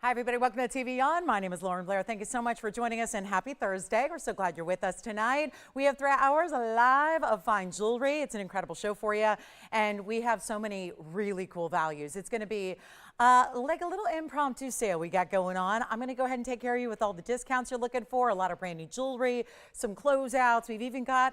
Hi, everybody. Welcome to TVON. My name is Blair. Thank you so much for joining us, and happy Thursday. We're so glad you're with us tonight. We have 3 hours live of fine jewelry. It's an incredible show for you, and we have so many really cool values. It's going to be like a little impromptu sale we got going on. I'm going to go ahead and take care of you with all the discounts you're looking for, a lot of brand new jewelry, some closeouts. We've even got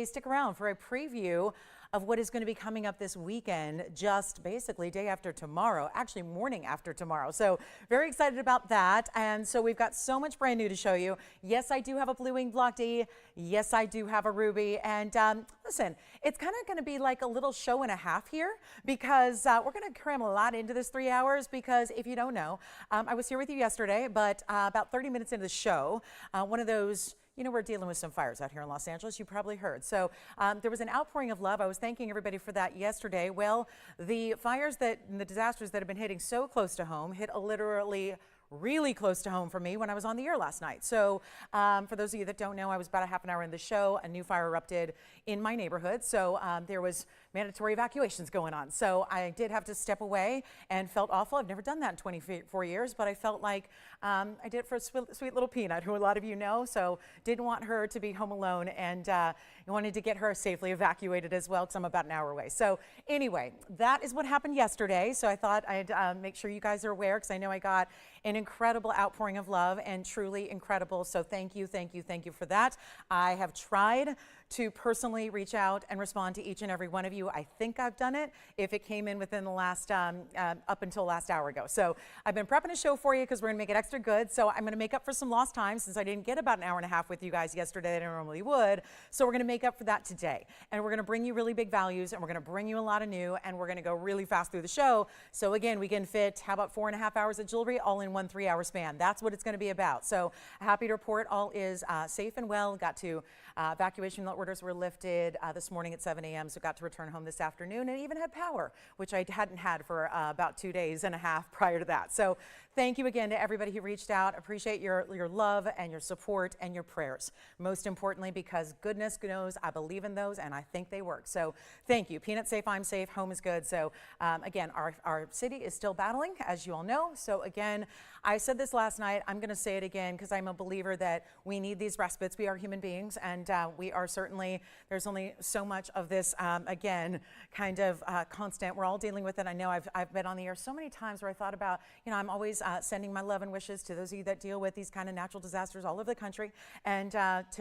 stick around for a preview of what is going to be coming up this weekend, just basically day after tomorrow, actually morning after tomorrow. So very excited about that. And so we've got so much brand new to show you. Yes, I do have a blue wing block D. Yes, I do have a ruby. And listen, it's kind of going to be like a little show and a half here, because we're going to cram a lot into this 3 hours. Because if you don't know, I was here with you yesterday, but about 30 minutes into the show, one of those, you know, we're dealing with some fires out here in Los Angeles. You probably heard. So there was an outpouring of love. I was thanking everybody for that yesterday. Well, the fires and the disasters that have been hitting so close to home hit literally really close to home for me when I was on the air last night. So for those of you that don't know, I was about a half an hour in the show. A new fire erupted in my neighborhood. So there was mandatory evacuations going on. So I did have to step away and felt awful. I've never done that in 24 years, but I felt like I did it for a sweet little Peanut, who a lot of you know. So didn't want her to be home alone, and wanted to get her safely evacuated as well, because I'm about an hour away. So anyway, that is what happened yesterday. So I thought I'd make sure you guys are aware, because I know I got an incredible outpouring of love, and truly incredible. So thank you for that. I have tried to personally reach out and respond to each and every one of you. I think I've done it if it came in within the last, up until last hour ago. So I've been prepping a show for you, because we're gonna make it extra good. So I'm gonna make up for some lost time, since I didn't get about an hour and a half with you guys yesterday that I normally would. So we're gonna make up for that today. And we're gonna bring you really big values, and we're gonna bring you a lot of new, and we're gonna go really fast through the show. So again, we can fit, how about 4.5 hours of jewelry all in one 3 hour span. That's what it's gonna be about. So happy to report all is safe and well. Got to evacuation orders were lifted this morning at 7 a.m. So got to return home this afternoon, and even had power, which I hadn't had for about 2.5 days prior to that. So thank you again to everybody who reached out. Appreciate your love and your support and your prayers. Most importantly, because goodness knows I believe in those, and I think they work. So thank you. Peanut safe, I'm safe, home is good. So again, our city is still battling, as you all know. So again, I said this last night, I'm going to say it again, because I'm a believer that we need these respites. We are human beings, and we are certainly, there's only so much of this, again, kind of constant. We're all dealing with it. I know I've been on the air so many times where I thought about, you know, I'm always sending my love and wishes to those of you that deal with these kind of natural disasters all over the country, and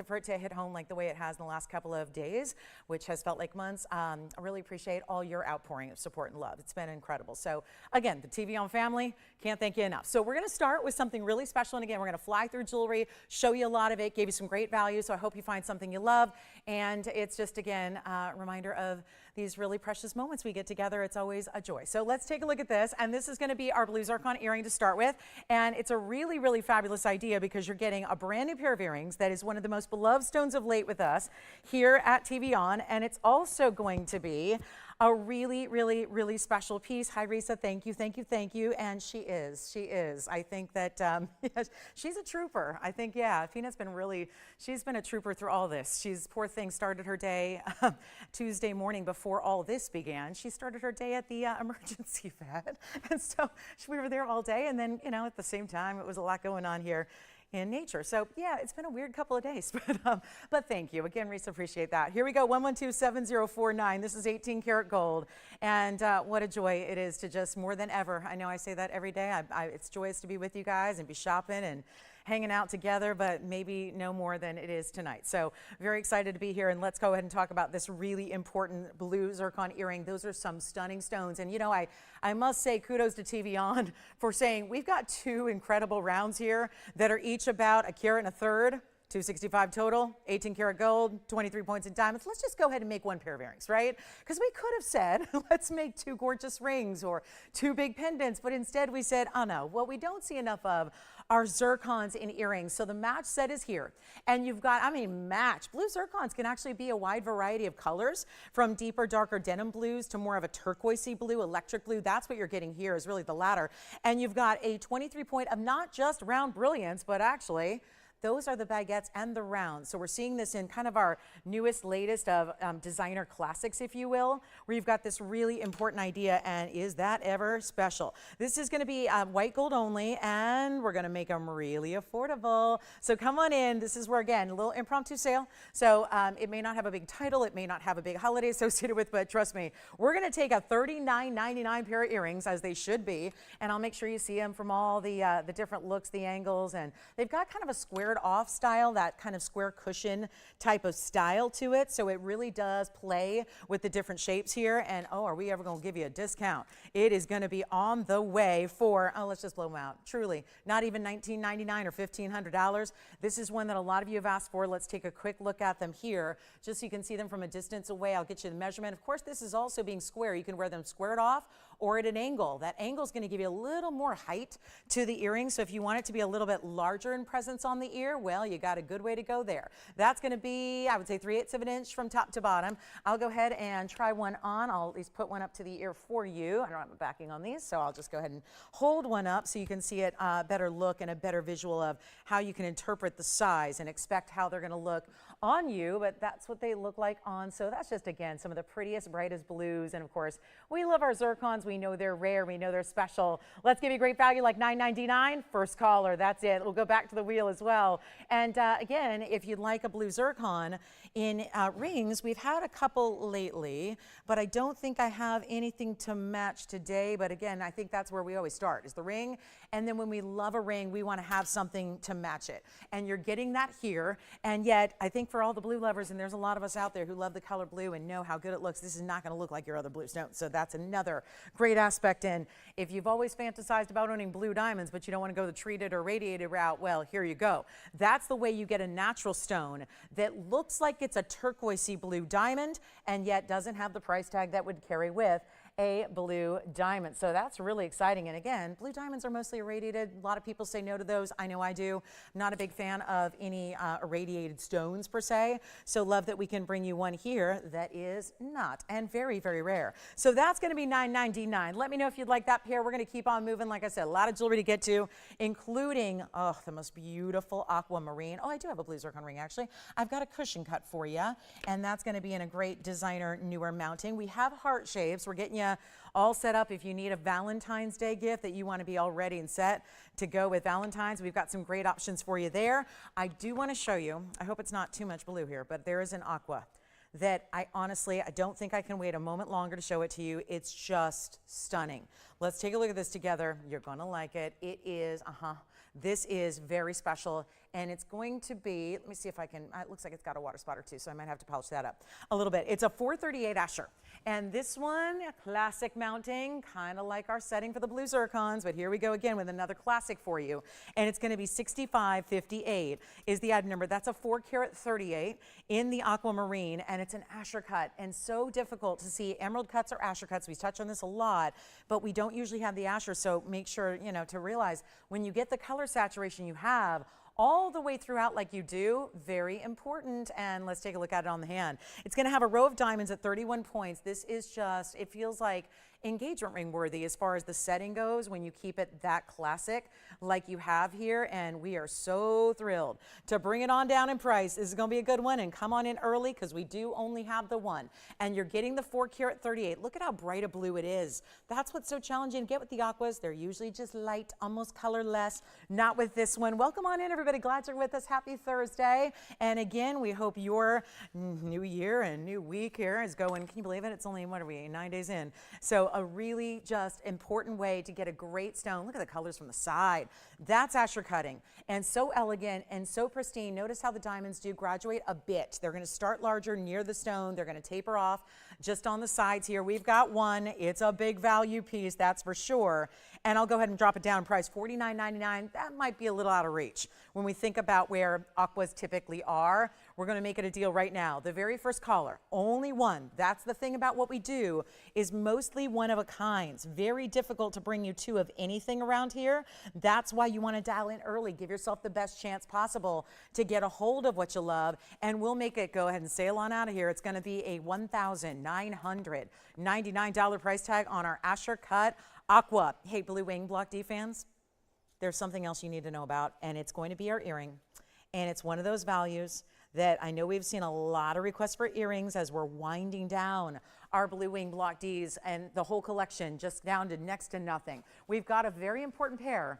for it to hit home like the way it has in the last couple of days, which has felt like months. I really appreciate all your outpouring of support and love. It's been incredible. So again, the TVON family, can't thank you enough. So we're going to start with something really special, and again, we're going to fly through jewelry, show you a lot of it, gave you some great value. So I hope you find something you love, and it's just, again, a reminder of these really precious moments we get together. It's always a joy. So let's take a look at this, and this is going to be our blue zircon earring to start with, and it's a really, really fabulous idea, because you're getting a brand new pair of earrings that is one of the most beloved stones of late with us here at TVON, and it's also going to be a really, really, really special piece. Hi, Risa. Thank you. And she is. I think that yes, she's a trooper. I think, yeah, Peanut's been she's been a trooper through all this. She's, poor thing, started her day Tuesday morning before all this began. She started her day at the emergency vet. And so we were there all day. And then, you know, at the same time, it was a lot going on here in nature. So yeah, it's been a weird couple of days, but thank you again, Reese. Appreciate that. Here we go. 112-7049. This is 18 karat gold, and what a joy it is to just, more than ever, I know I say that every day, it's joyous to be with you guys and be shopping and hanging out together, but maybe no more than it is tonight. So very excited to be here, and let's go ahead and talk about this really important blue zircon earring. Those are some stunning stones, and you know, I must say kudos to TVON for saying we've got 2 incredible rounds here that are each about 1.33 carats, 265 total, 18 karat gold, 23 points in diamonds. Let's just go ahead and make 1 pair of earrings, right? Because we could have said, let's make 2 gorgeous rings or 2 big pendants, but instead we said, oh no, what we don't see enough of are zircons in earrings. So the match set is here, and you've got, match. Blue zircons can actually be a wide variety of colors, from deeper, darker denim blues to more of a turquoisey blue, electric blue. That's what you're getting here, is really the latter. And you've got a 23 point of not just round brilliance, but actually those are the baguettes and the rounds. So we're seeing this in kind of our newest, latest of designer classics, if you will, where you've got this really important idea, and is that ever special? This is going to be white gold only, and we're going to make them really affordable. So come on in. This is where, again, a little impromptu sale. So it may not have a big title, it may not have a big holiday associated with, but trust me, we're going to take a $39.99 pair of earrings, as they should be, and I'll make sure you see them from all the different looks, the angles, and they've got kind of a squared off style, that kind of square cushion type of style to it, so it really does play with the different shapes here. And oh, are we ever going to give you a discount? It is going to be on the way for, oh, let's just blow them out, truly, not even $19.99 or $1,500. This is one that a lot of you have asked for. Let's take a quick look at them here, just so you can see them from a distance away. I'll get you the measurement. Of course, this is also being square. You can wear them squared off or at an angle. That angle is going to give you a little more height to the earring. So if you want it to be a little bit larger in presence on the ear, well, you got a good way to go there. That's going to be, I would say, 3/8 of an inch from top to bottom. I'll go ahead and try one on. I'll at least put one up to the ear for you. I don't have a backing on these, so I'll just go ahead and hold one up so you can see it better look and a better visual of how you can interpret the size and expect how they're going to look on you, but that's what they look like on. So that's just, again, some of the prettiest, brightest blues. And of course, we love our zircons. We know they're rare. We know they're special. Let's give you great value like $9.99. First caller, that's it. We'll go back to the wheel as well. And again, if you'd like a blue zircon in rings, we've had a couple lately, but I don't think I have anything to match today. But again, I think that's where we always start, is the ring. And then when we love a ring, we want to have something to match it. And you're getting that here. And yet, I think for all the blue lovers, and there's a lot of us out there who love the color blue and know how good it looks, this is not going to look like your other blue stones. So that's another great aspect. And if you've always fantasized about owning blue diamonds, but you don't want to go the treated or radiated route, well, here you go. That's the way you get a natural stone that looks like it's a turquoisey blue diamond and yet doesn't have the price tag that would carry with a blue diamond. So that's really exciting. And again, blue diamonds are mostly irradiated. A lot of people say no to those. I know I do. I'm not a big fan of any irradiated stones per se. So love that we can bring you one here that is not, and very, very rare. So that's going to be $9.99. Let me know if you'd like that pair. We're going to keep on moving. Like I said, a lot of jewelry to get to, including, oh, the most beautiful aquamarine. Oh, I do have a blue zircon ring, actually. I've got a cushion cut for you, and that's going to be in a great designer newer mounting. We have heart shapes. We're getting you all set up if you need a Valentine's Day gift that you want to be all ready and set to go with Valentine's. We've got some great options for you there. I do want to show you, I hope it's not too much blue here, but there is an aqua that I don't think I can wait a moment longer to show it to you. It's just stunning. Let's take a look at this together. You're going to like it. It is, this is very special, and it's going to be, let me see if I can, it looks like it's got a water spotter too, so I might have to polish that up a little bit. It's a 438 Asher, and this one, a classic mounting, kind of like our setting for the blue zircons, but here we go again with another classic for you, and it's going to be 6558 is the item number. That's a 4-carat 38 in the aquamarine, and it's an Asher cut, and so difficult to see emerald cuts or Asher cuts. We touch on this a lot, but we don't usually have the Asher, so make sure, you know, to realize when you get the color saturation you have all the way throughout like you do, very important. And let's take a look at it on the hand. It's going to have a row of diamonds at 31 points. This is just, it feels like engagement ring worthy as far as the setting goes when you keep it that classic like you have here, and we are so thrilled to bring it on down in price. This is going to be a good one, and come on in early because we do only have the one, and you're getting the 4-carat 38. Look at how bright a blue it is. That's what's so challenging to get with the aquas. They're usually just light, almost colorless. Not with this one. Welcome on in, everybody. Glad you're with us. Happy Thursday. And again, we hope your new year and new week here is going, can you believe it? It's only, what are we, 9 days in. So a really just important way to get a great stone. Look at the colors from the side. That's Asher cutting, and so elegant and so pristine. Notice how the diamonds do graduate a bit. They're going to start larger near the stone. They're going to taper off just on the sides here. We've got one. It's a big value piece, that's for sure. And I'll go ahead and drop it down in price, $49.99. That might be a little out of reach when we think about where aquas typically are. We're going to make it a deal right now. The very first caller, only one. That's the thing about what we do, is mostly one of a kinds. Very difficult to bring you two of anything around here. That's why you want to dial in early. Give yourself the best chance possible to get a hold of what you love, and we'll make it, go ahead and sail on out of here. It's going to be a $1,999 price tag on our Asher cut aqua. Hey, Blue Wing Block D fans, there's something else you need to know about, and it's going to be our earring. And it's one of those values that I know we've seen a lot of requests for earrings as we're winding down our Blue Wing Block Ds and the whole collection just down to next to nothing. We've got a very important pair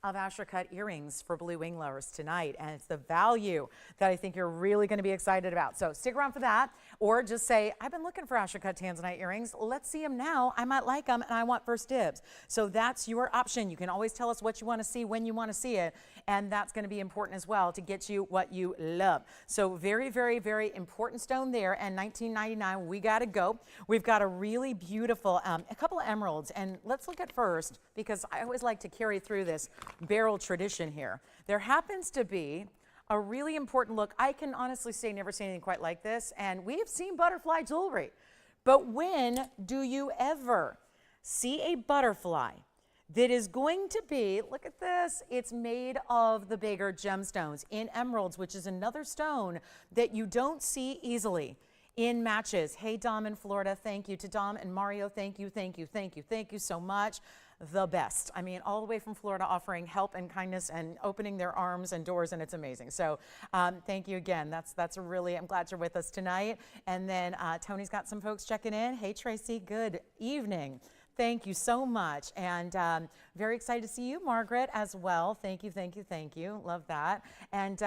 of Asher-cut earrings for Blue Wing lovers tonight, and it's the value that I think you're really going to be excited about. So stick around for that, or just say, I've been looking for Asher-cut Tanzanite earrings. Let's see them now. I might like them, and I want first dibs. So that's your option. You can always tell us what you want to see when you want to see it, and that's going to be important as well to get you what you love. So very, very, very important stone there, and $19.99, we got to go. We've got a really beautiful, a couple of emeralds, and let's look at first, because I always like to carry through this barrel tradition here. There happens to be a really important look. I can honestly say never seen anything quite like this, and we have seen butterfly jewelry, but when do you ever see a butterfly that is going to be, look at this, it's made of the bigger gemstones in emeralds, which is another stone that you don't see easily in matches. Hey, Dom in Florida, thank you. To Dom and Mario, thank you, thank you, thank you, thank you so much. The best. I mean, all the way from Florida, offering help and kindness and opening their arms and doors, and it's amazing. So thank you again. That's really, I'm glad you're with us tonight. And then Tony's got some folks checking in. Hey, Tracy, good evening. Thank you so much. And very excited to see you, Margaret, as well. Thank you, thank you, thank you. Love that. And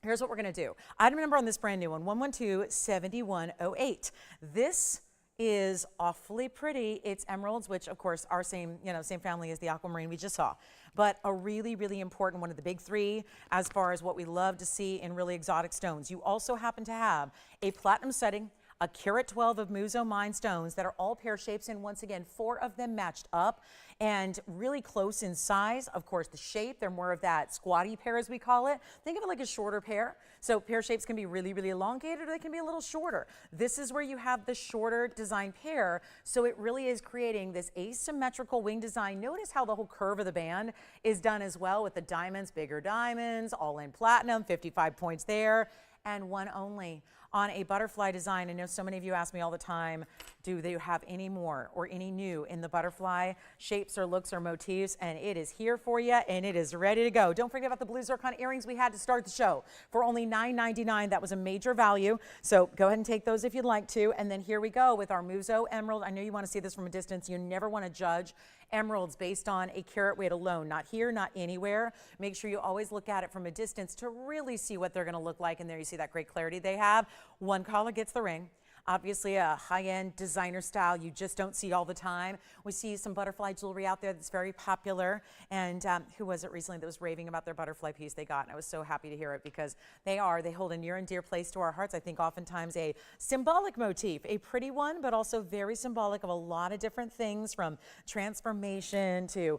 here's what we're going to do. Item number on this brand new one, 112-7108. This is awfully pretty. It's emeralds, which of course are same family as the Aquamarine we just saw, but a really, really important one of the big three as far as what we love to see in really exotic stones. You also happen to have a platinum setting, a carat 12 of Muzo mine stones that are all pear shapes, and once again, 4 of them matched up and really close in size. Of course, the shape, they're more of that squatty pear as we call it. Think of it like a shorter pear. So pear shapes can be really, really elongated, or they can be a little shorter. This is where you have the shorter design pear. So it really is creating this asymmetrical wing design. Notice how the whole curve of the band is done as well with the diamonds, bigger diamonds, all in platinum, 55 points there, and one only on a butterfly design. I know so many of you ask me all the time, do they have any more or any new in the butterfly shapes or looks or motifs? And it is here for you, and it is ready to go. Don't forget about the blue zircon earrings we had to start the show for only $9.99. That was a major value. So go ahead and take those if you'd like to. And then here we go with our Muzo emerald. I know you want to see this from a distance. You never want to judge emeralds based on a carat weight alone. Not here, not anywhere. Make sure you always look at it from a distance to really see what they're going to look like. And there you see that great clarity they have. One collar gets the ring. Obviously a high-end designer style you just don't see all the time. We see some butterfly jewelry out there that's very popular. And who was it recently that was raving about their butterfly piece they got? And I was so happy to hear it, because they hold a near and dear place to our hearts. I think oftentimes a symbolic motif, a pretty one, but also very symbolic of a lot of different things, from transformation to,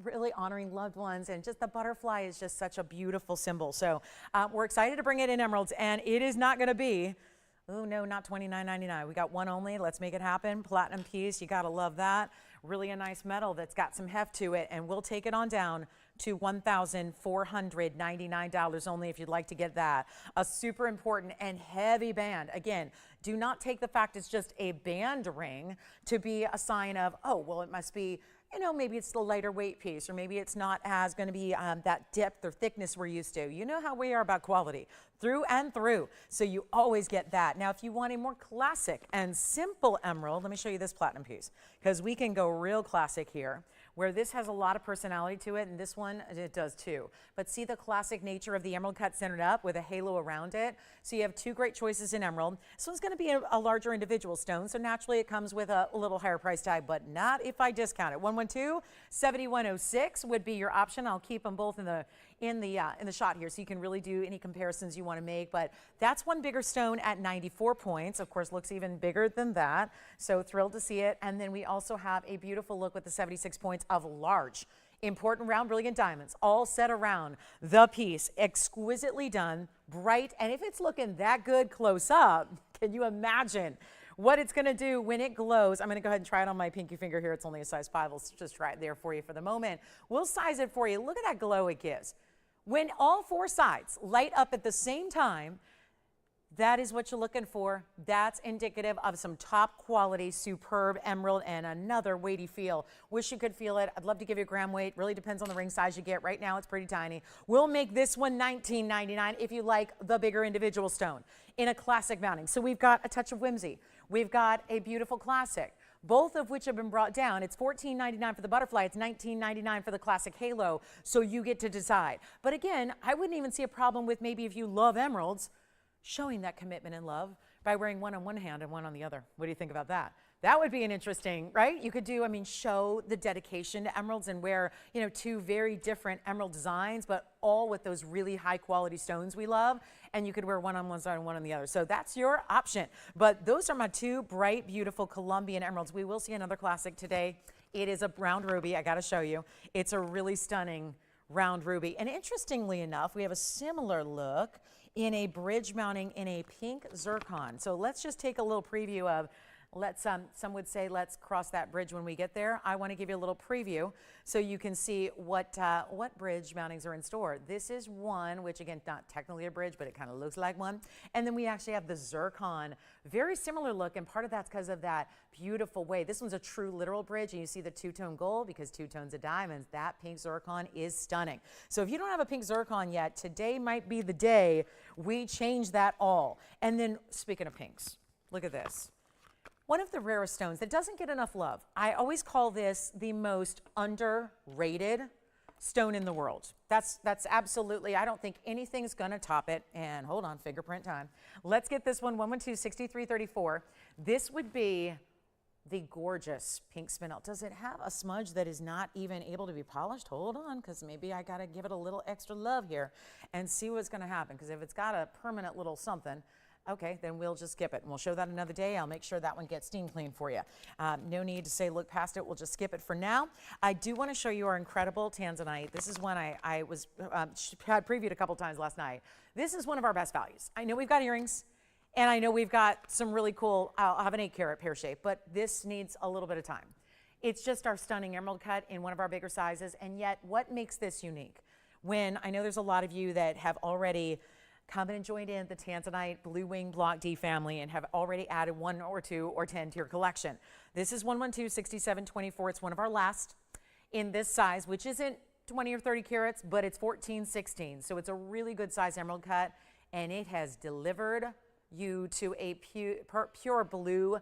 really honoring loved ones. And just the butterfly is just such a beautiful symbol. So we're excited to bring it in emeralds, and it is not going to be, oh no, not $29.99. We got one only. Let's make it happen. Platinum piece, you gotta love that. Really a nice metal that's got some heft to it, and we'll take it on down to $1,499 only if you'd like to get that. A super important and heavy band. Again, do not take the fact it's just a band ring to be a sign of, oh, well, it must be, maybe it's the lighter weight piece, or maybe it's not as going to be that depth or thickness we're used to. You know how we are about quality through and through. So you always get that. Now, if you want a more classic and simple emerald, let me show you this platinum piece, because we can go real classic here, where this has a lot of personality to it, and this one, it does too. But see the classic nature of the emerald cut centered up with a halo around it? So you have two great choices in emerald. This one's going to be a larger individual stone, so naturally it comes with a little higher price tag, but not if I discount it. 112-7106 would be your option. I'll keep them both in the shot here, so you can really do any comparisons you want to make. But that's one bigger stone at 94 points. Of course, looks even bigger than that. So thrilled to see it. And then we also have a beautiful look with the 76 points of large, important, round, brilliant diamonds, all set around the piece. Exquisitely done, bright. And if it's looking that good close up, can you imagine what it's going to do when it glows? I'm going to go ahead and try it on my pinky finger here. It's only a size 5. We'll just try it there for you for the moment. We'll size it for you. Look at that glow it gives. When all 4 sides light up at the same time, That is what you're looking for. That's indicative of some top quality, superb emerald and another weighty feel. Wish you could feel it. I'd love to give you a gram weight. Really depends on the ring size you get. Right now, it's pretty tiny. We'll make this one $19.99 if you like the bigger individual stone in a classic mounting. So we've got a touch of whimsy. We've got a beautiful classic, both of which have been brought down. It's $14.99 for the butterfly. It's $19.99 for the classic halo. So you get to decide. But again, I wouldn't even see a problem with maybe if you love emeralds, showing that commitment and love by wearing one on one hand and one on the other. What do you think about that? That would be an interesting, right? You could do, I mean, show the dedication to emeralds and wear, you know, two very different emerald designs, but all with those really high quality stones we love. And you could wear one on one side and one on the other. So that's your option. But those are my two bright, beautiful Colombian emeralds. We will see another classic today. It is a round ruby. I got to show you. It's a really stunning round ruby. And interestingly enough, we have a similar look in a bridge mounting in a pink zircon. So let's just take a little preview of, some would say let's cross that bridge when we get there. I want to give you a little preview so you can see what bridge mountings are in store. This is one, which again, not technically a bridge, but it kind of looks like one. And then we actually have the zircon, very similar look, and part of that's because of that beautiful way. This one's a true literal bridge, and you see the two-tone gold because two tones of diamonds. That pink zircon is stunning. So if you don't have a pink zircon yet, today might be the day we change that all. And then speaking of pinks, look at this. One of the rarest stones that doesn't get enough love. I always call this the most underrated stone in the world. That's absolutely, I don't think anything's gonna top it. And hold on, fingerprint time. Let's get this one, 112-6334. This would be the gorgeous pink spinel. Does it have a smudge that is not even able to be polished? Hold on, because maybe I gotta give it a little extra love here and see what's gonna happen. Because if it's got a permanent little something, okay, then we'll just skip it. And we'll show that another day. I'll make sure that one gets steam clean for you. No need to say look past it. We'll just skip it for now. I do want to show you our incredible Tanzanite. This is one I had previewed a couple times last night. This is one of our best values. I know we've got earrings, and I know we've got some really cool, I'll have an 8-carat pear shape, but this needs a little bit of time. It's just our stunning emerald cut in one of our bigger sizes, and yet what makes this unique? When I know there's a lot of you that have already come and joined in the Tanzanite Blue Wing Block D family and have already added 1 or 2 or 10 to your collection. This is 112-6724. It's one of our last in this size, which isn't 20 or 30 carats, but it's 14, 16. So it's a really good size emerald cut, and it has delivered you to a pure blue,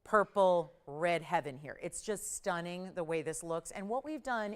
purple, red heaven here. It's just stunning the way this looks. And what we've done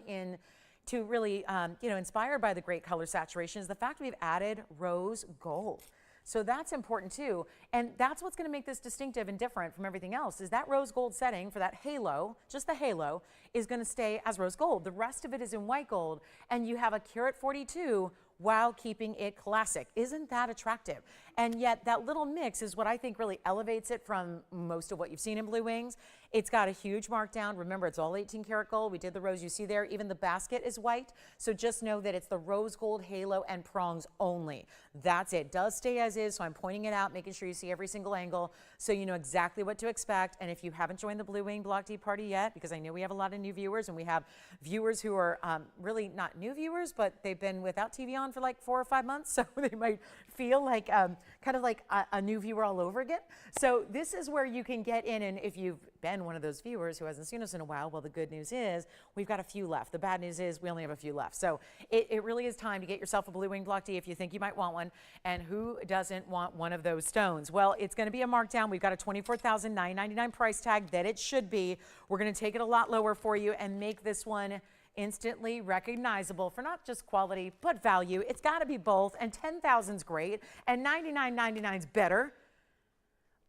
to really, inspired by the great color saturation is the fact we've added rose gold. So that's important too. And that's what's gonna make this distinctive and different from everything else is that rose gold setting for that halo, just the halo, is gonna stay as rose gold. The rest of it is in white gold, and you have a carat 42 while keeping it classic. Isn't that attractive? And yet that little mix is what I think really elevates it from most of what you've seen in Blue Wings. It's got a huge markdown. Remember, it's all 18 karat gold. We did the rose you see there. Even the basket is white. So just know that it's the rose gold halo and prongs only. That's it. Does stay as is, so I'm pointing it out, making sure you see every single angle so you know exactly what to expect. And if you haven't joined the Blue Wing Block D party yet, because I know we have a lot of new viewers, and we have viewers who are really not new viewers, but they've been without TVON for like 4 or 5 months, so they might feel like kind of like a new viewer all over again. So this is where you can get in, and if you've been one of those viewers who hasn't seen us in a while, well, the good news is we've got a few left. The bad news is we only have a few left. So it really is time to get yourself a Blue Wing Block D if you think you might want one. And who doesn't want one of those stones? Well, it's going to be a markdown. We've got a $24,999 price tag that it should be. We're going to take it a lot lower for you and make this one instantly recognizable for not just quality, but value. It's got to be both, and 10,000's great, and $99.99's better,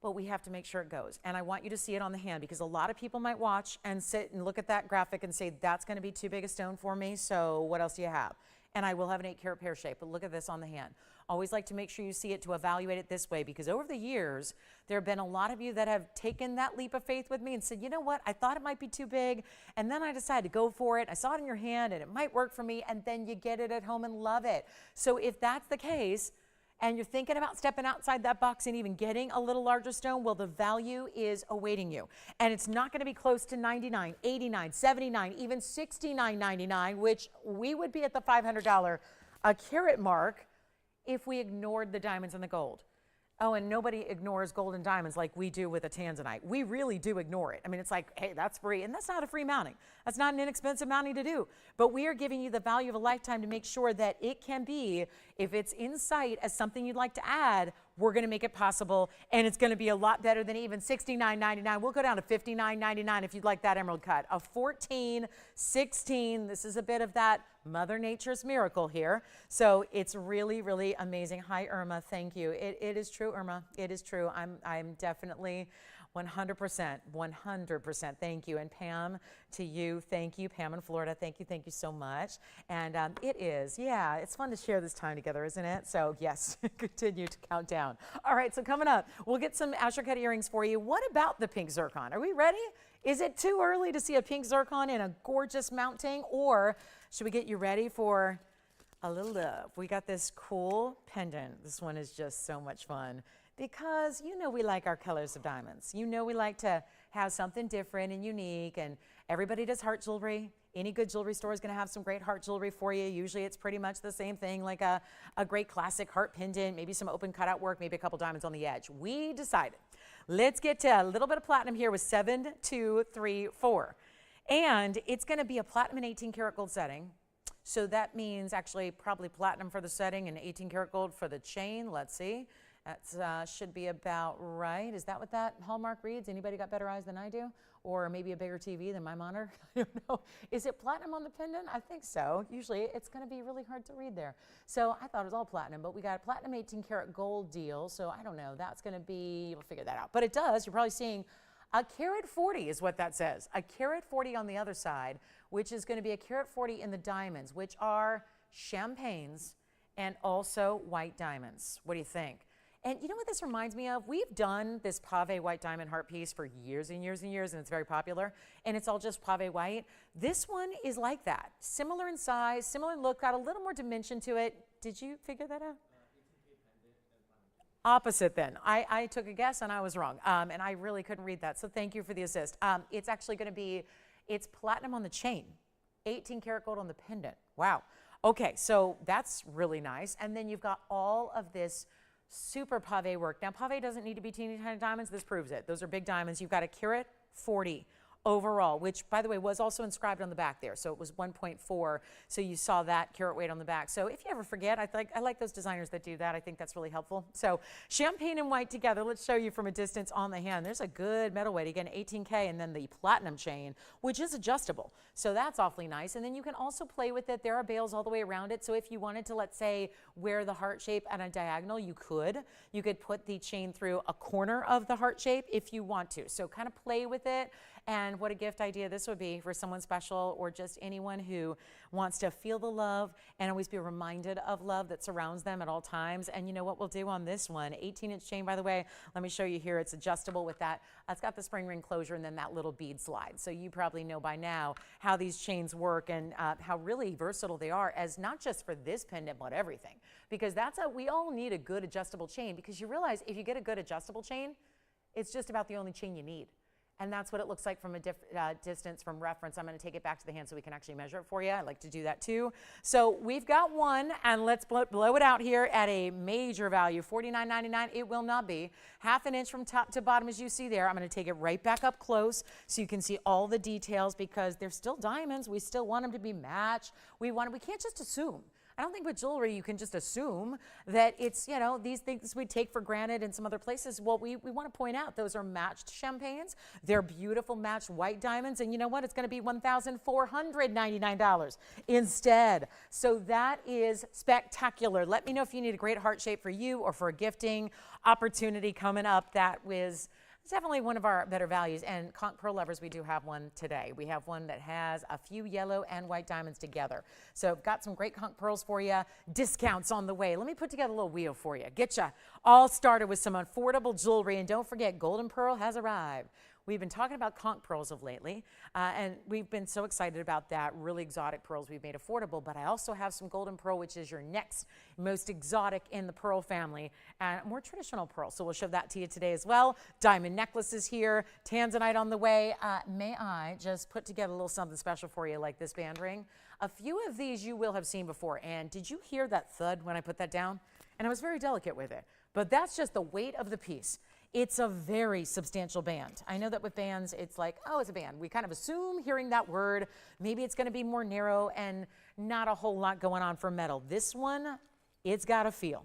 but we have to make sure it goes. And I want you to see it on the hand, because a lot of people might watch and sit and look at that graphic and say, that's going to be too big a stone for me, so what else do you have? And I will have an 8-carat pear shape, but look at this on the hand. Always like to make sure you see it to evaluate it this way, because over the years, there have been a lot of you that have taken that leap of faith with me and said, you know what, I thought it might be too big, and then I decided to go for it. I saw it in your hand, and it might work for me, and then you get it at home and love it. So if that's the case, and you're thinking about stepping outside that box and even getting a little larger stone, well, the value is awaiting you. And it's not going to be close to $99, $89, $79, even $69.99, which we would be at the $500 a carat mark if we ignored the diamonds and the gold. Oh, and nobody ignores gold and diamonds like we do with a Tanzanite. We really do ignore it. I mean, it's like, hey, that's free. And that's not a free mounting. That's not an inexpensive mounting to do. But we are giving you the value of a lifetime to make sure that it can be, if it's in sight as something you'd like to add, we're going to make it possible. And it's going to be a lot better than even $69.99. We'll go down to $59.99 if you'd like that emerald cut. A 14, 16. This is a bit of that Mother Nature's miracle here. So it's really, really amazing. Hi, Irma. Thank you. It is true, Irma. It is true. I'm definitely 100%. Thank you. And Pam, to you, thank you. Pam in Florida, thank you so much. And it is, yeah, it's fun to share this time together, isn't it? So yes, continue to count down. All right, so coming up, we'll get some Asher-cut earrings for you. What about the pink zircon? Are we ready? Is it too early to see a pink zircon in a gorgeous mounting, or should we get you ready for a little love? We got this cool pendant. This one is just so much fun because you know we like our colors of diamonds. You know we like to have something different and unique, and everybody does heart jewelry. Any good jewelry store is going to have some great heart jewelry for you. Usually it's pretty much the same thing, like a great classic heart pendant, maybe some open cutout work, maybe a couple diamonds on the edge. We decided, let's get to a little bit of platinum here with 7, 2, 3, 4. And it's going to be a platinum and 18 karat gold setting. So that means actually probably platinum for the setting and 18 karat gold for the chain. Let's see. That should be about right. Is that what that hallmark reads? Anybody got better eyes than I do? Or maybe a bigger TV than my monitor? I don't know. Is it platinum on the pendant? I think so. Usually it's going to be really hard to read there. So I thought it was all platinum, but we got a platinum 18 karat gold deal. So I don't know. That's going to be, we'll figure that out. But it does. You're probably seeing a carat 40 is what that says. A carat 40 on the other side, which is going to be a carat 40 in the diamonds, which are champagnes and also white diamonds. What do you think? And you know what this reminds me of? We've done this pave white diamond heart piece for years and years and years, and it's very popular, and it's all just pave white. This one is like that. Similar in size, similar look, got a little more dimension to it. Did you figure that out? Opposite then. I took a guess and I was wrong, and I really couldn't read that, so thank you for the assist. It's actually going to be, it's platinum on the chain, 18 karat gold on the pendant. Wow. Okay, so that's really nice. And then you've got all of this super pave work. Now, pave doesn't need to be teeny tiny diamonds. This proves it. Those are big diamonds. You've got a carat 40 overall, which, by the way, was also inscribed on the back there. So it was 1.4. So you saw that carat weight on the back. So if you ever forget, I like those designers that do that. I think that's really helpful. So champagne and white together. Let's show you from a distance on the hand. There's a good metal weight. Again, 18K, and then the platinum chain, which is adjustable. So that's awfully nice. And then you can also play with it. There are bails all the way around it. So if you wanted to, let's say, wear the heart shape at a diagonal, you could. You could put the chain through a corner of the heart shape if you want to. So kind of play with it. And what a gift idea this would be for someone special, or just anyone who wants to feel the love and always be reminded of love that surrounds them at all times. And you know what we'll do on this one? 18-inch chain, by the way. Let me show you here. It's adjustable with that. It's got the spring ring closure and then that little bead slide. So you probably know by now how these chains work and how really versatile they are, as not just for this pendant, but everything. Because we all need a good adjustable chain, because you realize if you get a good adjustable chain, it's just about the only chain you need. And that's what it looks like from a distance from reference. I'm going to take it back to the hand so we can actually measure it for you. I like to do that too. So we've got one, and let's blow it out here at a major value, $49.99. It will not be. Half an inch from top to bottom, as you see there. I'm going to take it right back up close so you can see all the details, because they're still diamonds. We still want them to be matched. We can't just assume. I don't think with jewelry you can just assume that it's, you know, these things we take for granted in some other places. Well, we want to point out those are matched champagnes. They're beautiful matched white diamonds. And you know what? It's going to be $1,499 instead. So that is spectacular. Let me know if you need a great heart shape for you or for a gifting opportunity coming up. That was definitely one of our better values. And conch pearl lovers, we do have one today. We have one that has a few yellow and white diamonds together. So I've got some great conch pearls for you. Discounts on the way. Let me put together a little wheel for you. Get you all started with some affordable jewelry. And don't forget, golden pearl has arrived. We've been talking about conch pearls of lately, and we've been so excited about that. Really exotic pearls we've made affordable, but I also have some golden pearl, which is your next most exotic in the pearl family, and more traditional pearl. So we'll show that to you today as well. Diamond necklaces here, Tanzanite on the way. May I just put together a little something special for you, like this band ring? A few of these you will have seen before, and did you hear that thud when I put that down? And I was very delicate with it. but that's just the weight of the piece. It's a very substantial band. I know that with bands, it's like, oh, it's a band. We kind of assume hearing that word, maybe it's gonna be more narrow and not a whole lot going on for metal. This one, it's got a feel.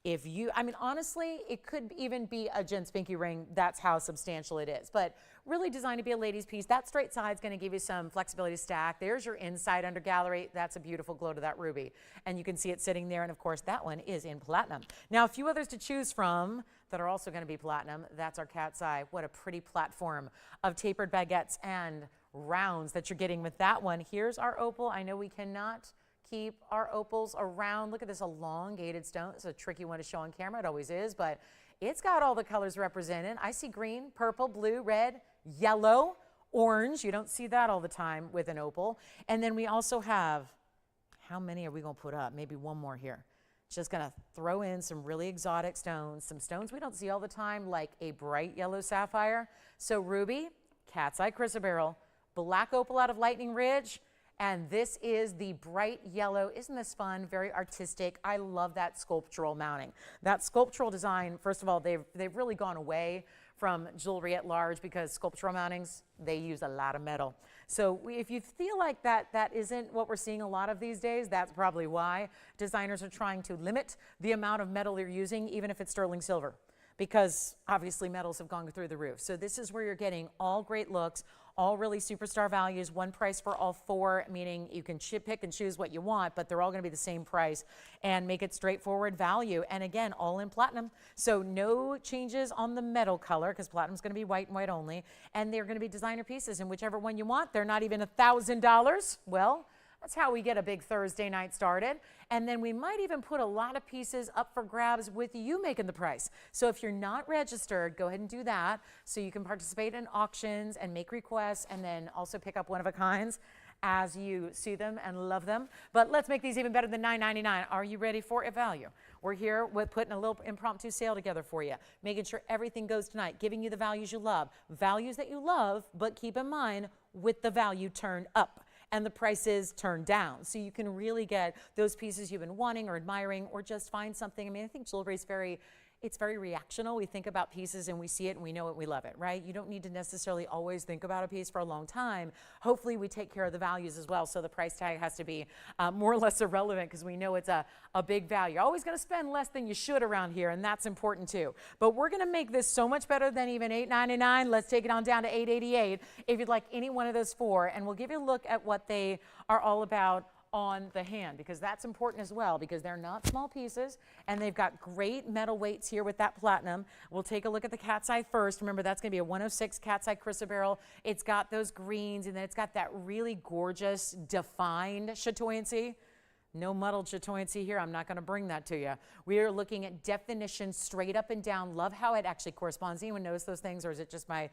If you, I mean, honestly, it could even be a Jen Spinky ring. That's how substantial it is. But really designed to be a ladies piece. That straight side's gonna give you some flexibility to stack. There's your inside under gallery. That's a beautiful glow to that ruby. And you can see it sitting there. And of course, that one is in platinum. Now, a few others to choose from that are also gonna be platinum. That's our cat's eye. What a pretty platform of tapered baguettes and rounds that you're getting with that one. Here's our opal. I know we cannot keep our opals around. Look at this elongated stone. It's a tricky one to show on camera. It always is, but it's got all the colors represented. I see green, purple, blue, red, yellow, orange. You don't see that all the time with an opal. And then we also have, how many are we gonna put up? Maybe one more here. Just gonna throw in some really exotic stones, some stones we don't see all the time, like a bright yellow sapphire. So ruby, cat's eye chrysoberyl, black opal out of Lightning Ridge, and this is the bright yellow. Isn't this fun? Very artistic. I love that sculptural mounting. That sculptural design, first of all, they've really gone away from jewelry at large because sculptural mountings, they use a lot of metal. So if you feel like that isn't what we're seeing a lot of these days, that's probably why designers are trying to limit the amount of metal they're using, even if it's sterling silver, because obviously metals have gone through the roof. So this is where you're getting all great looks, all really superstar values, one price for all four, meaning you can pick and choose what you want, but they're all gonna be the same price and make it straightforward value. And again, all in platinum. So no changes on the metal color because platinum's gonna be white and white only. And they're gonna be designer pieces, and whichever one you want, they're not even $1,000. Well, that's how we get a big Thursday night started. And then we might even put a lot of pieces up for grabs with you making the price. So if you're not registered, go ahead and do that so you can participate in auctions and make requests and then also pick up one of a kinds as you see them and love them. But let's make these even better than $9.99. Are you ready for a value? We're here with putting a little impromptu sale together for you, making sure everything goes tonight, giving you the values you love, but keep in mind with the value turned up and the prices turned down. So you can really get those pieces you've been wanting or admiring, or just find something. I mean, I think jewelry is very reactional. We think about pieces and we see it and we know it, we love it, right? You don't need to necessarily always think about a piece for a long time. Hopefully we take care of the values as well, so the price tag has to be more or less irrelevant because we know it's a big value. You're always gonna spend less than you should around here, and that's important too. But we're gonna make this so much better than even $8.99. Let's take it on down to $8.88 if you'd like any one of those four, and we'll give you a look at what they are all about on the hand, because that's important as well, because they're not small pieces and they've got great metal weights here with that platinum. We'll take a look at the cat's eye first. Remember, that's going to be a 106 cat's eye chrysoberyl. It's got those greens, and then it's got that really gorgeous defined chatoyancy. No muddled chatoyancy here. I'm not going to bring that to you. We are looking at definition straight up and down. Love how it actually corresponds. Anyone notice those things, or is it just my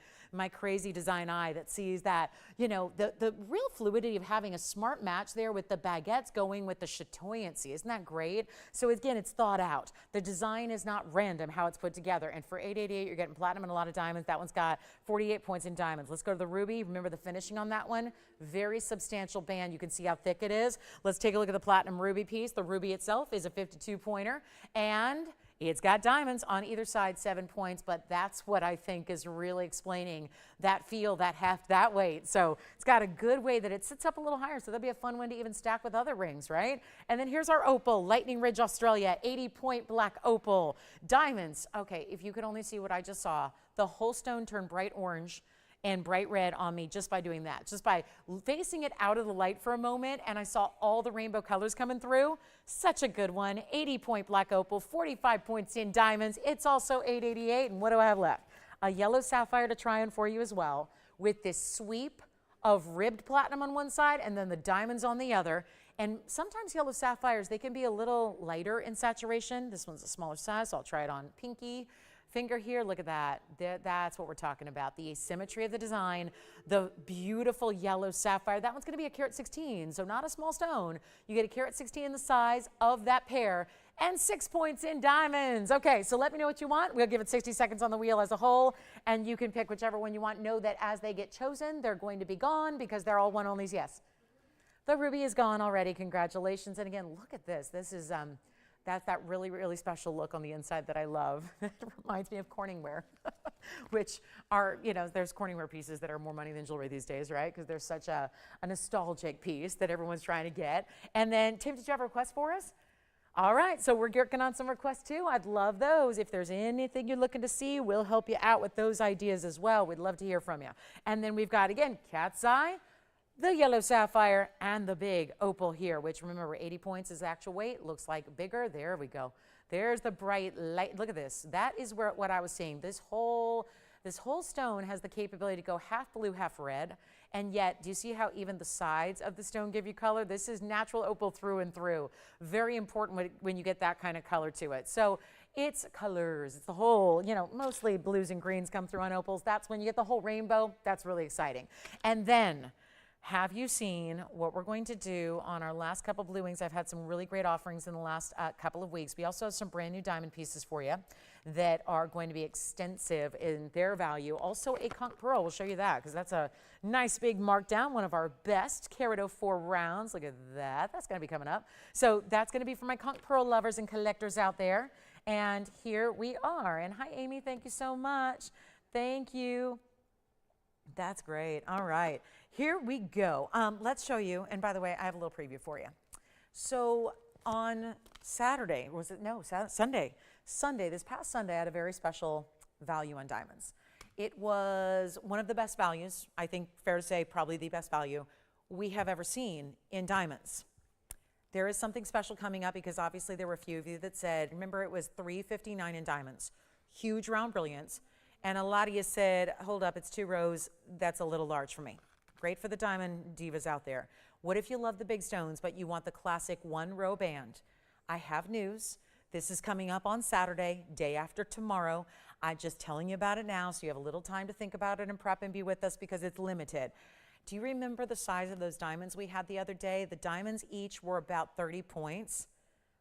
crazy design eye that sees that? You know, the real fluidity of having a smart match there with the baguettes going with the chatoyancy. Isn't that great? So again, it's thought out. The design is not random how it's put together. And for $8.88, you're getting platinum and a lot of diamonds. That one's got 48 points in diamonds. Let's go to the ruby. Remember the finishing on that one? Very substantial band. You can see how thick it is. Let's take a look at the platinum ruby piece. The ruby itself is a 52 pointer, and it's got diamonds on either side, 7 points, but that's what I think is really explaining that feel, that heft, that weight. So it's got a good way that it sits up a little higher, so that'll be a fun one to even stack with other rings, right? And then here's our opal, Lightning Ridge, Australia, 80-point black opal. Diamonds, okay, if you could only see what I just saw, the whole stone turned bright orange and bright red on me just by doing that, just by facing it out of the light for a moment, and I saw all the rainbow colors coming through. Such a good one. 80-point black opal, 45 points in diamonds. It's also $8.88, and what do I have left? A yellow sapphire to try on for you as well, with this sweep of ribbed platinum on one side and then the diamonds on the other. And sometimes yellow sapphires, they can be a little lighter in saturation. This one's a smaller size, so I'll try it on pinky finger here. Look at that. That's what we're talking about. The asymmetry of the design, the beautiful yellow sapphire. That one's going to be a carat 16, so not a small stone. You get a carat 16 in the size of that pair, and 6 points in diamonds. Okay, so let me know what you want. We'll give it 60 seconds on the wheel as a whole, and you can pick whichever one you want. Know that as they get chosen, they're going to be gone because they're all one-onlys. Yes. The ruby is gone already. Congratulations. And again, look at this. This is That's that really, really special look on the inside that I love. It reminds me of Corningware, which are, you know, there's Corningware pieces that are more money than jewelry these days, right? Because there's such a nostalgic piece that everyone's trying to get. And then, Tim, did you have a request for us? All right, so we're working on some requests too. I'd love those. If there's anything you're looking to see, we'll help you out with those ideas as well. We'd love to hear from you. And then we've got, again, cat's eye, the yellow sapphire, and the big opal here, which remember 80 points is actual weight. Looks like bigger. There we go. There's the bright light. Look at this. That is what I was seeing. This whole stone has the capability to go half blue, half red. And yet, do you see how even the sides of the stone give you color? This is natural opal through and through. Very important when you get that kind of color to it. So it's colors. It's the whole, you know, mostly blues and greens come through on opals. That's when you get the whole rainbow. That's really exciting. And then, have you seen what we're going to do on our last couple Blue Wings? I've had some really great offerings in the last couple of weeks. We also have some brand new diamond pieces for you that are going to be extensive in their value. Also a conch pearl, we'll show you that because that's a nice big markdown, one of our best carat 04 rounds. Look at that, that's gonna be coming up. So that's gonna be for my conch pearl lovers and collectors out there. And here we are. And hi, Amy, thank you so much. Thank you. That's great. All right, here we go. Let's show you, and by the way, I have a little preview for you. So on Saturday, was it? No, Sunday, this past Sunday, I had a very special value on diamonds. It was one of the best values, I think fair to say probably the best value we have ever seen in diamonds. There is something special coming up because obviously there were a few of you that said, remember it was $359 in diamonds, huge round brilliance. And a lot of you said, hold up, it's 2 rows, that's a little large for me. Great for the diamond divas out there. What if you love the big stones, but you want the classic 1-row band? I have news. This is coming up on Saturday, day after tomorrow. I'm just telling you about it now so you have a little time to think about it and prep and be with us because it's limited. Do you remember the size of those diamonds we had the other day? The diamonds each were about 30 points,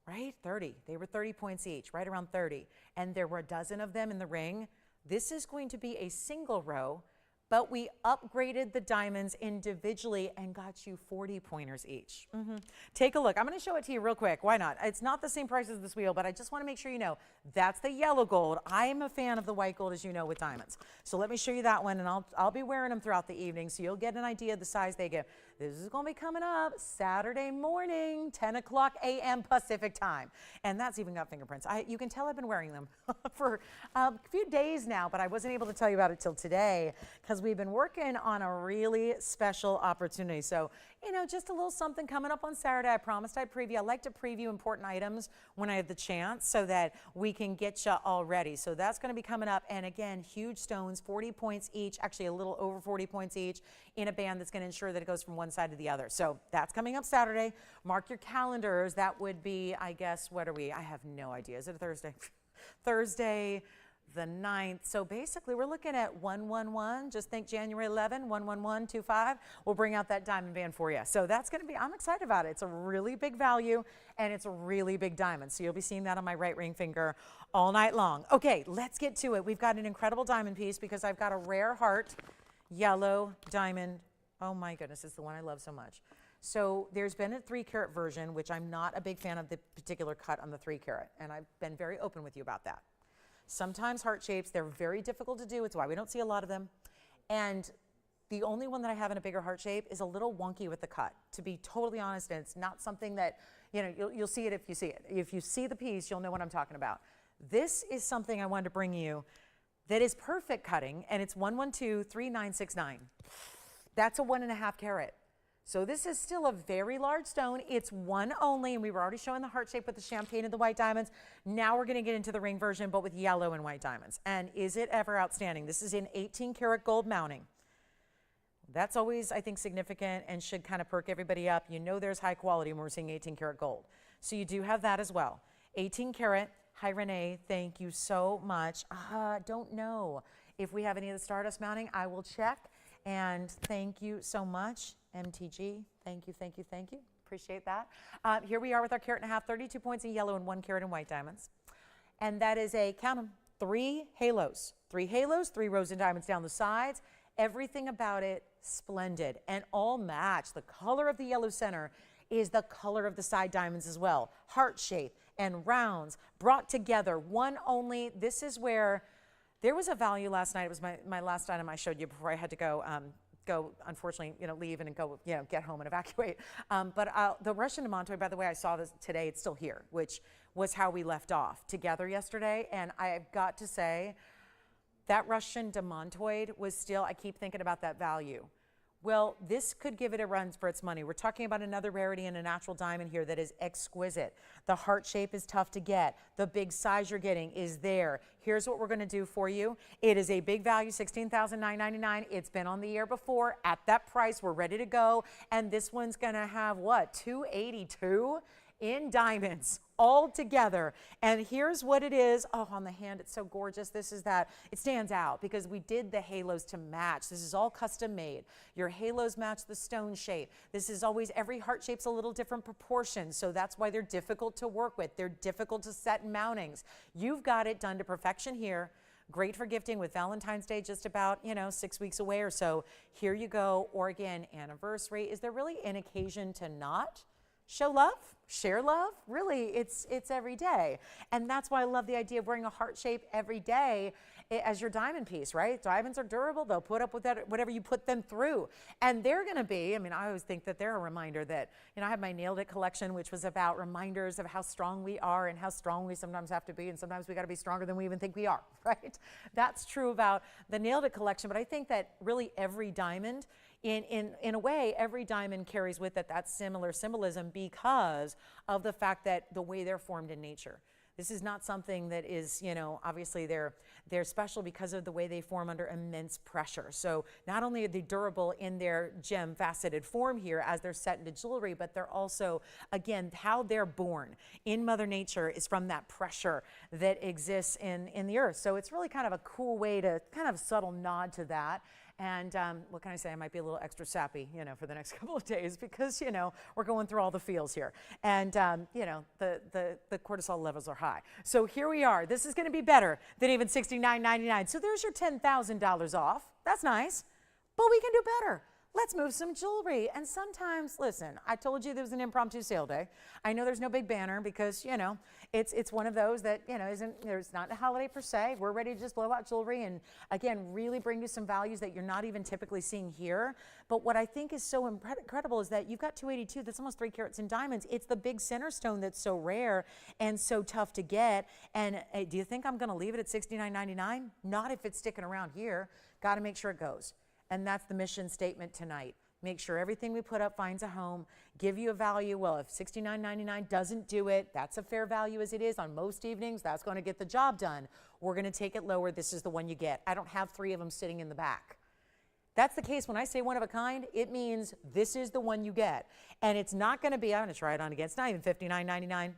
right? 30. They were 30 points each, right around 30. And there were a dozen of them in the ring. This is going to be a single row, but we upgraded the diamonds individually and got you 40 pointers each. Take a look. I'm going to show it to you real quick. Why not? It's not the same price as this wheel, but I just want to make sure you know that's the yellow gold. I am a fan of the white gold, as you know, with diamonds. So let me show you that one, and I'll be wearing them throughout the evening, so you'll get an idea of the size they give. This is going to be coming up Saturday morning, 10 o'clock a.m. Pacific time. And that's even got fingerprints. You can tell I've been wearing them for a few days now, but I wasn't able to tell you about it till today because we've been working on a really special opportunity. So, you know, just a little something coming up on Saturday. I promised I'd preview. I like to preview important items when I have the chance so that we can get you all ready. So that's going to be coming up. And again, huge stones, 40 points each, actually a little over 40 points each in a band that's going to ensure that it goes from one side to the other. So that's coming up Saturday. Mark your calendars. That would be, I guess, what are we? I have no idea. Is it a Thursday? Thursday the 9th. So basically we're looking at 111. Just think January 11, 11125. We'll bring out that diamond band for you. So that's going to be, I'm excited about it. It's a really big value and it's a really big diamond. So you'll be seeing that on my right ring finger all night long. Okay, let's get to it. We've got an incredible diamond piece because I've got a rare heart yellow diamond. Oh my goodness, it's the one I love so much. So there's been a 3-carat version, which I'm not a big fan of the particular cut on the 3-carat. And I've been very open with you about that. Sometimes heart shapes, they're very difficult to do. It's why we don't see a lot of them. And the only one that I have in a bigger heart shape is a little wonky with the cut, to be totally honest. And it's not something that, you know, you'll see it if you see it. If you see the piece, you'll know what I'm talking about. This is something I wanted to bring you that is perfect cutting, and it's 1123969. That's a 1.5 carat. So this is still a very large stone. It's one only, and we were already showing the heart shape with the champagne and the white diamonds. Now we're going to get into the ring version, but with yellow and white diamonds. And is it ever outstanding? This is in 18 karat gold mounting. That's always, I think, significant and should kind of perk everybody up. You know there's high quality when we're seeing 18 karat gold. So you do have that as well. 18 karat. Hi, Renee. Thank you so much. Don't know if we have any of the Stardust mounting. I will check. And thank you so much, MTG. Thank you, thank you, thank you. Appreciate that. Here we are with our 1.5 carat, 32 points in yellow and 1 carat in white diamonds. And that is a, count them, 3 halos. 3 halos, 3 rows of diamonds down the sides. Everything about it splendid and all matched. The color of the yellow center is the color of the side diamonds as well. Heart shape, and rounds brought together, one only. This is where there was a value last night. It was my last item I showed you before I had to go, unfortunately, leave and go, get home and evacuate. But the Russian demantoid, by the way, I saw this today. It's still here, which was how we left off together yesterday. And I've got to say, that Russian demantoid was still, I keep thinking about that value. Well, this could give it a run for its money. We're talking about another rarity in a natural diamond here that is exquisite. The heart shape is tough to get. The big size you're getting is there. Here's what we're going to do for you. It is a big value, $16,999. It's been on the air before. At that price, we're ready to go. And this one's going to have, what, $282 in diamonds all together. And here's what it is. Oh, on the hand, it's so gorgeous. This is that. It stands out because we did the halos to match. This is all custom made. Your halos match the stone shape. This is always, every heart shape's a little different proportion, so that's why they're difficult to work with. They're difficult to set in mountings. You've got it done to perfection here. Great for gifting with Valentine's Day just about, 6 weeks away or so. Here you go. Or again, anniversary. Is there really an occasion to not show love, share love? Really, it's every day. And that's why I love the idea of wearing a heart shape every day as your diamond piece, right? Diamonds are durable. They'll put up with that, whatever you put them through. And they're going to be, I always think that they're a reminder that, I have my Nailed It collection, which was about reminders of how strong we are and how strong we sometimes have to be. And sometimes we got to be stronger than we even think we are, right? That's true about the Nailed It collection. But I think that really every diamond, in a way, every diamond carries with it that similar symbolism because of the fact that the way they're formed in nature. This is not something that is, obviously they're special because of the way they form under immense pressure. So not only are they durable in their gem faceted form here as they're set into jewelry, but they're also, again, how they're born in Mother Nature is from that pressure that exists in the earth. So it's really kind of a cool way to kind of subtle nod to that. And what can I say? I might be a little extra sappy, for the next couple of days because, we're going through all the feels here. And, the cortisol levels are high. So here we are. This is going to be better than even $69.99. So there's your $10,000 off. That's nice. But we can do better. Let's move some jewelry. And sometimes, listen, I told you there was an impromptu sale day. I know there's no big banner because, it's one of those that, there's not a holiday per se. We're ready to just blow out jewelry and, again, really bring you some values that you're not even typically seeing here. But what I think is so incredible is that you've got 282. That's almost 3 carats in diamonds. It's the big center stone that's so rare and so tough to get. And do you think I'm going to leave it at $69.99? Not if it's sticking around here. Got to make sure it goes. And that's the mission statement tonight. Make sure everything we put up finds a home, give you a value. Well, if $69.99 doesn't do it, that's a fair value as it is on most evenings. That's going to get the job done. We're going to take it lower. This is the one you get. I don't have 3 of them sitting in the back. That's the case. When I say one of a kind, it means this is the one you get. And it's not going to be, I'm going to try it on again. It's not even $59.99.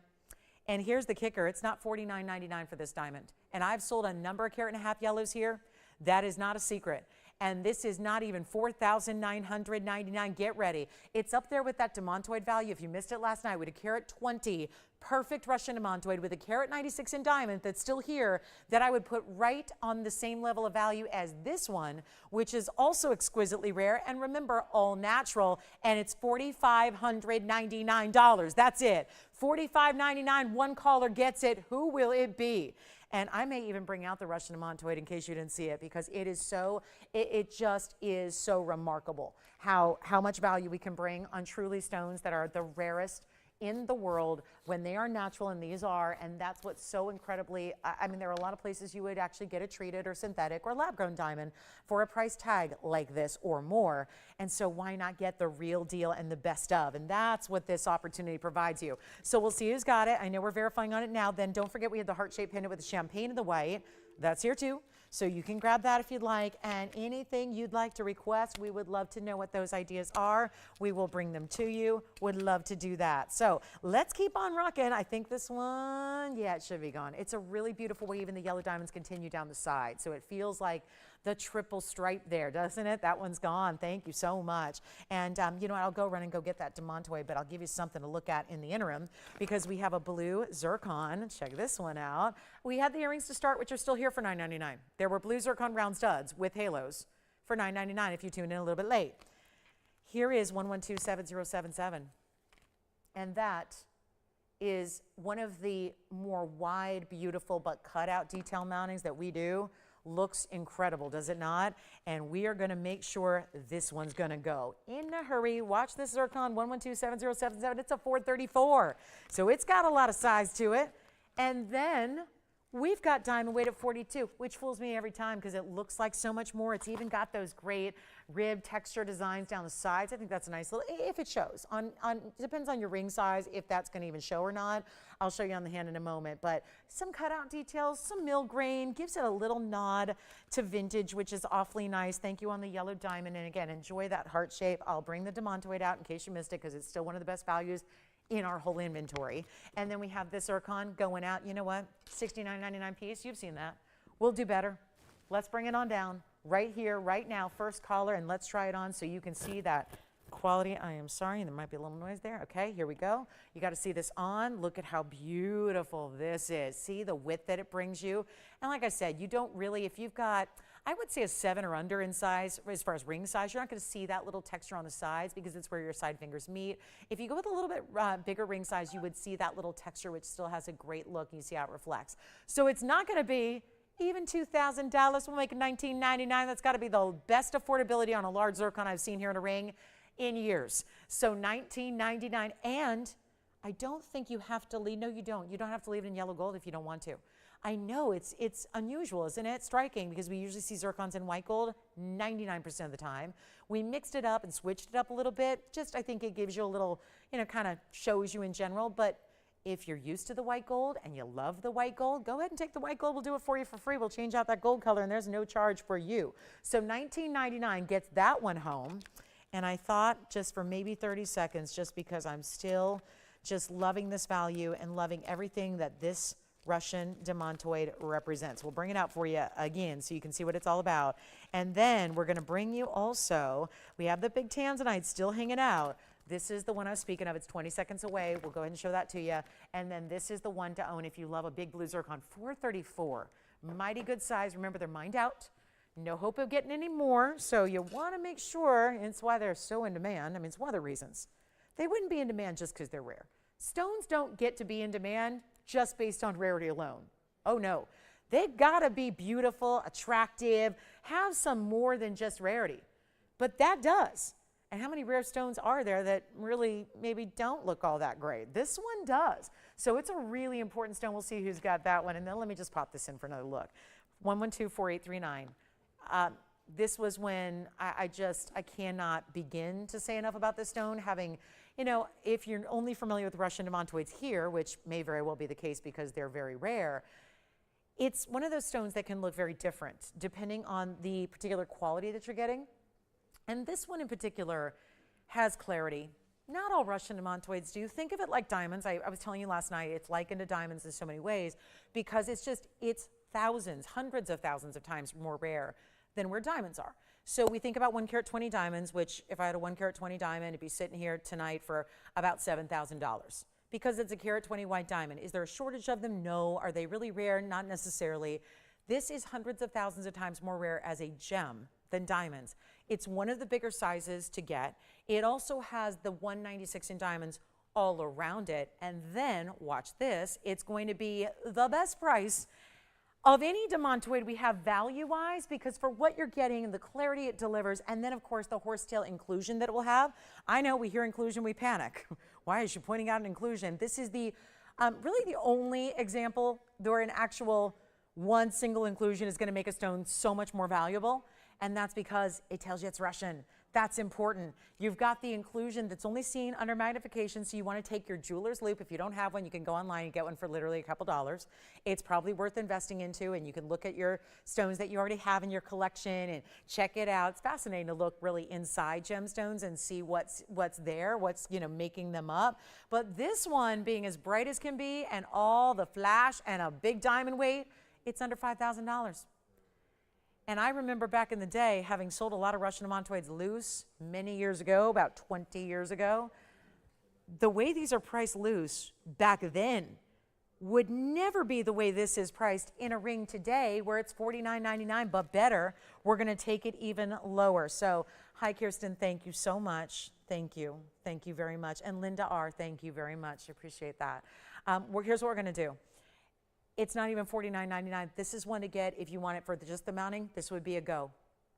And here's the kicker. It's not $49.99 for this diamond. And I've sold a number of carat-and-a-half yellows here. That is not a secret. And this is not even $4,999. Get ready. It's up there with that demantoid value. If you missed it last night, with a carat 20, perfect Russian demantoid with a carat 96 in diamond that's still here, that I would put right on the same level of value as this one, which is also exquisitely rare. And remember, all natural, and it's $4,599. That's it. $45.99. One caller gets it. Who will it be? And I may even bring out the Russian demantoid in case you didn't see it, because it is so, it just is so remarkable how much value we can bring on truly stones that are the rarest in the world when they are natural, and these are. And that's what's so incredibly, there are a lot of places you would actually get a treated or synthetic or lab-grown diamond for a price tag like this or more. And so why not get the real deal and the best of? And that's what this opportunity provides you. So we'll see who's got it. I know we're verifying on it now. Then don't forget we had the heart-shaped pendant with the champagne and the white. That's here too. So you can grab that if you'd like, and anything you'd like to request, we would love to know what those ideas are. We will bring them to you. Would love to do that. So let's keep on rocking. I think this one, yeah, it should be gone. It's a really beautiful way even the yellow diamonds continue down the side. So it feels like the triple stripe there, doesn't it? That one's gone. Thank you so much. And you know what? I'll go run and go get that demantoid, but I'll give you something to look at in the interim, because we have a blue zircon. Check this one out. We had the earrings to start, which are still here for $9.99. There were blue zircon round studs with halos for $9.99 if you tuned in a little bit late. Here is 1127077. And that is one of the more wide, beautiful, but cut out detail mountings that we do. Looks incredible, does it not? And we are gonna make sure this one's gonna go. In a hurry, watch this zircon 1127077, it's a 434. So it's got a lot of size to it. And then we've got diamond weight at 42, which fools me every time because it looks like so much more. It's even got those great rib texture designs down the sides. I think that's a nice little, if it shows. Depends on your ring size, if that's gonna even show or not. I'll show you on the hand in a moment, but some cutout details, some mill grain, gives it a little nod to vintage, which is awfully nice. Thank you on the yellow diamond, and again, enjoy that heart shape. I'll bring the demantoid out in case you missed it because it's still one of the best values in our whole inventory. And then we have this zircon going out. You know what? $69.99 piece. You've seen that. We'll do better. Let's bring it on down right here, right now. First caller, and let's try it on so you can see that quality. I am sorry, there might be a little noise there. Okay, here we go. You got to see this on. Look at how beautiful this is. See the width that it brings you. And like I said, you don't really, if you've got, I would say a 7 or under in size, as far as ring size, you're not going to see that little texture on the sides because it's where your side fingers meet. If you go with a little bit bigger ring size, you would see that little texture, which still has a great look. You see how it reflects. So it's not going to be even $2,000. We'll make it $19.99. That's got to be the best affordability on a large zircon I've seen here in a ring in years. So $19.99. And I don't think you have to leave. No, you don't. You don't have to leave it in yellow gold if you don't want to. I know it's unusual, isn't it? Striking, because we usually see zircons in white gold 99% of the time. We mixed it up and switched it up a little bit. Just, I think it gives you a little, kind of shows you in general. But if you're used to the white gold and you love the white gold, go ahead and take the white gold. We'll do it for you for free. We'll change out that gold color, and there's no charge for you. So $19.99 gets that one home. And I thought just for maybe 30 seconds, just because I'm still just loving this value and loving everything that this Russian demantoid represents. We'll bring it out for you again so you can see what it's all about. And then we're going to bring you also, we have the big Tanzanite still hanging out. This is the one I was speaking of. It's 20 seconds away. We'll go ahead and show that to you. And then this is the one to own if you love a big blue zircon. 434. Mighty good size. Remember, they're mined out. No hope of getting any more. So you want to make sure, and it's why they're so in demand. I mean, it's one of the reasons. They wouldn't be in demand just because they're rare. Stones don't get to be in demand just based on rarity alone. Oh no, they've got to be beautiful, attractive, have some more than just rarity. But that does. And how many rare stones are there that really maybe don't look all that great? This one does. So it's a really important stone. We'll see who's got that one. And then let me just pop this in for another look. 1124839. This was when I cannot begin to say enough about this stone. Having, if you're only familiar with Russian demantoids here, which may very well be the case because they're very rare, it's one of those stones that can look very different depending on the particular quality that you're getting. And this one in particular has clarity. Not all Russian demantoids do. Think of it like diamonds. I was telling you last night, it's likened to diamonds in so many ways because it's thousands, hundreds of thousands of times more rare than where diamonds are. So we think about 1 carat 20 diamonds, which if I had a 1 carat 20 diamond, it'd be sitting here tonight for about $7,000 because it's a carat 20 white diamond. Is there a shortage of them? No. Are they really rare? Not necessarily. This is hundreds of thousands of times more rare as a gem than diamonds. It's one of the bigger sizes to get. It also has the 196 in diamonds all around it. And then watch this, it's going to be the best price of any demantoid we have value-wise, because for what you're getting, the clarity it delivers, and then of course the horsetail inclusion that it will have. I know we hear inclusion, we panic. Why is she pointing out an inclusion? This is the really the only example where an actual one single inclusion is going to make a stone so much more valuable, and that's because it tells you it's Russian. That's important. You've got the inclusion that's only seen under magnification, so you want to take your jeweler's loupe. If you don't have one, you can go online and get one for literally a couple dollars. It's probably worth investing into, and you can look at your stones that you already have in your collection and check it out. It's fascinating to look really inside gemstones and see what's there, what's making them up. But this one, being as bright as can be and all the flash and a big diamond weight, it's under $5,000. And I remember back in the day having sold a lot of Russian demantoids loose many years ago, about 20 years ago. The way these are priced loose back then would never be the way this is priced in a ring today, where it's $49.99, but better. We're going to take it even lower. So hi, Kirsten, thank you so much. Thank you. Thank you very much. And Linda R., thank you very much. Appreciate that. Here's what we're going to do. It's not even $49.99. This is one to get if you want it for just the mounting. This would be a go.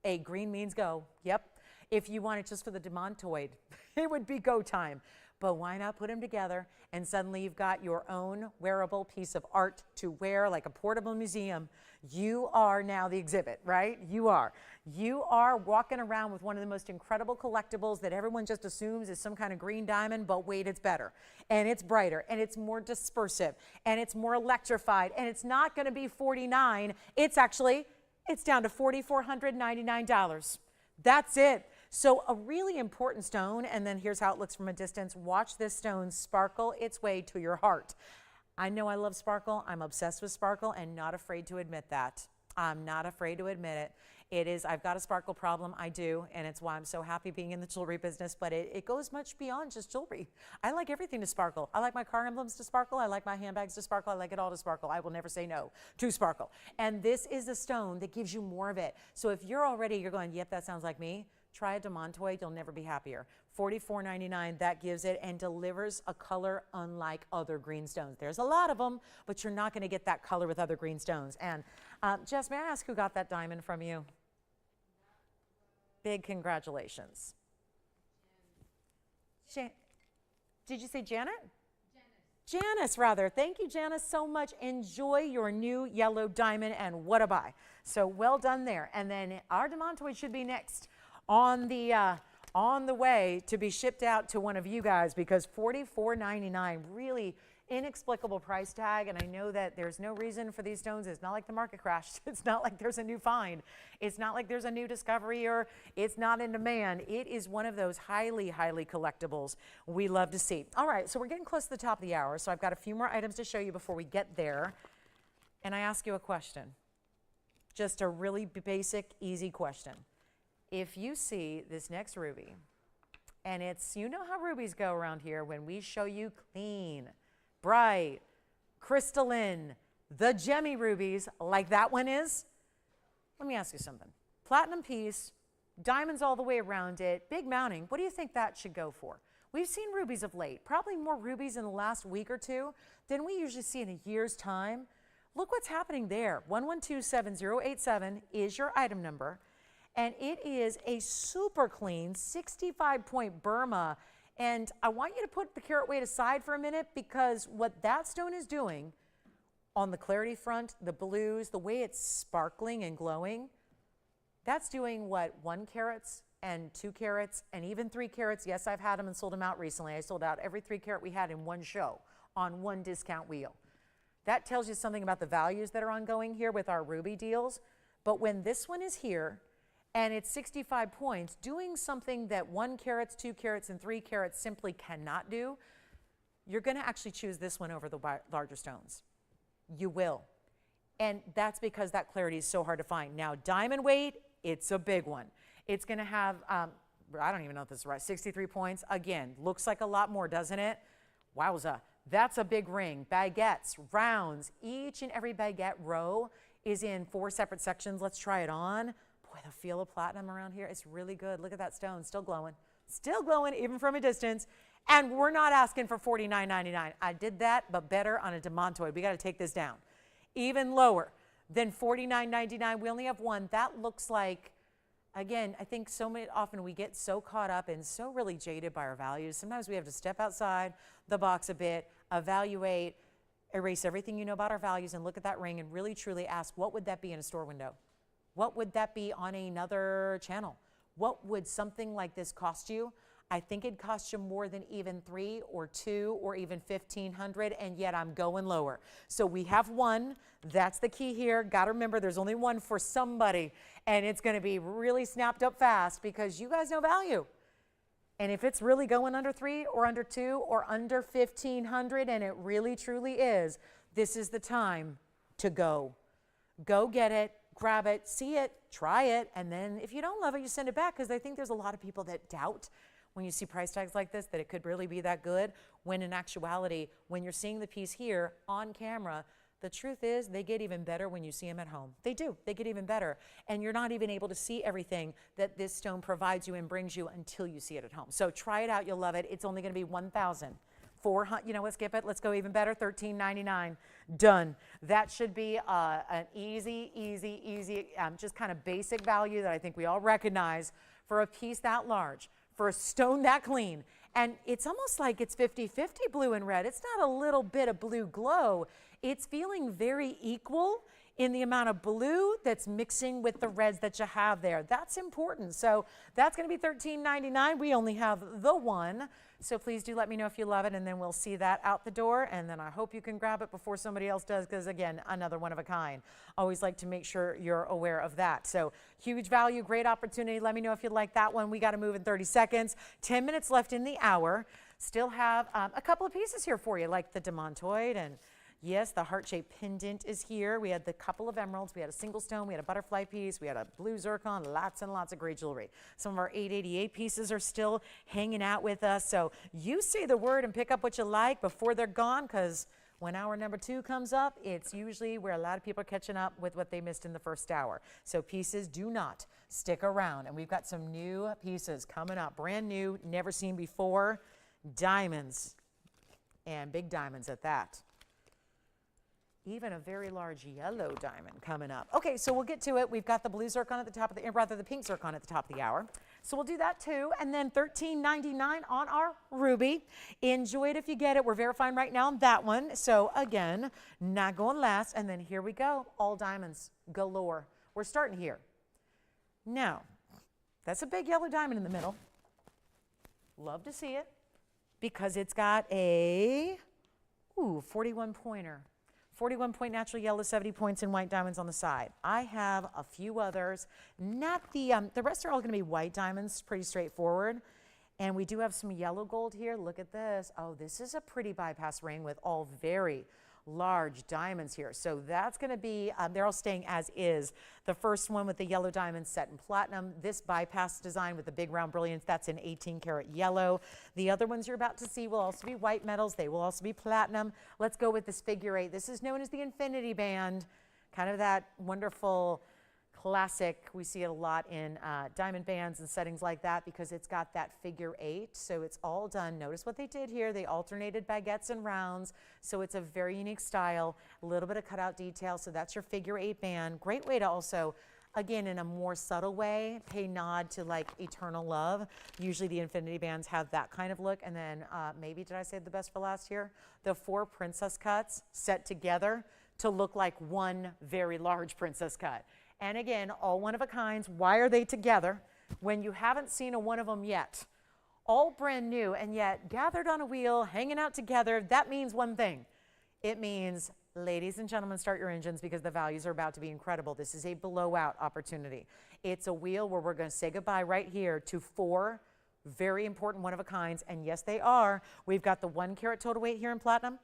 A green means go. Yep. If you want it just for the demantoid, it would be go time. But why not put them together, and suddenly you've got your own wearable piece of art to wear, like a portable museum. You are now the exhibit, right? You are. You are walking around with one of the most incredible collectibles that everyone just assumes is some kind of green diamond, but wait, it's better. And it's brighter, and it's more dispersive, and it's more electrified, and it's not going to be $49. It's down to $4,499. That's it. So a really important stone, and then here's how it looks from a distance. Watch this stone sparkle its way to your heart. I know I love sparkle. I'm obsessed with sparkle and not afraid to admit that. I'm not afraid to admit it. I've got a sparkle problem, I do, and it's why I'm so happy being in the jewelry business, but it goes much beyond just jewelry. I like everything to sparkle. I like my car emblems to sparkle. I like my handbags to sparkle. I like it all to sparkle. I will never say no to sparkle. And this is a stone that gives you more of it. So if you're going, yep, that sounds like me, try a demantoid, you'll never be happier. $44.99, that gives it and delivers a color unlike other green stones. There's a lot of them, but you're not going to get that color with other green stones. And Jess, may I ask who got that diamond from you? Big congratulations. Did you say Janet? Janice, rather. Thank you, Janice, so much. Enjoy your new yellow diamond, and what a buy. So well done there. And then our demantoid should be next on the way to be shipped out to one of you guys, because $44.99, really inexplicable price tag. And I know that there's no reason for these stones. It's not like the market crashed. It's not like there's a new find. It's not like there's a new discovery or it's not in demand. It is one of those highly, highly collectibles we love to see. All right, so we're getting close to the top of the hour, so I've got a few more items to show you before we get there. And I ask you a question, just a really basic, easy question. If you see this next ruby, and you know how rubies go around here when we show you clean, bright, crystalline, the gemmy rubies like that one is, let me ask you something. Platinum piece, diamonds all the way around it, big mounting, what do you think that should go for? We've seen rubies of late, probably more rubies in the last week or two than we usually see in a year's time. Look what's happening there. 1127087 is your item number. And it is a super clean 65-point Burma. And I want you to put the carat weight aside for a minute, because what that stone is doing on the clarity front, the blues, the way it's sparkling and glowing, that's doing what 1 carats and 2 carats and even 3 carats. Yes, I've had them and sold them out recently. I sold out every 3 carat we had in one show on one discount wheel. That tells you something about the values that are ongoing here with our ruby deals. But when this one is here, and it's 65 points, doing something that 1 carat, 2 carats, and 3 carats simply cannot do, you're going to actually choose this one over the larger stones. You will. And that's because that clarity is so hard to find. Now, diamond weight, it's a big one. It's going to have, I don't even know if this is right, 63 points. Again, looks like a lot more, doesn't it? Wowza. That's a big ring. Baguettes, rounds, each and every baguette row is in 4 separate sections. Let's try it on. Boy, the feel of platinum around here, it's really good. Look at that stone, still glowing even from a distance. And we're not asking for $49.99. I did that, but better on a demantoid. We got to take this down. Even lower than $49.99. We only have one. That looks like, again, I think often we get so caught up and so really jaded by our values. Sometimes we have to step outside the box a bit, evaluate, erase everything you know about our values, and look at that ring and really truly ask, what would that be in a store window? What would that be on another channel? What would something like this cost you? I think it'd cost you more than even $3 or $2 or even $1,500, and yet I'm going lower. So we have one. That's the key here. Got to remember, there's only one for somebody, and it's going to be really snapped up fast because you guys know value. And if it's really going under 3 or under 2 or under $1,500, and it really truly is, this is the time to go. Go get it. Grab it, see it, try it, and then if you don't love it, you send it back, because I think there's a lot of people that doubt when you see price tags like this that it could really be that good, when in actuality, when you're seeing the piece here on camera, the truth is they get even better when you see them at home. They do. They get even better. And you're not even able to see everything that this stone provides you and brings you until you see it at home. So try it out. You'll love it. It's only going to be $1,400. You know what? Skip it. Let's go even better. $1,399. Done. That should be an easy, just kind of basic value that I think we all recognize for a piece that large, for a stone that clean. And it's almost like it's 50-50 blue and red. It's not a little bit of blue glow. It's feeling very equal in the amount of blue that's mixing with the reds that you have there. That's important. So that's going to be $13.99. We only have the one. So please do let me know if you love it, and then we'll see that out the door. And then I hope you can grab it before somebody else does, because again, another one of a kind. Always like to make sure you're aware of that. So huge value, great opportunity. Let me know if you like that one. We got to move in 30 seconds. 10 minutes left in the hour. Still have a couple of pieces here for you, like the demantoid, and yes, the heart-shaped pendant is here. We had the couple of emeralds. We had a single stone. We had a butterfly piece. We had a blue zircon. Lots and lots of great jewelry. Some of our 888 pieces are still hanging out with us. So you say the word and pick up what you like before they're gone, because when hour number 2 comes up, it's usually where a lot of people are catching up with what they missed in the first hour. So pieces do not stick around. And we've got some new pieces coming up. Brand new, never seen before. Diamonds, and big diamonds at that. Even a very large yellow diamond coming up. Okay, so we'll get to it. We've got the blue zircon at the top of the, rather the pink zircon at the top of the hour. So we'll do that too. And then $13.99 on our ruby. Enjoy it if you get it. We're verifying right now on that one. So again, not going last. And then here we go. All diamonds galore. We're starting here. Now, that's a big yellow diamond in the middle. Love to see it because it's got a 41 pointer. 41 point natural yellow, 70 points in white diamonds on the side. I have a few others. Not the rest are all going to be white diamonds, pretty straightforward. And we do have some yellow gold here. Look at this. Oh, this is a pretty bypass ring with all very large diamonds here. So that's going to be, they're all staying as is. The first one with the yellow diamonds set in platinum. This bypass design with the big round brilliance, that's in 18 karat yellow. The other ones you're about to see will also be white metals. They will also be platinum. Let's go with this figure 8. This is known as the infinity band, kind of that wonderful classic. We see it a lot in diamond bands and settings like that because it's got that figure 8. So it's all done. Notice what they did here. They alternated baguettes and rounds. So it's a very unique style, a little bit of cutout detail. So that's your figure 8 band. Great way to also, again, in a more subtle way, pay nod to like eternal love. Usually the infinity bands have that kind of look. And then maybe, did I say the best for last here? The 4 princess cuts set together to look like one very large princess cut. And again, all one of a kinds. Why are they together when you haven't seen a one of them yet? All brand new, and yet gathered on a wheel, hanging out together. That means one thing. It means, ladies and gentlemen, start your engines because the values are about to be incredible. This is a blowout opportunity. It's a wheel where we're going to say goodbye right here to 4 very important one of a kinds. And yes, they are. We've got the 1 carat total weight here in platinum.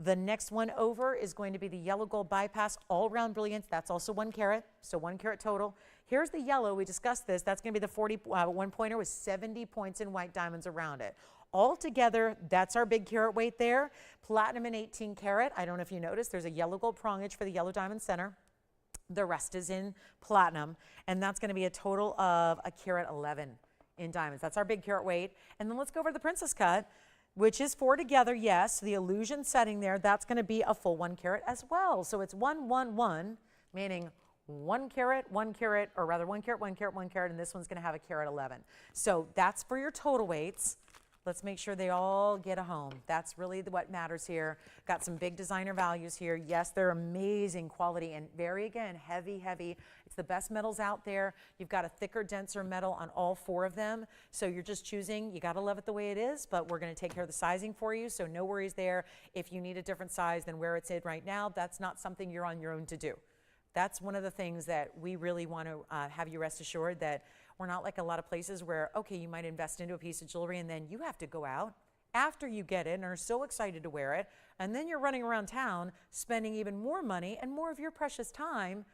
The next one over is going to be the yellow gold bypass all round brilliance. That's also 1 carat, so 1 carat total. Here's the yellow. We discussed this. That's going to be the 41 pointer with 70 points in white diamonds around it. All together, that's our big carat weight there. Platinum and 18 karat. I don't know if you noticed, there's a yellow gold prongage for the yellow diamond center. The rest is in platinum, and that's going to be a total of a carat 11 in diamonds. That's our big carat weight. And then let's go over to the princess cut, which is 4 together, yes. The illusion setting there, that's going to be a full 1 carat as well. So it's 1, 1, 1, meaning 1 carat, 1 carat, or rather 1 carat, 1 carat, 1 carat, and this one's going to have a carat 11. So that's for your total weights. Let's make sure they all get a home. That's really what matters here. Got some big designer values here. Yes, they're amazing quality and very, again, heavy, heavy. It's the best metals out there. You've got a thicker, denser metal on all 4 of them. So you're just choosing. You got to love it the way it is, but we're going to take care of the sizing for you. So no worries there. If you need a different size than where it's in right now, that's not something you're on your own to do. That's one of the things that we really want to have you rest assured that we're not like a lot of places where, okay, you might invest into a piece of jewelry and then you have to go out after you get it and are so excited to wear it. And then you're running around town spending even more money and more of your precious time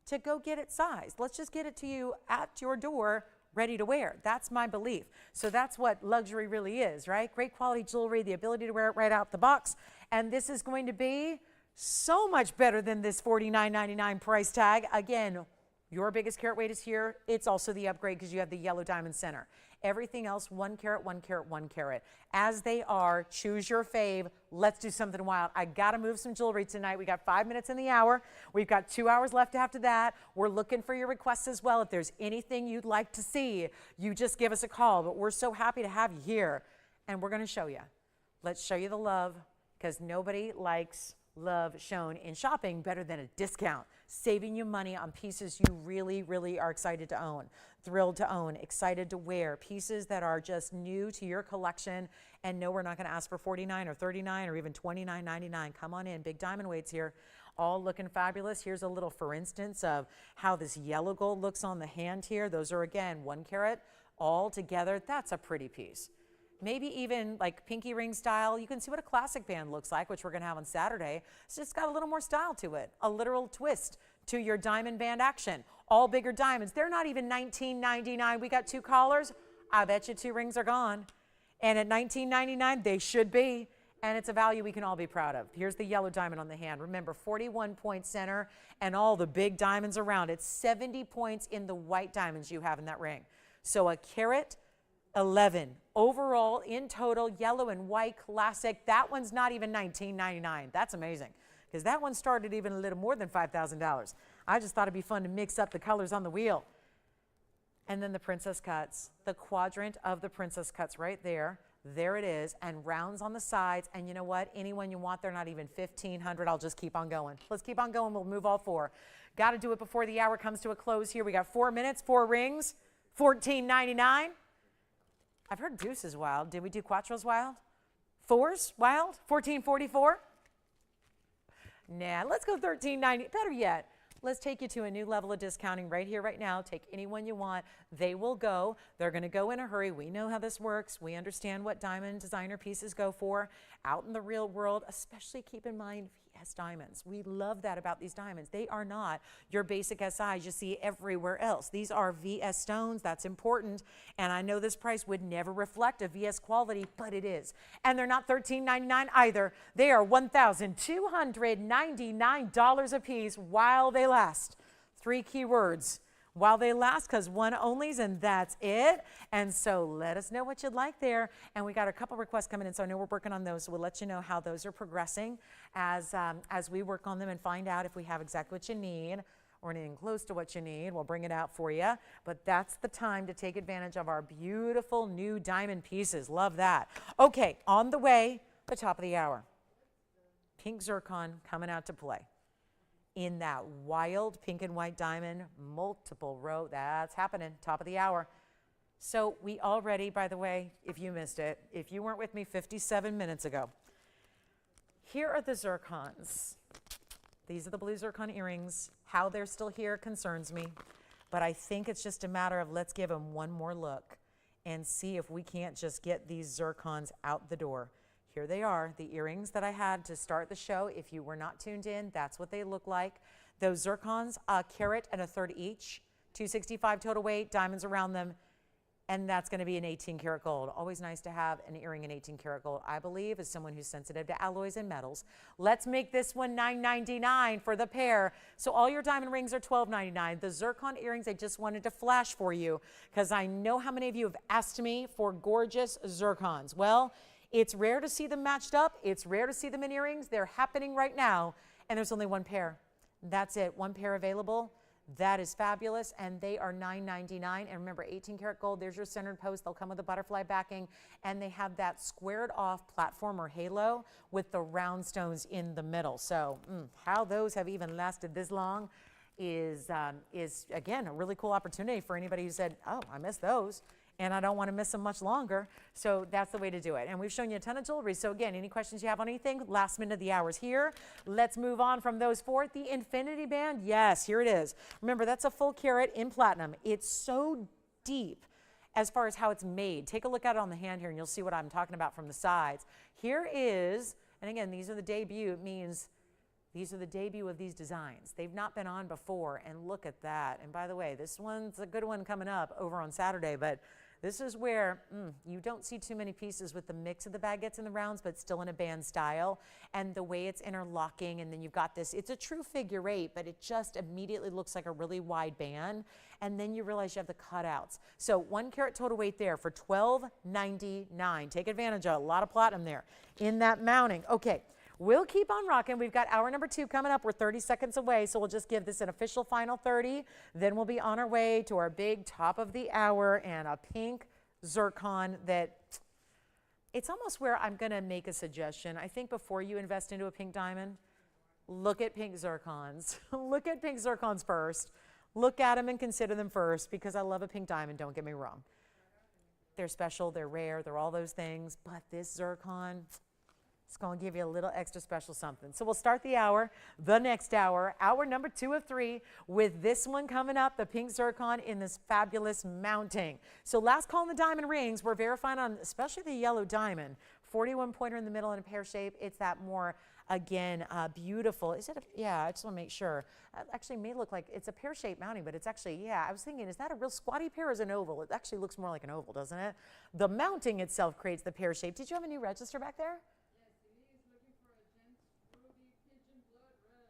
to go get it sized. Let's just get it to you at your door ready to wear. That's my belief. So that's what luxury really is, right? Great quality jewelry, the ability to wear it right out the box. And this is going to be so much better than this $49.99 price tag. Again, your biggest carat weight is here. It's also the upgrade because you have the yellow diamond center. Everything else, 1 carat, 1 carat, 1 carat. As they are, choose your fave. Let's do something wild. I got to move some jewelry tonight. We got 5 minutes in the hour. We've got 2 hours left after that. We're looking for your requests as well. If there's anything you'd like to see, you just give us a call. But we're so happy to have you here. And we're going to show you. Let's show you the love, because nobody likes love shown in shopping better than a discount. Saving you money on pieces you really, really are excited to own, thrilled to own, excited to wear, pieces that are just new to your collection. And no, we're not going to ask for $49 or $39 or even $29.99. Come on in, big diamond weights here, all looking fabulous. Here's a little, for instance, of how this yellow gold looks on the hand here. Those are, again, 1 carat all together. That's a pretty piece. Maybe even like pinky ring style. You can see what a classic band looks like, which we're going to have on Saturday. It's just got a little more style to it, a literal twist to your diamond band action. All bigger diamonds. They're not even $19.99. We got 2 callers. I bet you 2 rings are gone. And at $19.99, they should be. And it's a value we can all be proud of. Here's the yellow diamond on the hand. Remember, 41-point center and all the big diamonds around it. 70 points in the white diamonds you have in that ring. So a carat 11 overall in total, yellow and white classic. That one's not even $19.99. That's amazing, because that one started even a little more than $5,000. I just thought it'd be fun to mix up the colors on the wheel. And then the princess cuts, the quadrant of the princess cuts right there. There it is, and rounds on the sides. And you know what? Anyone you want, they're not even $1,500. I'll just keep on going. Let's keep on going. We'll move all 4. Got to do it before the hour comes to a close here. We got 4 minutes, 4 rings, $14.99. I've heard deuces wild. Did we do quattros wild? 4s wild? $14.44? Nah, let's go $13.90. Better yet, let's take you to a new level of discounting right here, right now. Take anyone you want. They will go. They're going to go in a hurry. We know how this works. We understand what diamond designer pieces go for out in the real world, especially keep in mind VS diamonds. We love that about these diamonds. They are not your basic SIs you see everywhere else. These are VS stones. That's important. And I know this price would never reflect a VS quality, but it is. And they're not $13.99 either. They are $1,299 a piece while they last. 3 key words. While they last, because 1 onlys, and that's it. And so let us know what you'd like there. And we got a couple requests coming in, so I know we're working on those. So we'll let you know how those are progressing as we work on them and find out if we have exactly what you need or anything close to what you need. We'll bring it out for you. But that's the time to take advantage of our beautiful new diamond pieces. Love that. Okay, on the way, the top of the hour. Pink zircon coming out to play. In that wild pink and white diamond, multiple row. That's happening, top of the hour. So we already, by the way, if you missed it, if you weren't with me 57 minutes ago, here are the zircons. These are the blue zircon earrings. How they're still here concerns me, but I think it's just a matter of let's give them one more look and see if we can't just get these zircons out the door. Here they are, the earrings that I had to start the show. If you were not tuned in, that's what they look like. Those zircons, a carat and a third each, 265 total weight, diamonds around them, and that's going to be an 18 karat gold. Always nice to have an earring in 18 karat gold, I believe, as someone who's sensitive to alloys and metals. Let's make this one $9.99 for the pair. So all your diamond rings are $12.99. The zircon earrings, I just wanted to flash for you because I know how many of you have asked me for gorgeous zircons. Well, it's rare to see them matched up. It's rare to see them in earrings. They're happening right now, and there's only 1 pair. That's it, 1 pair available. That is fabulous, and they are $9.99. And remember, 18 karat gold, there's your centered post. They'll come with a butterfly backing, and they have that squared off platform or halo with the round stones in the middle. So how those have even lasted this long is again, a really cool opportunity for anybody who said, oh, I missed those, and I don't want to miss them much longer. So that's the way to do it. And we've shown you a ton of jewelry. So again, any questions you have on anything, last minute of the hour's here. Let's move on from those 4. The infinity band, yes, here it is. Remember, that's a full carat in platinum. It's so deep as far as how it's made. Take a look at it on the hand here, and you'll see what I'm talking about from the sides. Here is, and again, these are the debut. It means These are the debut of these designs. They've not been on before, and look at that. And by the way, this one's a good one coming up over on Saturday, but this is where you don't see too many pieces with the mix of the baguettes and the rounds, but still in a band style. And the way it's interlocking, and then you've got this, it's a true figure 8, but it just immediately looks like a really wide band. And then you realize you have the cutouts. So 1 carat total weight there for $12.99. Take advantage of a lot of platinum there in that mounting. Okay. We'll keep on rocking. We've got hour number 2 coming up. We're 30 seconds away, so we'll just give this an official final 30. Then we'll be on our way to our big top of the hour and a pink zircon that it's almost where I'm going to make a suggestion. I think before you invest into a pink diamond, look at pink zircons. Look at pink zircons first. Look at them and consider them first, because I love a pink diamond, don't get me wrong. They're special, they're rare, they're all those things, but this zircon, it's going to give you a little extra special something. So we'll start the hour, the next hour, hour number 2 of 3, with this one coming up, the pink zircon in this fabulous mounting. So last call on the diamond rings. We're verifying on especially the yellow diamond. 41 pointer in the middle in a pear shape. It's that more, again, beautiful. Is it? Yeah, I just want to make sure. Actually, it may look like it's a pear shaped mounting, but it's actually, yeah, I was thinking, is that a real squatty pear or is it an oval? It actually looks more like an oval, doesn't it? The mounting itself creates the pear shape. Did you have a new register back there?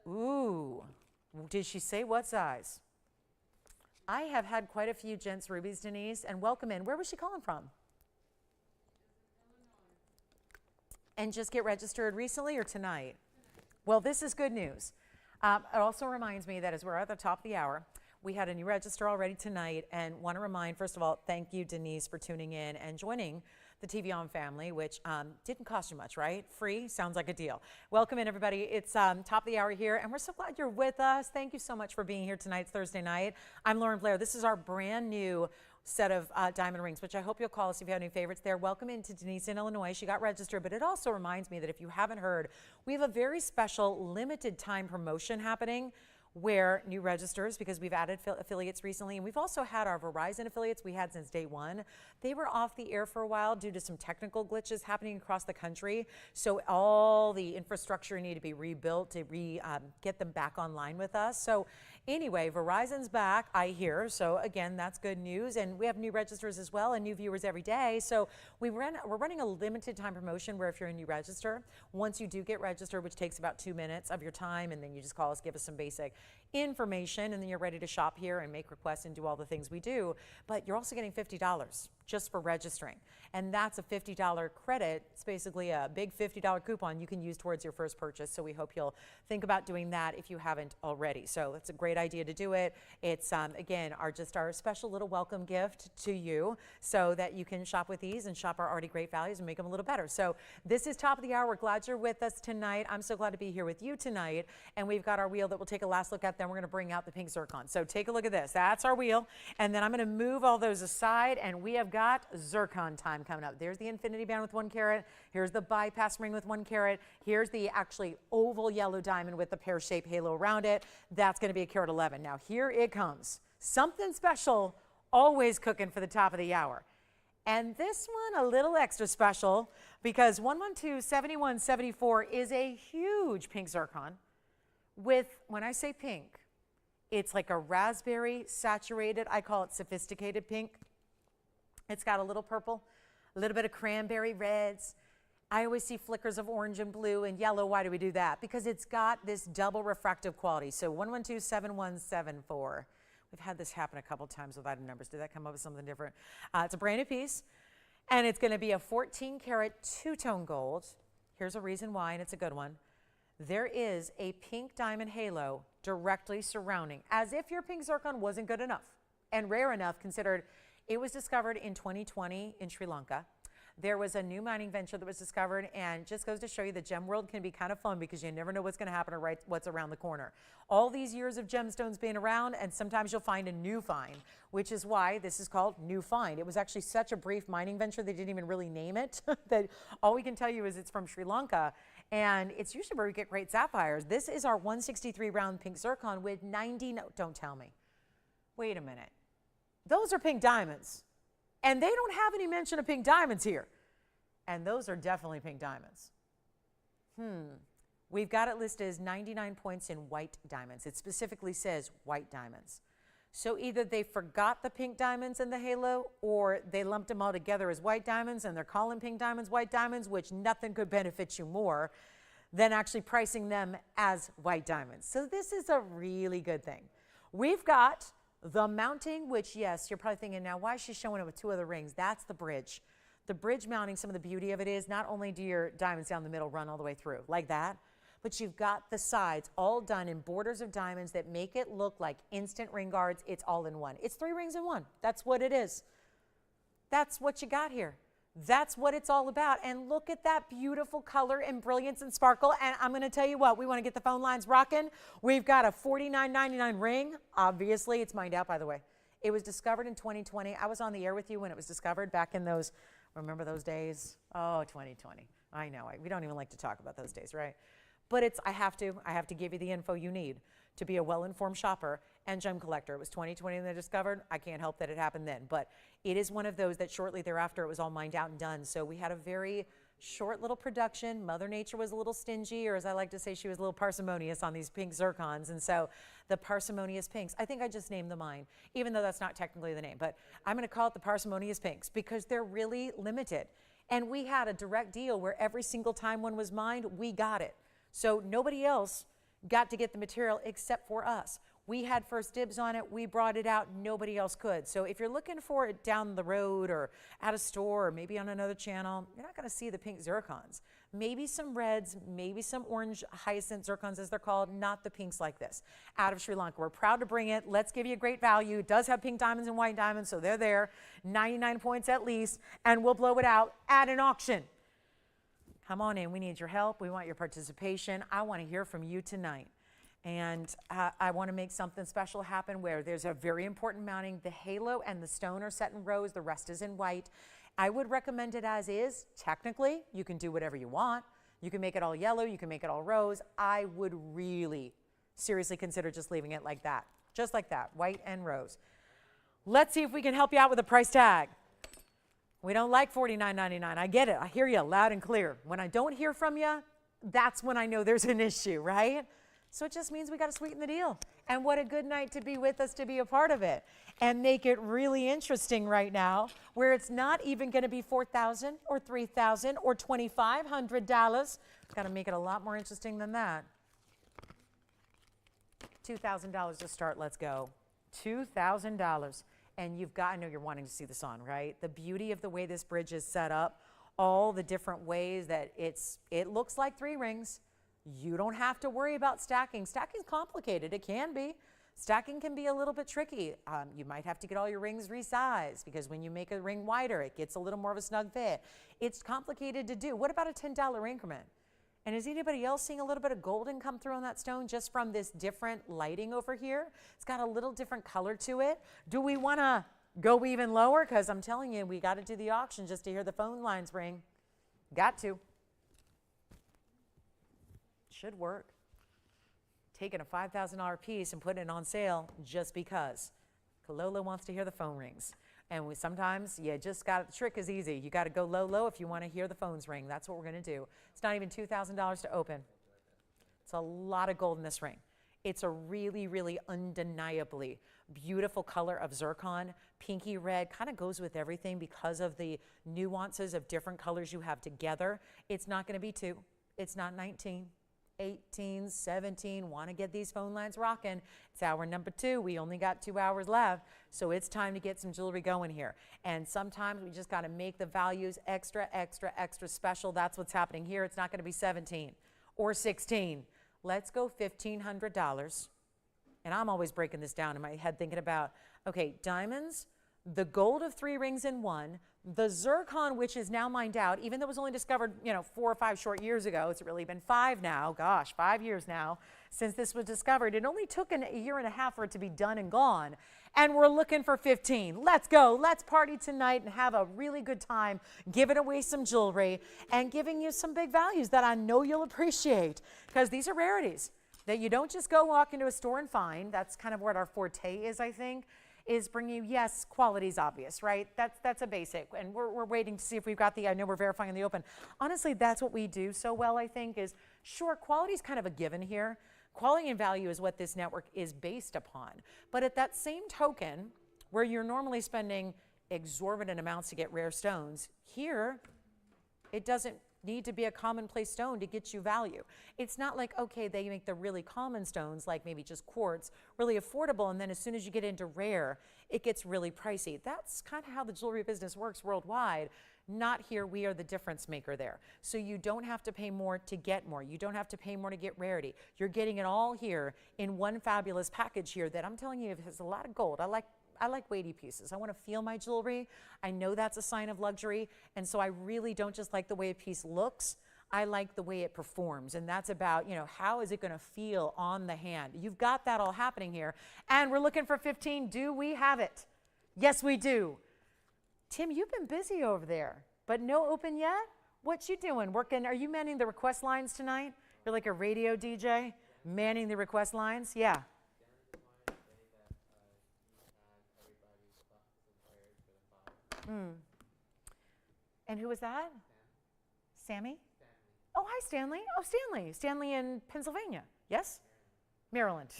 Ooh, did she say what size? I have had quite a few gents rubies, Denise, and welcome in. Where was she calling from? And just get registered recently or tonight? Well, this is good news. It also reminds me that as we're at the top of the hour, we had a new register already tonight, and want to remind, first of all, thank you, Denise, for tuning in and joining the TVON family, which didn't cost you much, right? Free? Sounds like a deal. Welcome in, everybody. It's top of the hour here, and we're so glad you're with us. Thank you so much for being here tonight. It's Thursday night. I'm Lauren Blair. This is our brand new set of diamond rings, which I hope you'll call us if you have any favorites there. Welcome into Denise in Illinois. She got registered, but it also reminds me that if you haven't heard, we have a very special limited time promotion happening where new registers, because we've added affiliates recently, and we've also had our Verizon affiliates we had since day one. They were off the air for a while due to some technical glitches happening across the country. So all the infrastructure needed to be rebuilt to get them back online with us. So anyway, Verizon's back, I hear. So again, that's good news. And we have new registers as well and new viewers every day. So we're running a limited time promotion where if you're a new register, once you do get registered, which takes about 2 minutes of your time, and then you just call us, give us some basic information, and then you're ready to shop here and make requests and do all the things we do. But you're also getting $50 just for registering. And that's a $50 credit. It's basically a big $50 coupon you can use towards your first purchase. So we hope you'll think about doing that if you haven't already. So it's a great idea to do it. It's, again, our special little welcome gift to you so that you can shop with these and shop our already great values and make them a little better. So this is top of the hour. We're glad you're with us tonight. I'm so glad to be here with you tonight. And we've got our wheel that we'll take a last look at. Then we're going to bring out the pink zircon. So take a look at this. That's our wheel. And then I'm going to move all those aside, and we have got zircon time coming up. There's the infinity band with 1 carat. Here's the bypass ring with 1 carat. Here's the actually oval yellow diamond with the pear-shaped halo around it. That's going to be a carat 11. Now here it comes. Something special, always cooking for the top of the hour. And this one a little extra special because 112-7174 is a huge pink zircon with, when I say pink, it's like a raspberry saturated, I call it sophisticated pink. It's got a little purple, a little bit of cranberry reds. I always see flickers of orange and blue and yellow. Why do we do that? Because it's got this double refractive quality. So 112-7174. We've had this happen a couple times with item numbers. Did that come up with something different? It's a brand new piece, and it's going to be a 14 karat two-tone gold. Here's a reason why, and it's a good one. There is a pink diamond halo directly surrounding, as if your pink zircon wasn't good enough and rare enough, considered it was discovered in 2020 in Sri Lanka. There was a new mining venture that was discovered, and just goes to show you the gem world can be kind of fun because you never know what's going to happen or what's around the corner. All these years of gemstones being around, and sometimes you'll find a new find, which is why this is called New Find. It was actually such a brief mining venture they didn't even really name it that all we can tell you is it's from Sri Lanka, and it's usually where we get great sapphires. This is our 163 round pink zircon with 90, don't tell me. Wait a minute. Those are pink diamonds. And they don't have any mention of pink diamonds here. And those are definitely pink diamonds. We've got it listed as 99 points in white diamonds. It specifically says white diamonds. So either they forgot the pink diamonds in the halo, or they lumped them all together as white diamonds and they're calling pink diamonds white diamonds, which nothing could benefit you more than actually pricing them as white diamonds. So this is a really good thing. We've got the mounting, which, yes, you're probably thinking, now why is she showing it with two other rings? That's the bridge. The bridge mounting, some of the beauty of it is not only do your diamonds down the middle run all the way through like that, but you've got the sides all done in borders of diamonds that make it look like instant ring guards. It's all in one. It's 3 rings in one. That's what it is. That's what you got here. That's what it's all about. And look at that beautiful color and brilliance and sparkle. And I'm going to tell you what, we want to get the phone lines rocking. We've got a $49.99 ring. Obviously, it's mined out, by the way. It was discovered in 2020. I was on the air with you when it was discovered back in those, remember those days? Oh, 2020. I know. We don't even like to talk about those days, right? But I have to give you the info you need to be a well-informed shopper and gem collector. It was 2020 when they discovered. I can't help that it happened then, but it is one of those that shortly thereafter it was all mined out and done. So we had a very short little production. Mother Nature was a little stingy, or as I like to say, she was a little parsimonious on these pink zircons. And so the parsimonious pinks, I think I just named the mine, even though that's not technically the name, but I'm going to call it the parsimonious pinks because they're really limited. And we had a direct deal where every single time one was mined, we got it. So nobody else got to get the material except for us. We had first dibs on it. We brought it out. Nobody else could. So if you're looking for it down the road or at a store or maybe on another channel, you're not going to see the pink zircons. Maybe some reds, maybe some orange hyacinth zircons as they're called, not the pinks like this. Out of Sri Lanka. We're proud to bring it. Let's give you a great value. It does have pink diamonds and white diamonds, so they're there. 99 points at least, and we'll blow it out at an auction. Come on in. We need your help. We want your participation. I want to hear from you tonight. And I want to make something special happen where there's a very important mounting. The halo and the stone are set in rows. The rest is in white. I would recommend it as is. Technically, you can do whatever you want. You can make it all yellow. You can make it all rose. I would really seriously consider just leaving it like that. Just like that, white and rose. Let's see if we can help you out with a price tag. We don't like $49.99. I get it. I hear you loud and clear. When I don't hear from you, that's when I know there's an issue, right? So it just means we got to sweeten the deal. And what a good night to be with us, to be a part of it and make it really interesting right now, where it's not even going to be $4,000 or $3,000 or $2,500. Got to make it a lot more interesting than that. $2,000 to start. Let's go. $2,000. And you've got, I know you're wanting to see this on, right? The beauty of the way this bridge is set up, all the different ways that it looks like 3 rings. You don't have to worry about stacking. Stacking's complicated. It can be. Stacking can be a little bit tricky. You might have to get all your rings resized because when you make a ring wider, it gets a little more of a snug fit. It's complicated to do. What about a $10 increment? And is anybody else seeing a little bit of golden come through on that stone just from this different lighting over here? It's got a little different color to it. Do we want to go even lower? Because I'm telling you, we got to do the auction just to hear the phone lines ring. Got to. Should work. Taking a $5,000 piece and putting it on sale just because. Kalolo wants to hear the phone rings. And sometimes you just got, the trick is easy. You got to go low if you want to hear the phones ring. That's what we're going to do. It's not even $2,000 to open. It's a lot of gold in this ring. It's a really, really undeniably beautiful color of zircon. Pinky red kind of goes with everything because of the nuances of different colors you have together. It's not going to be 2. It's not 19. 18, 17, want to get these phone lines rocking. It's hour number 2. We only got 2 hours left, so it's time to get some jewelry going here. And sometimes we just got to make the values extra, extra, extra special. That's what's happening here. It's not going to be 17 or 16. Let's go $1,500. And I'm always breaking this down in my head thinking about, okay, diamonds, the gold of 3 rings in 1, the zircon, which is now mined out, even though it was only discovered, 4 or 5 short years ago. It's really been 5 now. Gosh, 5 years now since this was discovered. It only took a year and a half for it to be done and gone. And we're looking for 15. Let's go. Let's party tonight and have a really good time, giving away some jewelry and giving you some big values that I know you'll appreciate, because these are rarities that you don't just go walk into a store and find. That's kind of what our forte is, I think. is bringing you, yes, quality's obvious, right? That's a basic, and we're waiting to see if we've got I know we're verifying in the open. Honestly, that's what we do so well, I think, is sure, quality's kind of a given here. Quality and value is what this network is based upon. But at that same token, where you're normally spending exorbitant amounts to get rare stones, here, it doesn't need to be a commonplace stone to get you value. It's not like, okay, they make the really common stones, like maybe just quartz, really affordable, and then as soon as you get into rare, it gets really pricey. That's kind of how the jewelry business works worldwide. Not here. We are the difference maker there. So you don't have to pay more to get more. You don't have to pay more to get rarity. You're getting it all here in one fabulous package here that I'm telling you has a lot of gold. I like weighty pieces. I want to feel my jewelry. I know that's a sign of luxury. And so I really don't just like the way a piece looks. I like the way it performs. And that's about, you know, how is it going to feel on the hand? You've got that all happening here. And we're looking for 15. Do we have it? Yes, we do. Tim, you've been busy over there, but no open yet? What you doing? Working? Are you manning the request lines tonight? You're like a radio DJ, manning the request lines? Yeah. And who was that? Sammy? Oh, hi, Stanley. Oh, Stanley. Stanley in Pennsylvania. Yes? Maryland.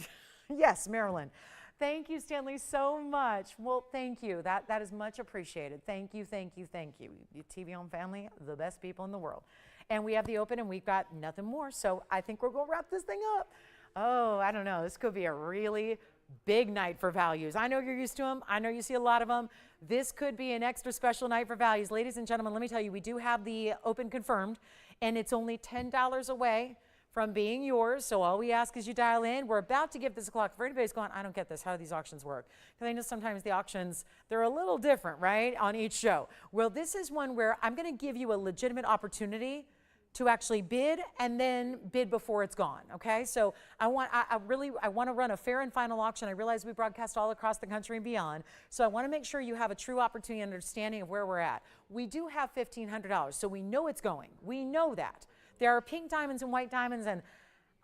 Yes, Maryland. Thank you, Stanley, so much. Well, thank you. That is much appreciated. Thank you, thank you, thank you. The TVON family, the best people in the world. And we have the open, and we've got nothing more, so I think we're going to wrap this thing up. Oh, I don't know. This could be a really big night for values. I know you're used to them. I know you see a lot of them. This could be an extra special night for values. Ladies and gentlemen, let me tell you, we do have the open confirmed, and it's only $10 away from being yours. So all we ask is you dial in. We're about to give this a clock. If anybody's going, I don't get this, how do these auctions work? Because I know sometimes the auctions, they're a little different, right, on each show. Well, this is one where I'm going to give you a legitimate opportunity to actually bid and then bid before it's gone, okay? So I want to run a fair and final auction. I realize we broadcast all across the country and beyond, so I want to make sure you have a true opportunity and understanding of where we're at. We do have $1,500, so we know it's going. We know that. There are pink diamonds and white diamonds, and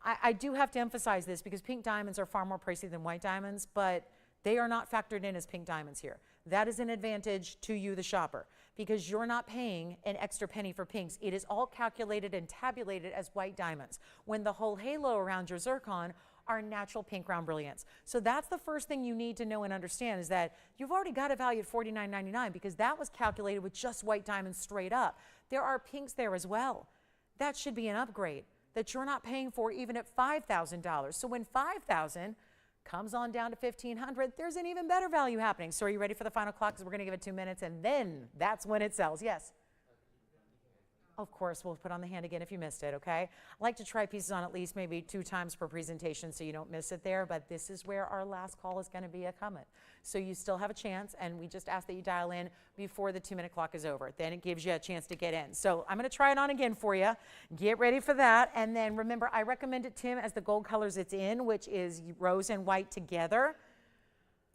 I do have to emphasize this because pink diamonds are far more pricey than white diamonds, but they are not factored in as pink diamonds here. That is an advantage to you, the shopper, because you're not paying an extra penny for pinks. It is all calculated and tabulated as white diamonds, when the whole halo around your zircon are natural pink round brilliance. So that's the first thing you need to know and understand, is that you've already got it valued at $49.99 because that was calculated with just white diamonds straight up. There are pinks there as well. That should be an upgrade that you're not paying for even at $5,000. So when $5,000 comes on down to $1,500, there's an even better value happening. So are you ready for the final clock? Because we're going to give it 2 minutes, and then that's when it sells. Yes? Of course, we'll put on the hand again if you missed it, okay? I like to try pieces on at least maybe 2 times per presentation so you don't miss it there, but this is where our last call is going to be a coming. So you still have a chance, and we just ask that you dial in before the 2-minute clock is over. Then it gives you a chance to get in. So I'm going to try it on again for you. Get ready for that. And then remember, I recommend it, Tim, as the gold colors it's in, which is rose and white together.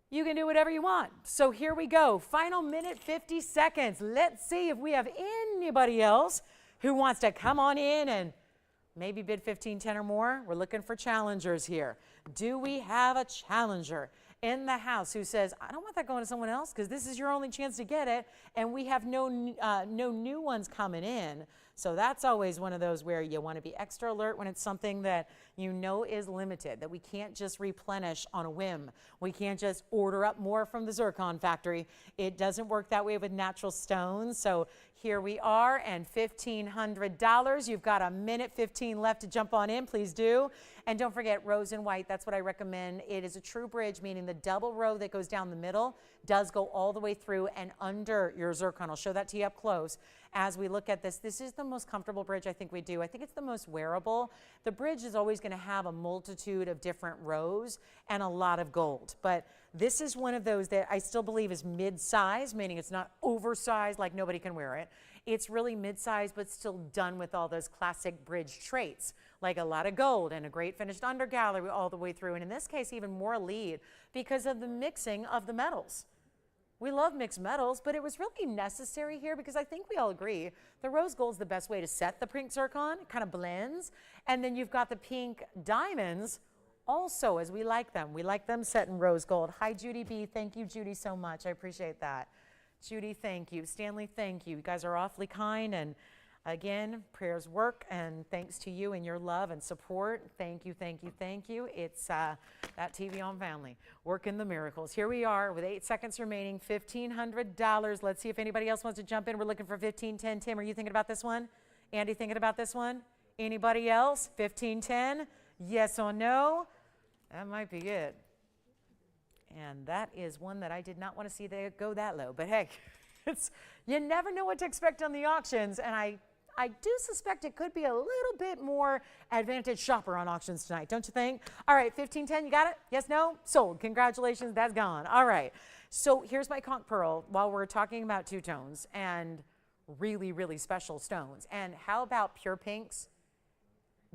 You can do whatever you want. So here we go. Final minute, 50 seconds. Let's see if we have anybody else who wants to come on in and maybe bid 15, 10 or more. We're looking for challengers here. Do we have a challenger in the house who says, I don't want that going to someone else because this is your only chance to get it, and we have no new ones coming in. So that's always one of those where you want to be extra alert when it's something that you know is limited, that we can't just replenish on a whim. We can't just order up more from the zircon factory. It doesn't work that way with natural stones. So here we are, and $1,500. You've got a minute 15 left to jump on in. Please do. And don't forget, rose and white, that's what I recommend. It is a true bridge, meaning the double row that goes down the middle does go all the way through and under your zircon. I'll show that to you up close as we look at this. This is the most comfortable bridge I think we do. I think it's the most wearable. The bridge is always going to have a multitude of different rows and a lot of gold. But this is one of those that I still believe is mid-size, meaning it's not oversized like nobody can wear it. It's really mid-size, but still done with all those classic bridge traits, like a lot of gold and a great finished undergallery all the way through. And in this case, even more lead because of the mixing of the metals. We love mixed metals, but it was really necessary here because I think we all agree the rose gold is the best way to set the pink zircon. It kind of blends. And then you've got the pink diamonds also, as we like them set in rose gold. Hi, Judy B. Thank you, Judy, so much. I appreciate that. Judy, thank you. Stanley, thank you. You guys are awfully kind, and again, prayers work, and thanks to you and your love and support. Thank you, thank you, thank you. It's that TVON family working the miracles. Here we are with 8 seconds remaining, $1,500. Let's see if anybody else wants to jump in. We're looking for 1510. Tim, are you thinking about this one? Andy thinking about this one? Anybody else? 1510? Yes or no? That might be it. And that is one that I did not want to see go that low. But hey, you never know what to expect on the auctions. And I do suspect it could be a little bit more advantage shopper on auctions tonight, don't you think? All right, 1510, you got it? Yes, no? Sold. Congratulations, that's gone. All right. So here's my conch pearl while we're talking about two-tones and really, really special stones. And how about pure pinks?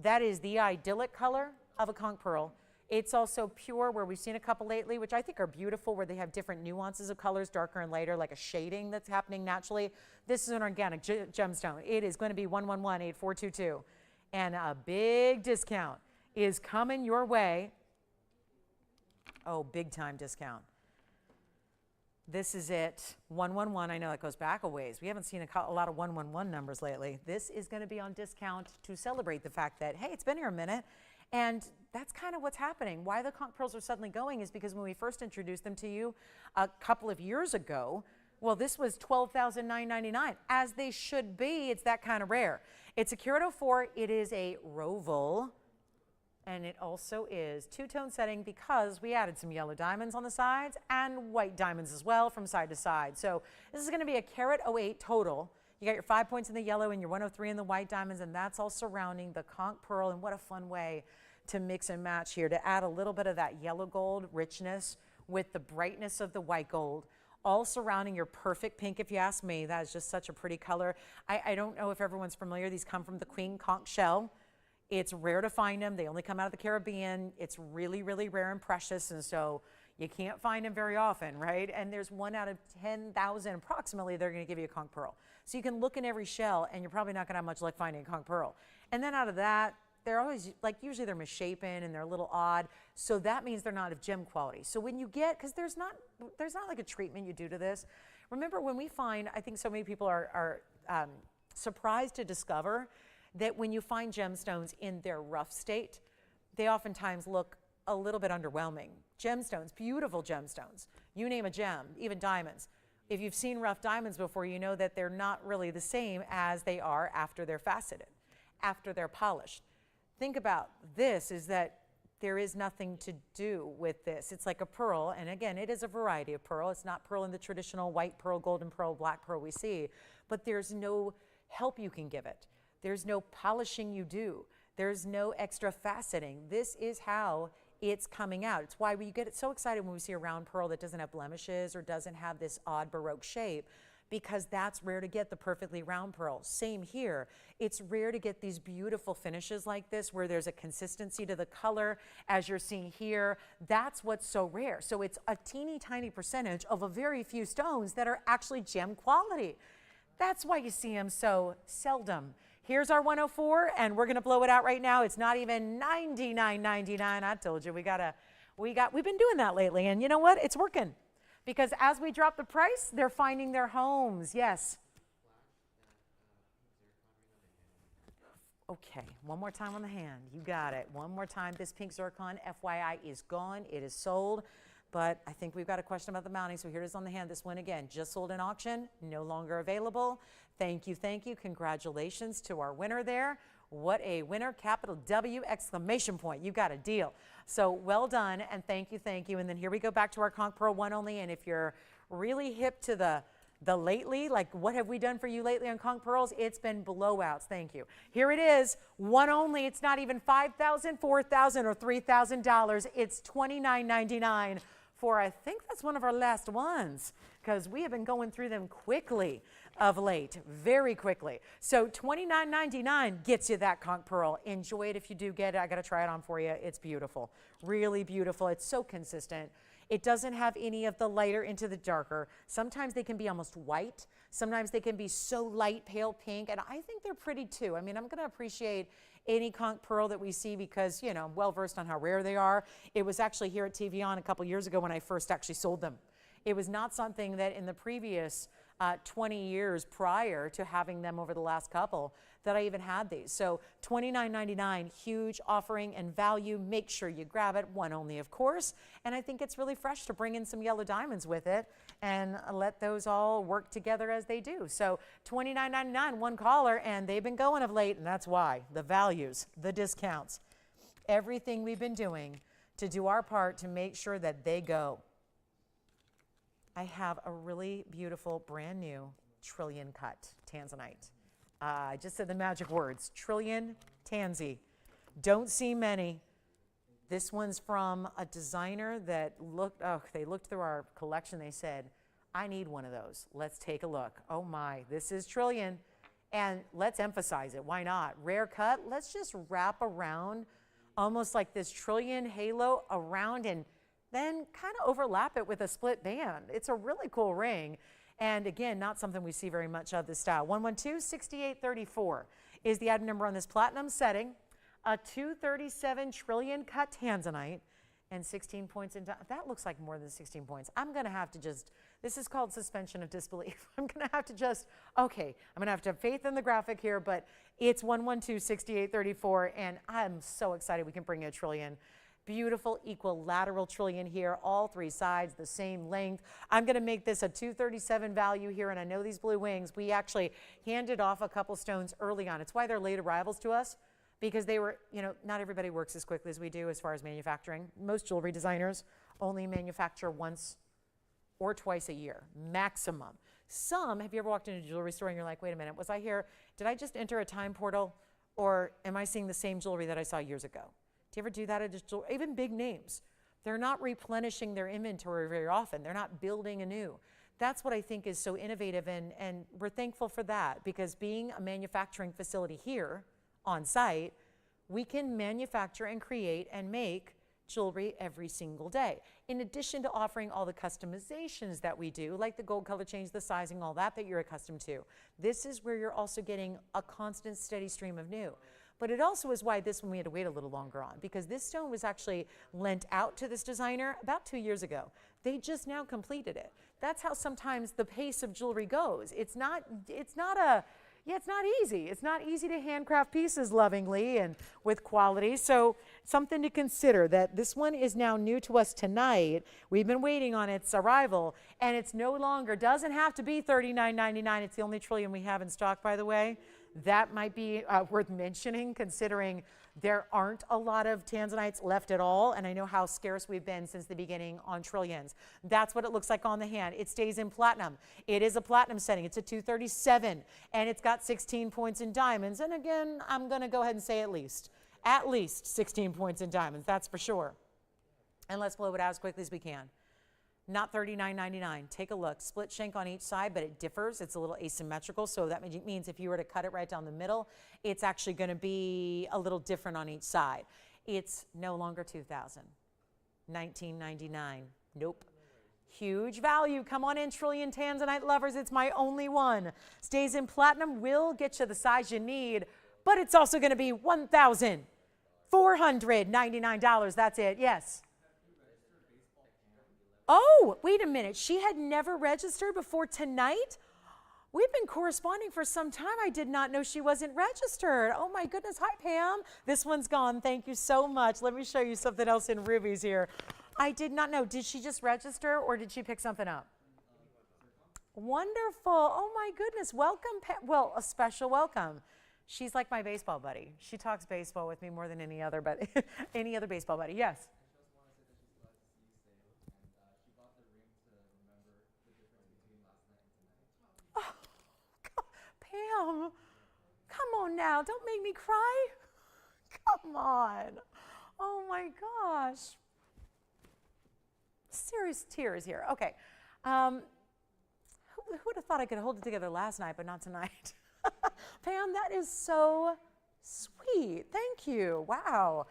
That is the idyllic color of a conch pearl. It's also pure, where we've seen a couple lately, which I think are beautiful, where they have different nuances of colors, darker and lighter, like a shading that's happening naturally. This is an organic gemstone. It is going to be 111-8422. And a big discount is coming your way. Oh, big time discount. This is it, 111. I know that goes back a ways. We haven't seen a lot of 111 numbers lately. This is going to be on discount to celebrate the fact that, hey, it's been here a minute. And that's kind of what's happening. Why the conch pearls are suddenly going is because when we first introduced them to you a couple of years ago, well, this was $12,999, as they should be. It's that kind of rare. It's a Carat 04. It is a Roval, and it also is two-tone setting because we added some yellow diamonds on the sides and white diamonds as well from side to side. So this is going to be a Carat 08 total. You got your 5 points in the yellow and your 103 in the white diamonds, and that's all surrounding the conch pearl. And what a fun way to mix and match here, to add a little bit of that yellow gold richness with the brightness of the white gold, all surrounding your perfect pink, if you ask me. That is just such a pretty color. I don't know if everyone's familiar. These come from the queen conch shell. It's rare to find them. They only come out of the Caribbean. It's really, really rare and precious, and so you can't find them very often, right? And there's 1 out of 10,000 approximately they're going to give you a conch pearl. So you can look in every shell, and you're probably not going to have much luck finding a conch pearl. And then out of that, they're always, like, usually they're misshapen and they're a little odd. So that means they're not of gem quality. So when you get, because there's not like a treatment you do to this. Remember when we find, I think so many people are surprised to discover that when you find gemstones in their rough state, they oftentimes look a little bit underwhelming. Gemstones, beautiful gemstones. You name a gem, even diamonds. If you've seen rough diamonds before, you know that they're not really the same as they are after they're faceted, after they're polished. Think about this, is that there is nothing to do with this. It's like a pearl, and again, it is a variety of pearl. It's not pearl in the traditional white pearl, golden pearl, black pearl we see, but there's no help you can give it. There's no polishing you do. There's no extra faceting. This is how it's coming out. It's why we get so excited when we see a round pearl that doesn't have blemishes or doesn't have this odd Baroque shape, because that's rare to get, the perfectly round pearl. Same here. It's rare to get these beautiful finishes like this where there's a consistency to the color as you're seeing here. That's what's so rare. So it's a teeny tiny percentage of a very few stones that are actually gem quality. That's why you see them so seldom. Here's our 104, and we're gonna blow it out right now. It's not even $99.99. I told you, we've been doing that lately, and you know what? It's working. Because as we drop the price, they're finding their homes. Yes. Okay, one more time on the hand. You got it. One more time. This pink zircon, FYI, is gone. It is sold. But I think we've got a question about the mounting, so here it is on the hand. This one, again, just sold in auction, no longer available. Thank you, thank you. Congratulations to our winner there. What a winner, capital W, exclamation point. You got a deal. So well done, and thank you, thank you. And then here we go back to our conch pearl one only, and if you're really hip to the lately, like what have we done for you lately on conch pearls? It's been blowouts, thank you. Here it is, one only. It's not even $5,000, $4,000, or $3,000. It's $29.99 for, I think that's one of our last ones, because we have been going through them quickly of late, very quickly. So $29.99 gets you that conch pearl. Enjoy it if you do get it. I got to try it on for you. It's beautiful, really beautiful. It's so consistent. It doesn't have any of the lighter into the darker. Sometimes they can be almost white. Sometimes they can be so light, pale pink, and I think they're pretty too. I mean, I'm going to appreciate any conch pearl that we see because, you know, I'm well versed on how rare they are. It was actually here at TVON a couple years ago when I first actually sold them. It was not something that in the previous 20 years prior to having them over the last couple that I even had these. So $29.99, huge offering and value. Make sure you grab it, one only of course. And I think it's really fresh to bring in some yellow diamonds with it and let those all work together as they do. So $29.99, one caller, and they've been going of late, and that's why. The values, the discounts, everything we've been doing to do our part to make sure that they go. I have a really beautiful brand new trillion cut Tanzanite. I just said the magic words, trillion Tanzy. Don't see many. This one's from a designer that they looked through our collection. They said, I need one of those. Let's take a look. Oh my, this is trillion. And let's emphasize it. Why not? Rare cut. Let's just wrap around almost like this trillion halo around and then kind of overlap it with a split band. It's a really cool ring. And again, not something we see very much of this style. 112-6834 is the item number on this platinum setting. A 237 trillion cut Tanzanite and 16 points in that looks like more than 16 points. I'm gonna have to just, this is called suspension of disbelief. I'm gonna have to just, okay, I'm gonna have to have faith in the graphic here, but it's 112-6834 and I'm so excited we can bring a trillion. Beautiful equilateral trillion here, all three sides, the same length. I'm gonna make this a 237 value here, and I know these blue wings, we actually handed off a couple stones early on. It's why they're late arrivals to us, because they were, you know, not everybody works as quickly as we do as far as manufacturing. Most jewelry designers only manufacture once or twice a year, maximum. Some, have you ever walked into a jewelry store and you're like, wait a minute, was I here? Did I just enter a time portal, or am I seeing the same jewelry that I saw years ago? Do you ever do that at just even big names? They're not replenishing their inventory very often. They're not building anew. That's what I think is so innovative, and we're thankful for that, because being a manufacturing facility here on site, we can manufacture and create and make jewelry every single day. In addition to offering all the customizations that we do, like the gold color change, the sizing, all that you're accustomed to. This is where you're also getting a constant, steady stream of new. But it also is why this one we had to wait a little longer on, because this stone was actually lent out to this designer about 2 years ago. They just now completed it. That's how sometimes the pace of jewelry goes. It's not easy. It's not easy to handcraft pieces lovingly and with quality. So something to consider, that this one is now new to us tonight. We've been waiting on its arrival, and it's no longer, doesn't have to be $39.99. It's the only trillion we have in stock, by the way. That might be worth mentioning, considering there aren't a lot of Tanzanites left at all, and I know how scarce we've been since the beginning on trillions. That's what it looks like on the hand. It stays in platinum. It is a platinum setting. It's a 237, and it's got 16 points in diamonds. And again, I'm going to go ahead and say at least 16 points in diamonds, that's for sure. And let's blow it out as quickly as we can. Not $39.99. Take a look. Split shank on each side, but it differs. It's a little asymmetrical, so that means if you were to cut it right down the middle, it's actually going to be a little different on each side. It's no longer $2,000. $19.99. Nope. Huge value. Come on in, trillion Tanzanite lovers. It's my only one. Stays in platinum. Will get you the size you need, but it's also going to be $1,499. That's it. Yes. Oh, wait a minute. She had never registered before tonight? We've been corresponding for some time. I did not know she wasn't registered. Oh my goodness. Hi, Pam. This one's gone. Thank you so much. Let me show you something else in rubies here. I did not know. Did she just register, or did she pick something up? Wonderful. Oh my goodness. Welcome, Pam. Well, a special welcome. She's like my baseball buddy. She talks baseball with me more than any other baseball buddy. Yes. Pam, come on now. Don't make me cry. Come on. Oh my gosh. Serious tears here. Okay. Who would have thought I could hold it together last night, but not tonight? Pam, that is so sweet. Thank you. Wow.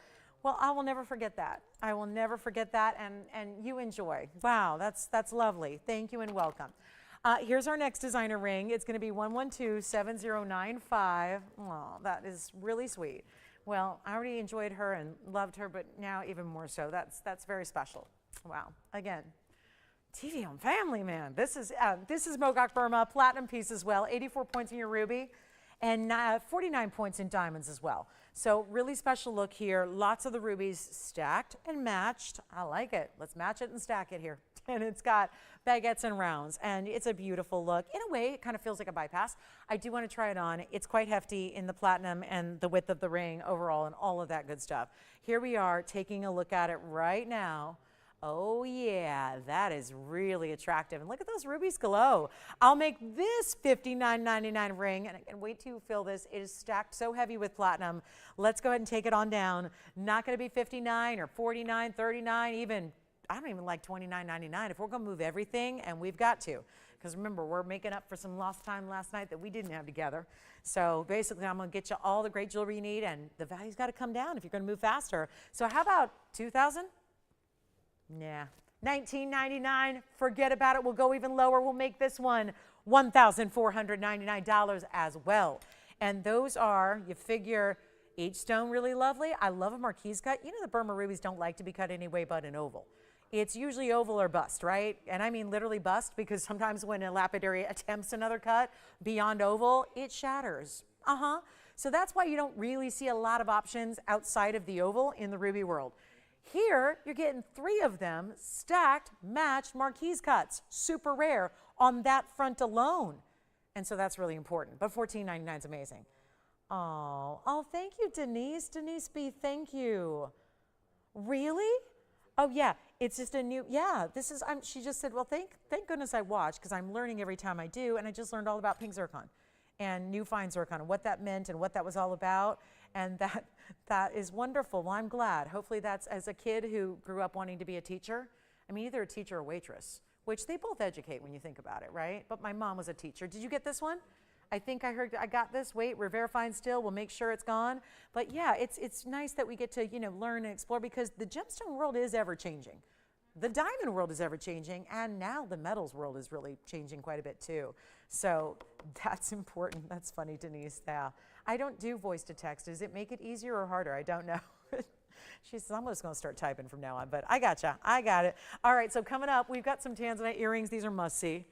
Well, I will never forget that. I will never forget that, and you enjoy. Wow, that's lovely. Thank you and welcome. Here's our next designer ring. It's going to be 1127095. Oh, that is really sweet. Well, I already enjoyed her and loved her, but now even more so. That's very special. Wow. Again, TVON family, man. This is Mogok Burma, platinum piece as well. 84 points in your ruby, and 49 points in diamonds as well. So really special look here. Lots of the rubies stacked and matched. I like it. Let's match it and stack it here. And it's got baguettes and rounds, and it's a beautiful look. In a way, it kind of feels like a bypass. I do want to try it on. It's quite hefty in the platinum and the width of the ring overall and all of that good stuff. Here we are taking a look at it right now. Oh yeah, that is really attractive. And look at those rubies glow. I'll make this $59.99 ring, and I can wait to feel this. It is stacked so heavy with platinum. Let's go ahead and take it on down. Not going to be 59 or 49, 39, even I don't even like $29.99 if we're going to move everything, and we've got to. Because remember, we're making up for some lost time last night that we didn't have together. So basically, I'm going to get you all the great jewelry you need, and the value's got to come down if you're going to move faster. So how about $2,000? Nah. $19.99, forget about it. We'll go even lower. We'll make this one $1,499 as well. And those are, you figure, each stone really lovely. I love a Marquise cut. You know the Burma rubies don't like to be cut any way but an oval. It's usually oval or bust, right? And I mean literally bust, because sometimes when a lapidary attempts another cut beyond oval, it shatters. So that's why you don't really see a lot of options outside of the oval in the ruby world. Here, you're getting 3 of them stacked, matched Marquise cuts. Super rare on that front alone. And so that's really important. But $14.99 is amazing. Oh, thank you, Denise. Denise B, thank you. Really? Oh, yeah. It's just a new, yeah, this is, she just said, well, thank goodness I watched, because I'm learning every time I do. And I just learned all about pink zircon and new fine zircon and what that meant and what that was all about. And that is wonderful. Well, I'm glad. Hopefully that's, as a kid who grew up wanting to be a teacher, I mean, either a teacher or waitress, which they both educate when you think about it, right? But my mom was a teacher. Did you get this one? I think I heard, I got this. Wait, we're verifying still. We'll make sure it's gone. But yeah, it's nice that we get to, learn and explore, because the gemstone world is ever changing. The diamond world is ever changing, and now the metals world is really changing quite a bit too. So that's important. That's funny, Denise. Yeah. I don't do voice to text. Does it make it easier or harder? I don't know. She says, I'm just going to start typing from now on, but I gotcha. I got it. All right, so coming up, we've got some Tanzanite earrings. These are must-see.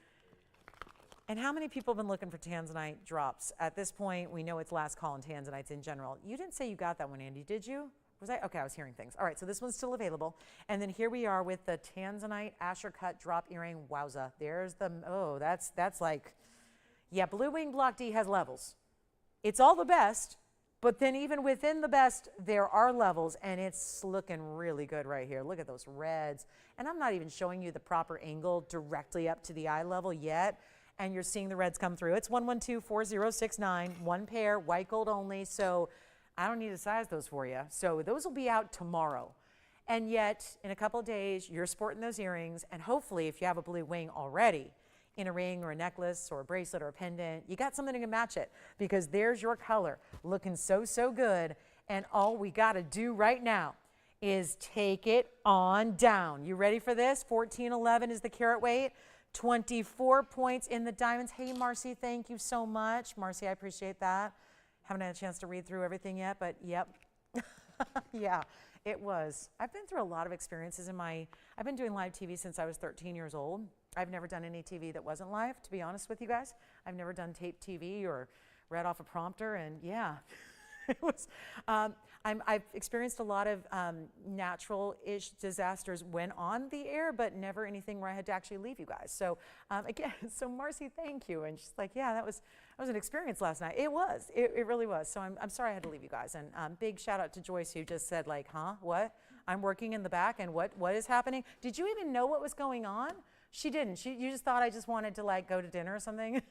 And how many people have been looking for Tanzanite drops? At this point, we know it's last call on Tanzanites in general. You didn't say you got that one, Andy, did you? Was I? Okay, I was hearing things. All right, so this one's still available. And then here we are with the Tanzanite Asher Cut drop earring. Wowza. There's the, oh, that's like, yeah, Blue Wing Block D has levels. It's all the best, but then even within the best, there are levels, and it's looking really good right here. Look at those reds. And I'm not even showing you the proper angle directly up to the eye level yet, and you're seeing the reds come through. It's 1124069, one pair, white gold only, so I don't need to size those for you. So those will be out tomorrow. And yet, in a couple of days, you're sporting those earrings, and hopefully, if you have a blue wing already, in a ring or a necklace or a bracelet or a pendant, you got something to match it, because there's your color looking so good. And all we got to do right now is take it on down. You ready for this? 1411 is the carat weight, 24 points in the diamonds. Hey, Marcy, thank you so much. Marcy, I appreciate that. Haven't had a chance to read through everything yet, but yep. Yeah, it was. I've been through a lot of experiences I've been doing live TV since I was 13 years old. I've never done any TV that wasn't live, to be honest with you guys. I've never done tape TV or read off a prompter, and yeah, it was. I've experienced a lot of natural-ish disasters when on the air, but never anything where I had to actually leave you guys. So again, so Marcy, thank you. And she's like, yeah, that was an experience last night. It was. It really was. So I'm sorry I had to leave you guys. And big shout out to Joyce, who just said, like, huh, what? I'm working in the back, and what is happening? Did you even know what was going on? She didn't. You just thought I just wanted to like go to dinner or something.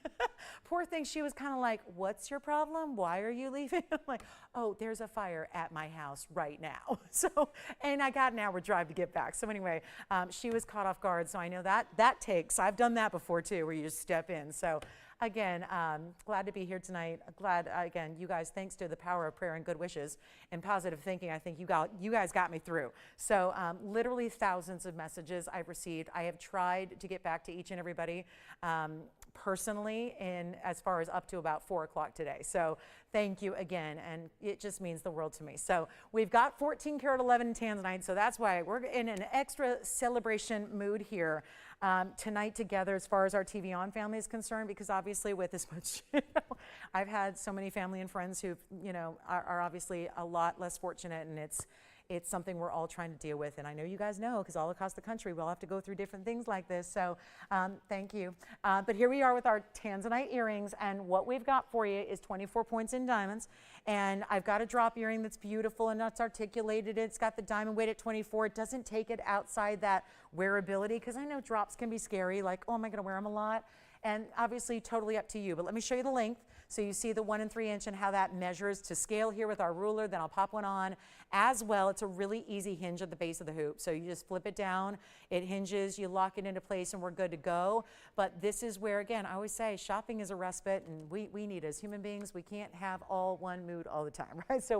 Poor thing. She was kind of like, what's your problem? Why are you leaving? I'm like, oh, there's a fire at my house right now. So, and I got an hour drive to get back. So anyway, she was caught off guard. So I know that takes, I've done that before too, where you just step in. So Again, glad to be here tonight. Glad, again, you guys, thanks to the power of prayer and good wishes and positive thinking, I think you guys got me through. So literally thousands of messages I've received. I have tried to get back to each and everybody personally in as far as up to about 4 o'clock today. So thank you again, and it just means the world to me. So we've got 14 karat 11 Tanzanite, so that's why we're in an extra celebration mood here tonight together as far as our TVON family is concerned, because obviously with as much, I've had so many family and friends who, are obviously a lot less fortunate, and it's something we're all trying to deal with. And I know you guys know, because all across the country we'll have to go through different things like this. So thank you. But here we are with our Tanzanite earrings, and what we've got for you is 24 points in diamonds. And I've got a drop earring that's beautiful and that's articulated. It's got the diamond weight at 24. It doesn't take it outside that wearability, because I know drops can be scary, like, oh, am I going to wear them a lot? And obviously totally up to you. But let me show you the length. So you see the 1 3 inch and how that measures to scale here with our ruler. Then I'll pop one on as well. It's a really easy hinge at the base of the hoop. So you just flip it down, it hinges, you lock it into place, and we're good to go. But this is where, again, I always say shopping is a respite, and we need, as human beings, we can't have all one mood all the time, right? So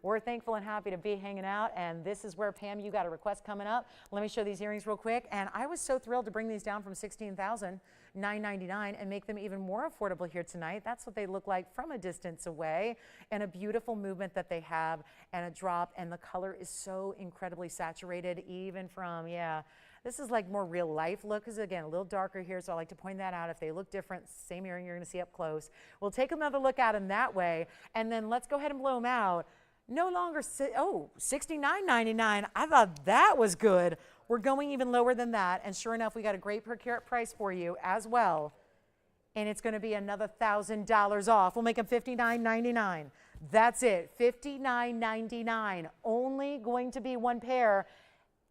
we're thankful and happy to be hanging out. And this is where, Pam, you got a request coming up. Let me show these earrings real quick. And I was so thrilled to bring these down from $16,999 and make them even more affordable here tonight. That's what they look like from a distance away, and a beautiful movement that they have, and a drop, and the color is so incredibly saturated, even from, this is like more real life look, because again, a little darker here, so I like to point that out. If they look different, same earring you're going to see up close. We'll take another look at them that way, and then let's go ahead and blow them out. No longer, $69.99. I thought that was good. We're going even lower than that, and sure enough, we got a great per carat price for you as well. And it's going to be another $1,000 off. We'll make them $59.99. That's it, $59.99. Only going to be one pair.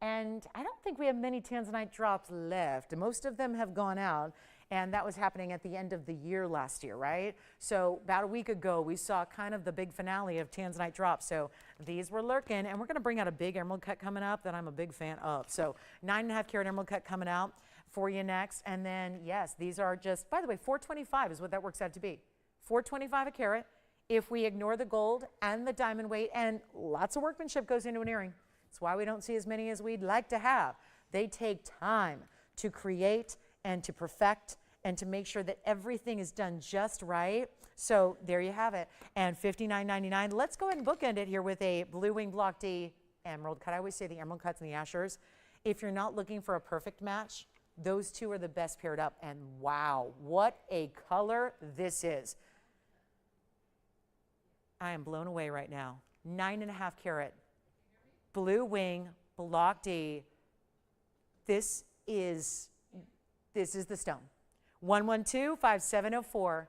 And I don't think we have many Tanzanite drops left. Most of them have gone out. And that was happening at the end of the year last year, right? So about a week ago, we saw kind of the big finale of Tanzanite drops. So these were lurking, and we're going to bring out a big emerald cut coming up that I'm a big fan of. So 9.5 karat emerald cut coming out for you next. And then, yes, these are just, by the way, $425 is what that works out to be. $425 a carat if we ignore the gold and the diamond weight, and lots of workmanship goes into an earring. That's why we don't see as many as we'd like to have. They take time to create and to perfect and to make sure that everything is done just right. So there you have it. And $59.99. Let's go ahead and bookend it here with a Blue Wing Block D emerald cut. I always say the emerald cuts and the ashers. If you're not looking for a perfect match, those two are the best paired up. And wow, what a color this is. I am blown away right now. 9.5 carat Blue Wing Block D. This is the stone. 112-5704.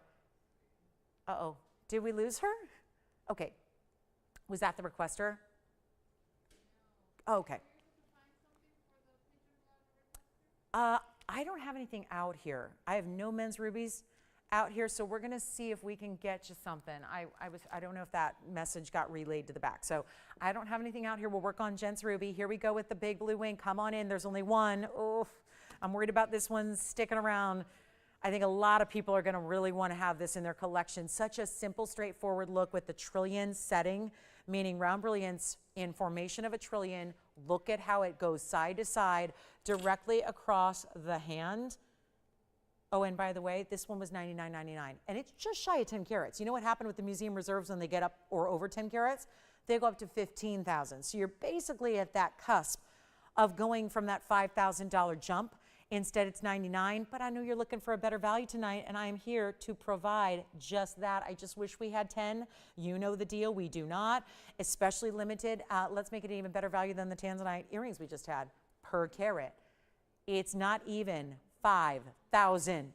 Uh-oh, did we lose her? Okay, was that the requester? Oh, okay. I don't have anything out here. I have no men's rubies out here, so we're gonna see if we can get you something. I don't know if that message got relayed to the back. So I don't have anything out here. We'll work on gents ruby. Here we go with the big Blue Wing. Come on in, there's only one. Oh, I'm worried about this one sticking around. I think a lot of people are gonna really wanna have this in their collection. Such a simple, straightforward look with the trillion setting, meaning round brilliance in formation of a trillion. Look at how it goes side to side, directly across the hand. Oh, and by the way, this one was $99.99, and it's just shy of 10 carats. You know what happened with the museum reserves when they get up or over 10 carats? They go up to 15,000. So you're basically at that cusp of going from that $5,000 jump. Instead, it's $99, but I know you're looking for a better value tonight, and I am here to provide just that. I just wish we had 10. You know the deal. We do not, especially limited. Let's make it an even better value than the Tanzanite earrings we just had per carat. It's not even $5,000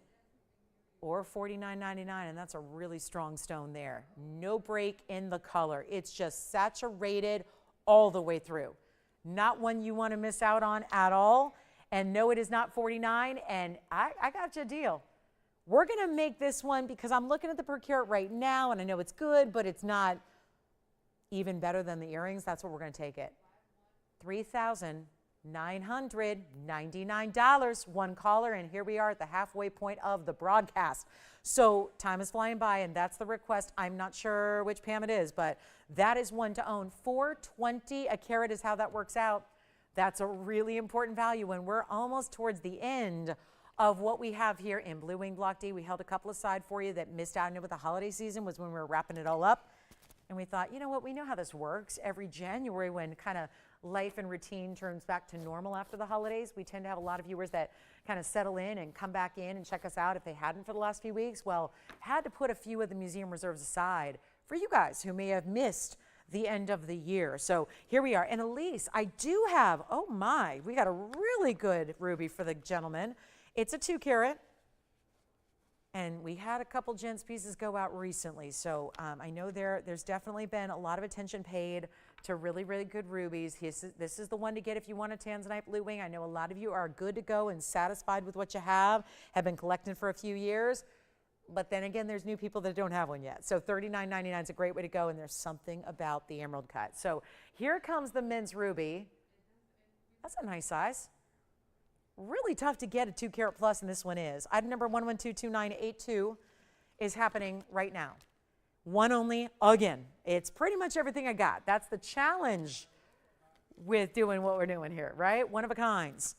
or $49.99, and that's a really strong stone there. No break in the color. It's just saturated all the way through. Not one you want to miss out on at all. And no, it is not $49, and I got you a deal. We're going to make this one, because I'm looking at the per carat right now, and I know it's good, but it's not even better than the earrings. That's what we're going to take it. $3,000 $999. One caller, and here we are at the halfway point of the broadcast. So time is flying by, and that's the request. I'm not sure which Pam it is, but that is one to own. $420 a carat is how that works out. That's a really important value when we're almost towards the end of what we have here in Blue Wing Block D. We held a couple aside for you that missed out on it with the holiday season, was when we were wrapping it all up. And we thought, you know what, we know how this works. Every January when kind of life and routine turns back to normal after the holidays, we tend to have a lot of viewers that kind of settle in and come back in and check us out if they hadn't for the last few weeks. Well, had to put a few of the museum reserves aside for you guys who may have missed the end of the year. So here we are. And Elise, I do have, oh my, we got a really good ruby for the gentleman. It's a 2 carat. And we had a couple gents pieces go out recently. So I know there's definitely been a lot of attention paid to really, really good rubies. This is the one to get if you want a Tanzanite blue wing. I know a lot of you are good to go and satisfied with what you have been collecting for a few years. But then again, there's new people that don't have one yet. So $39.99 is a great way to go, and there's something about the emerald cut. So here comes the men's ruby. That's a nice size. Really tough to get a 2 carat plus, and this one is. Item number 1122982 is happening right now. One only, again. It's pretty much everything I got. That's the challenge with doing what we're doing here, right? One of a kinds.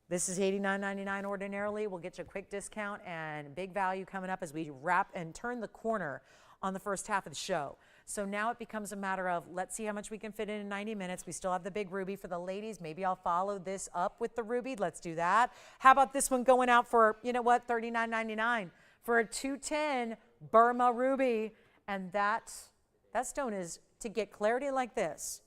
This is $89.99 ordinarily. We'll get you a quick discount and big value coming up as we wrap and turn the corner on the first half of the show. So now it becomes a matter of, let's see how much we can fit in 90 minutes. We still have the big ruby for the ladies. Maybe I'll follow this up with the ruby. Let's do that. How about this one going out for, you know what, $39.99 for a 210 Burma ruby. And that stone is to get clarity like this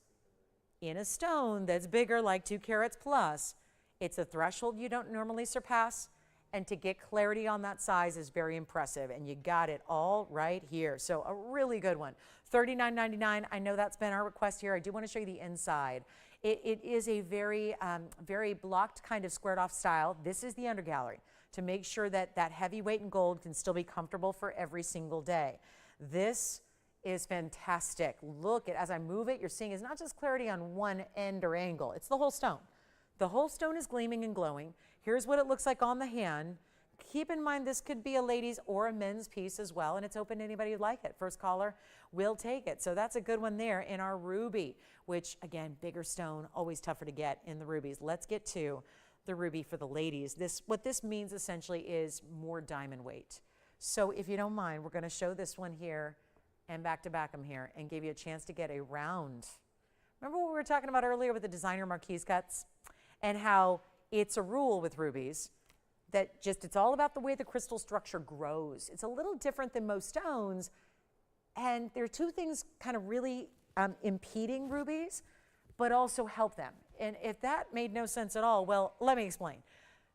in a stone that's bigger, like 2 carats plus. It's a threshold you don't normally surpass. And to get clarity on that size is very impressive. And you got it all right here. So a really good one. $39.99. I know that's been our request here. I do want to show you the inside. It is a very, very blocked kind of squared off style. This is the undergallery to make sure that that heavy weight in gold can still be comfortable for every single day. This is fantastic. Look at, as I move it, you're seeing is not just clarity on one end or angle. It's the whole stone. The whole stone is gleaming and glowing. Here's what it looks like on the hand. Keep in mind this could be a ladies or a men's piece as well, and it's open to anybody who'd like it. First caller will take it. So that's a good one there in our ruby, which again, bigger stone, always tougher to get in the rubies. Let's get to the ruby for the ladies. What this means essentially is more diamond weight. So if you don't mind, we're going to show this one here and back to back them here and give you a chance to get a round. Remember what we were talking about earlier with the designer Marquise cuts and how it's a rule with rubies that just it's all about the way the crystal structure grows. It's a little different than most stones. And there are two things kind of really impeding rubies, but also help them. And if that made no sense at all, well, let me explain.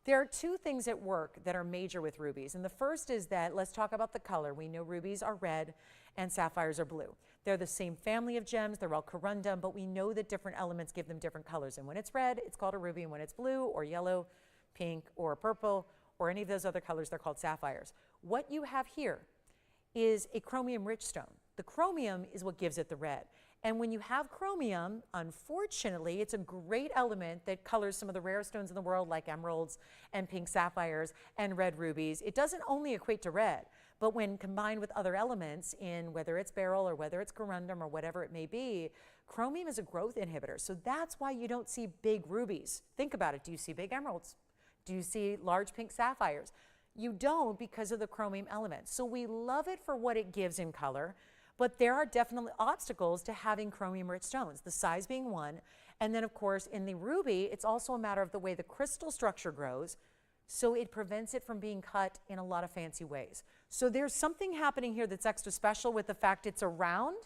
There are two things at work that are major with rubies. And the first is that, let's talk about the color. We know rubies are red and sapphires are blue. They're the same family of gems. They're all corundum, but we know that different elements give them different colors. And when it's red, it's called a ruby. And when it's blue or yellow, pink or purple, or any of those other colors, they're called sapphires. What you have here is a chromium-rich stone. The chromium is what gives it the red. And when you have chromium, unfortunately, it's a great element that colors some of the rare stones in the world like emeralds and pink sapphires and red rubies. It doesn't only equate to red, but when combined with other elements in whether it's beryl or whether it's corundum or whatever it may be, chromium is a growth inhibitor. So that's why you don't see big rubies. Think about it. Do you see big emeralds? Do you see large pink sapphires? You don't because of the chromium element. So we love it for what it gives in color. But there are definitely obstacles to having chromium-rich stones, the size being one. And then, of course, in the ruby, it's also a matter of the way the crystal structure grows, so it prevents it from being cut in a lot of fancy ways. So there's something happening here that's extra special with the fact it's a round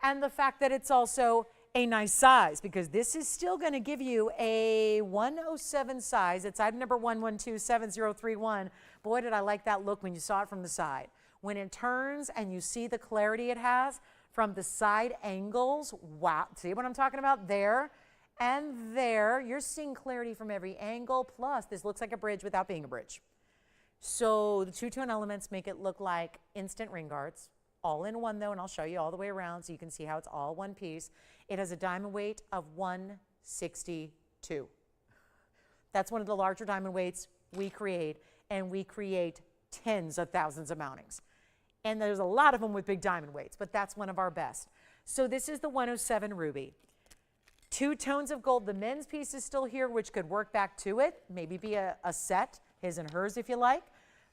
and the fact that it's also a nice size, because this is still going to give you a 107 size. It's item number 1127031. Boy, did I like that look when you saw it from the side. When it turns and you see the clarity it has from the side angles, wow, see what I'm talking about? There and there, you're seeing clarity from every angle, plus this looks like a bridge without being a bridge. So the two-tone elements make it look like instant ring guards, all in one though, and I'll show you all the way around so you can see how it's all one piece. It has a diamond weight of 162. That's one of the larger diamond weights we create, and we create tens of thousands of mountings. And there's a lot of them with big diamond weights, but that's one of our best. So this is the 107 ruby. 2 tones of gold. The men's piece is still here, which could work back to it, maybe be a set, his and hers if you like.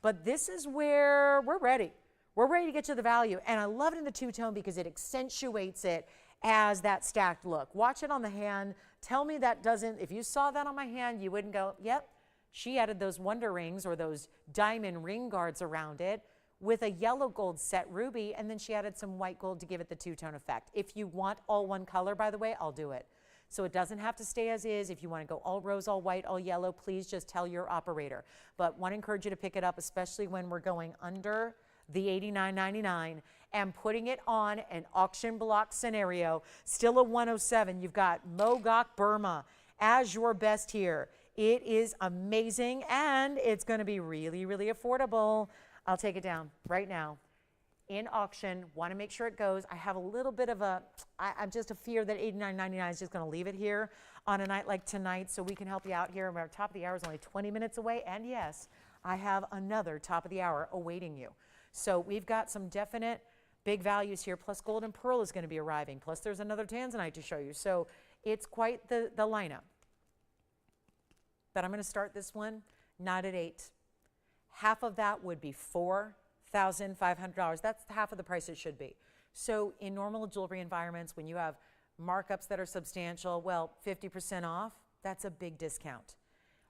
But this is where we're ready. We're ready to get to the value. And I love it in the 2-tone because it accentuates it as that stacked look. Watch it on the hand. Tell me that doesn't, if you saw that on my hand, you wouldn't go, yep, she added those wonder rings or those diamond ring guards around it with a yellow gold set ruby, and then she added some white gold to give it the 2-tone effect. If you want all one color, by the way, I'll do it. So it doesn't have to stay as is. If you want to go all rose, all white, all yellow, please just tell your operator. But want to encourage you to pick it up, especially when we're going under the $89.99 and putting it on an auction block scenario. Still a 107. You've got Mogok Burma as your best here. It is amazing, and it's going to be really, really affordable. I'll take it down right now. In auction, want to make sure it goes. I have a little bit of I'm just a fear that $89.99 is just going to leave it here on a night like tonight, so we can help you out here. Our top of the hour is only 20 minutes away, and yes, I have another top of the hour awaiting you. So we've got some definite big values here, plus gold and pearl is going to be arriving, plus there's another Tanzanite to show you. So it's quite the lineup. But I'm going to start this one not at 8. Half of that would be $4,500. That's half of the price it should be. So in normal jewelry environments, when you have markups that are substantial, well, 50% off, that's a big discount.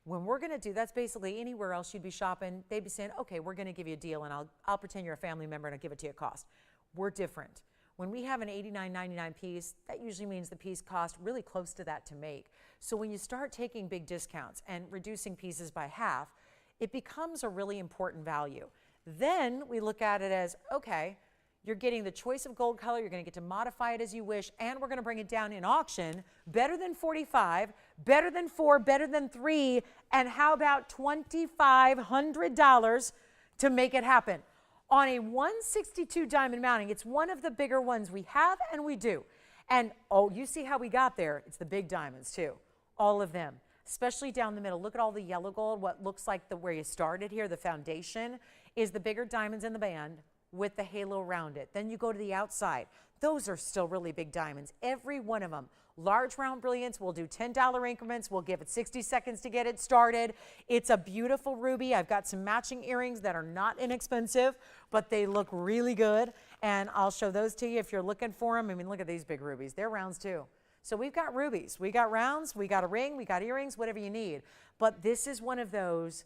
When we're going to do, that's basically anywhere else you'd be shopping, they'd be saying, okay, we're going to give you a deal, and I'll pretend you're a family member and I'll give it to you at cost. We're different. When we have an $89.99 piece, that usually means the piece cost really close to that to make. So when you start taking big discounts and reducing pieces by half, it becomes a really important value. Then we look at it as, okay, you're getting the choice of gold color, you're going to get to modify it as you wish, and we're going to bring it down in auction, better than $45, better than $4, better than $3, and how about $2,500 to make it happen? On a 162 diamond mounting, it's one of the bigger ones we have and we do. And oh, you see how we got there? It's the big diamonds too, all of them. Especially down the middle. Look at all the yellow gold. What looks like where you started here, the foundation, is the bigger diamonds in the band with the halo around it. Then you go to the outside. Those are still really big diamonds, every one of them. Large round brilliants, we'll do $10 increments. We'll give it 60 seconds to get it started. It's a beautiful ruby. I've got some matching earrings that are not inexpensive, but they look really good. And I'll show those to you if you're looking for them. I mean, look at these big rubies. They're rounds too. So we've got rubies, we got rounds, we got a ring, we got earrings, whatever you need. But this is one of those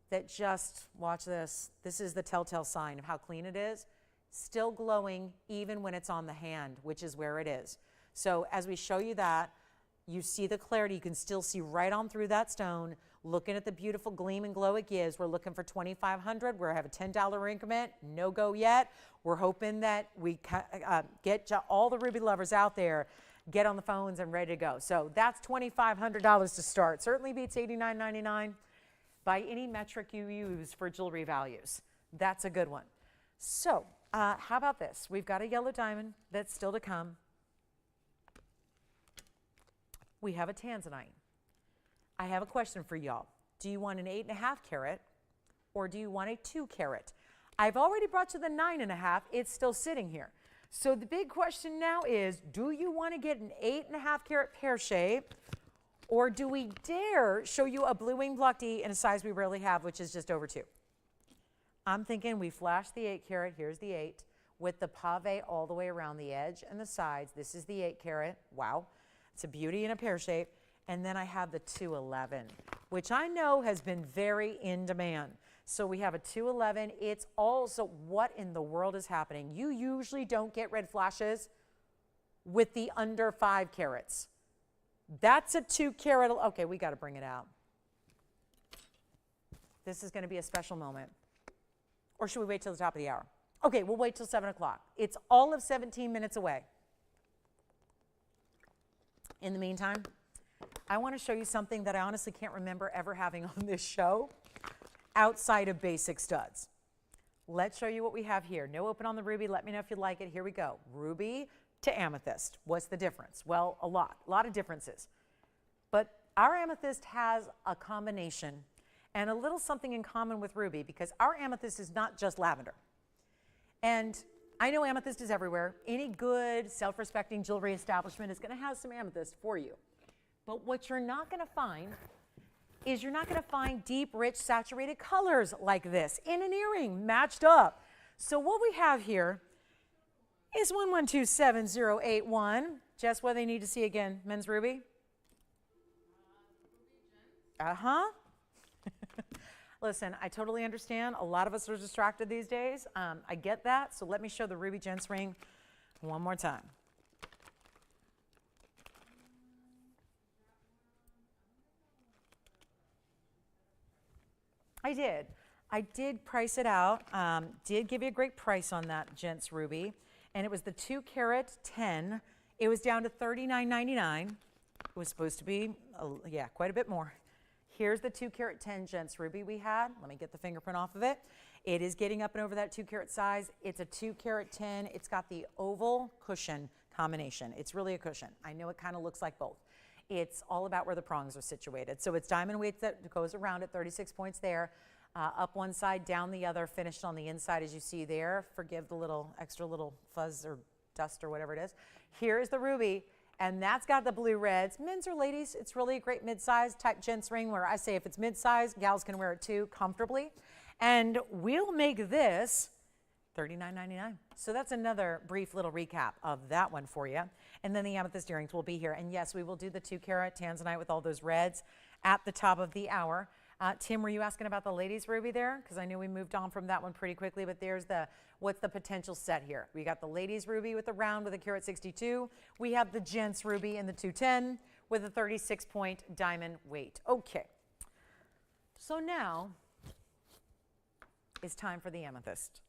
that just, watch this. This is the telltale sign of how clean it is. Still glowing even when it's on the hand, which is where it is. So as we show you that, you see the clarity. You can still see right on through that stone. Looking at the beautiful gleam and glow it gives. We're looking for $2,500. We have a $10 increment. No go yet. We're hoping that we get all the ruby lovers out there, get on the phones and ready to go. So that's $2,500 to start. Certainly beats $89.99 by any metric you use for jewelry values. That's a good one. So how about this? We've got a yellow diamond that's still to come. We have a Tanzanite. I have a question for y'all. Do you want an 8.5 carat or do you want a 2 carat? I've already brought you the 9.5. It's still sitting here. So the big question now is, do you want to get an 8.5 carat pear shape, or do we dare show you a blue wing block D in a size we rarely have, which is just over 2? I'm thinking we flash the 8 carat, here's the 8, with the pave all the way around the edge and the sides. This is the 8 carat, wow. It's a beauty in a pear shape. And then I have the 211, which I know has been very in demand. So we have a 211. It's also, what in the world is happening? You usually don't get red flashes with the under 5 carats. That's a 2 carat. Okay, we got to bring it out. This is going to be a special moment. Or should we wait till the top of the hour? Okay, we'll wait till 7 o'clock. It's all of 17 minutes away. In the meantime, I want to show you something that I honestly can't remember ever having on this show outside of basic studs. Let's show you what we have here. No open on the ruby. Let me know if you like it. Here we go. Ruby to amethyst. What's the difference? Well, a lot of differences. But Our amethyst has a combination and a little something in common with ruby, because our amethyst is not just lavender. And I know amethyst is everywhere. Any good self-respecting jewelry establishment is going to have some amethyst for you. But what you're not going to find is you're not going to find deep, rich, saturated colors like this in an earring matched up. So what we have here is 1127081. Jess, what do they need to see again? Men's ruby? Uh-huh. Listen, I totally understand. A lot of us are distracted these days. I get that. So let me show the ruby gents ring one more time. I did price it out. Did give you a great price on that gents ruby. And it was the 2 carat 10. It was down to $39.99. It was supposed to be, yeah, quite a bit more. Here's the 2 carat 10 gents ruby we had. Let me get the fingerprint off of it. It is getting up and over that 2 carat size. It's a 2 carat 10. It's got the oval cushion combination. It's really a cushion. I know it kind of looks like both. It's all about where the prongs are situated. So it's diamond weight that goes around at 36 points there. Up one side, down the other, finished on the inside as you see there. Forgive the little extra little fuzz or dust or whatever it is. Here is the ruby, and that's got the blue reds. Men's or ladies, it's really a great mid-size type gents ring, where I say if it's mid-size, gals can wear it too comfortably. And we'll make this $39.99. So that's another brief little recap of that one for you. And then the amethyst earrings will be here. And yes, we will do the 2 carat Tanzanite with all those reds at the top of the hour. Tim, were you asking about the ladies ruby there? Because I know we moved on from that one pretty quickly, but there's the, what's the potential set here? We got the ladies ruby with the round with a carat 62. We have the gents ruby in the 210 with a 36-point diamond weight. Okay. So now it's time for the amethyst.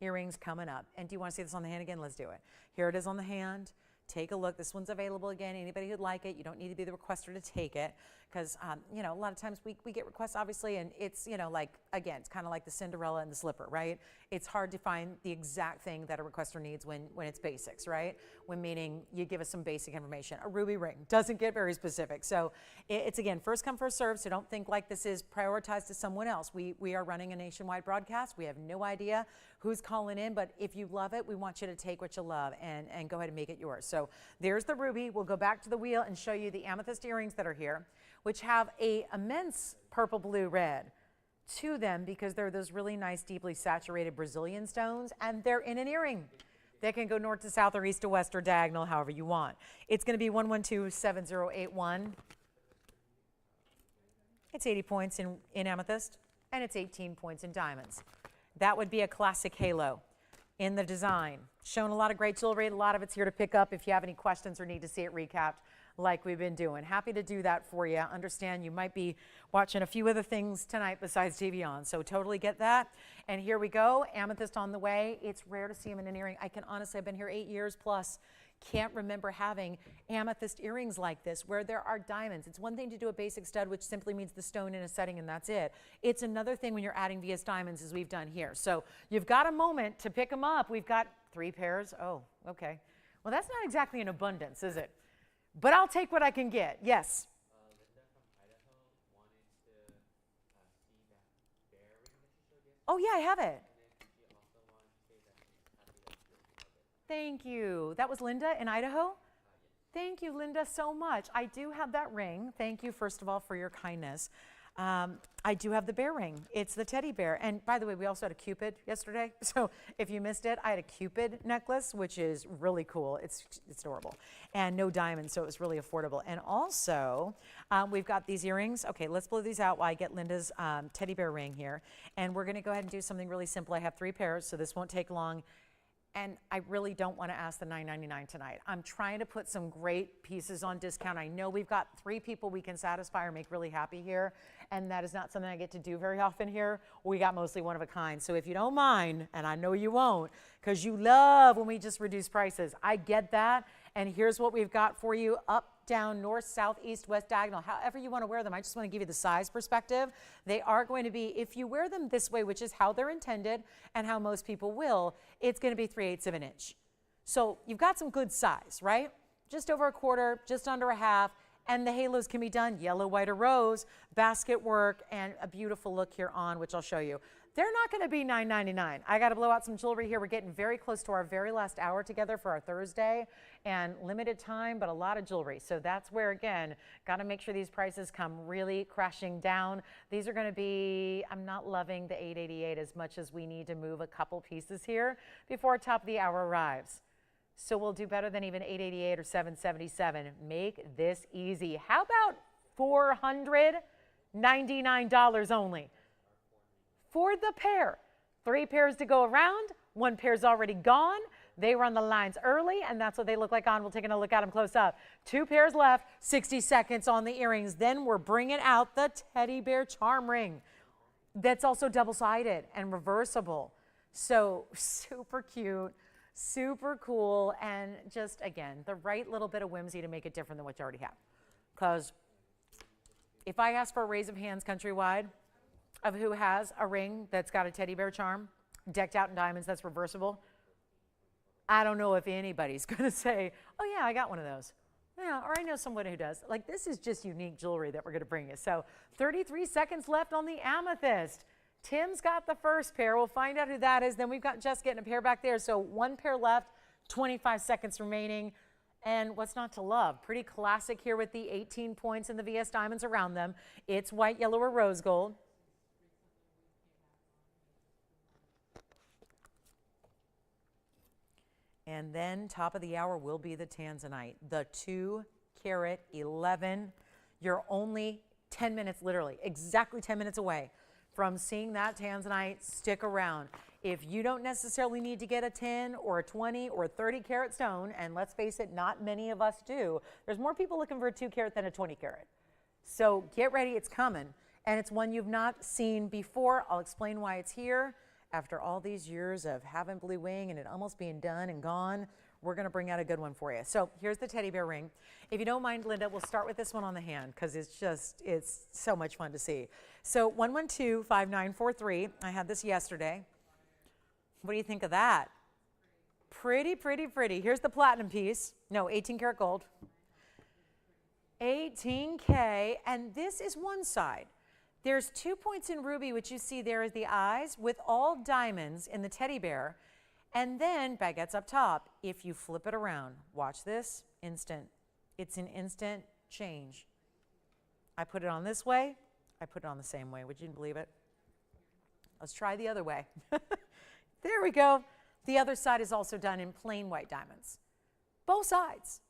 Earrings coming up. And do you want to see this on the hand again? Let's do it. Here it is on the hand. Take a look. This one's available again. Anybody who'd like it, you don't need to be the requester to take it, because you know, a lot of times we get requests, obviously, and it's, you know, like, again, it's kind of like the Cinderella and the slipper, right? It's hard to find the exact thing that a requester needs when it's basics, right? When meaning you give us some basic information. A ruby ring doesn't get very specific. So it's, again, first come, first serve, so don't think like this is prioritized to someone else. We are running a nationwide broadcast. We have no idea who's calling in, but if you love it, we want you to take what you love and go ahead and make it yours. So there's the ruby. We'll go back to the wheel and show you the amethyst earrings that are here, which have a immense purple, blue, red to them, because they're those really nice, deeply saturated Brazilian stones, and they're in an earring. They can go north to south or east to west or diagonal, however you want. It's going to be 1127081. It's 80 points in amethyst, and it's 18 points in diamonds. That would be a classic halo in the design. Shown a lot of great jewelry. A lot of it's here to pick up if you have any questions or need to see it recapped like we've been doing. Happy to do that for you. Understand you might be watching a few other things tonight besides TVON, so totally get that. And here we go. Amethyst on the way. It's rare to see them in an earring. I can honestly, I've been here 8 years plus. Can't remember having amethyst earrings like this where there are diamonds. It's one thing to do a basic stud, which simply means the stone in a setting and that's it. It's another thing when you're adding VS diamonds, as we've done here. So you've got a moment to pick them up. We've got 3 pairs. Oh, okay. Well, that's not exactly an abundance, is it? But I'll take what I can get. Yes? Linda from Idaho wanted to see that bear ring that you showed yesterday. Oh, yeah, I have it. And then she also wanted to say that she's happy that you love it. Thank you. That was Linda in Idaho? Yes. Thank you, Linda, so much. I do have that ring. Thank you, first of all, for your kindness. I do have the bear ring. It's the teddy bear. And by the way, we also had a Cupid yesterday. So if you missed it, I had a Cupid necklace, which is really cool. It's adorable. And no diamonds, so it was really affordable. And also, we've got these earrings. Okay, let's blow these out while I get Linda's teddy bear ring here. And we're going to go ahead and do something really simple. I have 3 pairs, so this won't take long. And I really don't want to ask the $9.99 tonight. I'm trying to put some great pieces on discount. I know we've got 3 people we can satisfy or make really happy here, and that is not something I get to do very often here. We got mostly one of a kind. So if you don't mind, and I know you won't, because you love when we just reduce prices, I get that. And here's what we've got for you: up, down, north, south, east, west, diagonal, however you want to wear them. I just want to give you the size perspective. They are going to be, if you wear them this way, which is how they're intended and how most people will, it's going to be 3/8 of an inch. So you've got some good size, right? Just over a quarter, just under a half, And the halos can be done yellow, white, or rose, basket work, and a beautiful look here on, which I'll show you. They're not going to be $9.99. I got to blow out some jewelry here. We're getting very close to our very last hour together for our Thursday, and limited time, but a lot of jewelry. So that's where, again, got to make sure these prices come really crashing down. These are going to be, I'm not loving the $888 as much as we need to move a couple pieces here before top of the hour arrives. So we'll do better than even $888 or $777. Make this easy. How about $499 only for the pair? 3 pairs to go around. 1 pair's already gone. They run the lines early, and that's what they look like on. We'll take a look at them close up. 2 pairs left, 60 seconds on the earrings. Then we're bringing out the teddy bear charm ring that's also double-sided and reversible. So super cute. Super cool, and just, again, the right little bit of whimsy to make it different than what you already have. Because if I ask for a raise of hands countrywide of who has a ring that's got a teddy bear charm decked out in diamonds that's reversible, I don't know if anybody's going to say, oh, yeah, I got one of those. Yeah, or I know someone who does. Like, this is just unique jewelry that we're going to bring you. So 33 seconds left on the Amethyst. Tim's got the first pair. We'll find out who that is. Then we've got Jess getting a pair back there. So 1 pair left, 25 seconds remaining. And what's not to love? Pretty classic here with the 18 points and the VS diamonds around them. It's white, yellow, or rose gold. And then top of the hour will be the Tanzanite, the 2 carat 11. You're only 10 minutes, literally, exactly 10 minutes away from seeing that Tanzanite. Stick around. If you don't necessarily need to get a 10 or a 20 or a 30 carat stone, and let's face it, not many of us do, there's more people looking for a 2 carat than a 20 carat. So get ready, it's coming. And it's one you've not seen before. I'll explain why it's here. After all these years of having Blue Wing and it almost being done and gone, we're going to bring out a good one for you. So here's the teddy bear ring. If you don't mind, Linda, we'll start with this one on the hand because it's so much fun to see. So 1125943. I had this yesterday. What do you think of that? Pretty, pretty, pretty. Here's the platinum piece. No, 18 karat gold. 18K, and this is one side. There's 2 points in ruby, which you see there is the eyes with all diamonds in the teddy bear. And then baguettes up top. If you flip it around, watch this, instant. It's an instant change. I put it on this way. I put it on the same way. Would you believe it? Let's try the other way. There we go. The other side is also done in plain white diamonds. Both sides.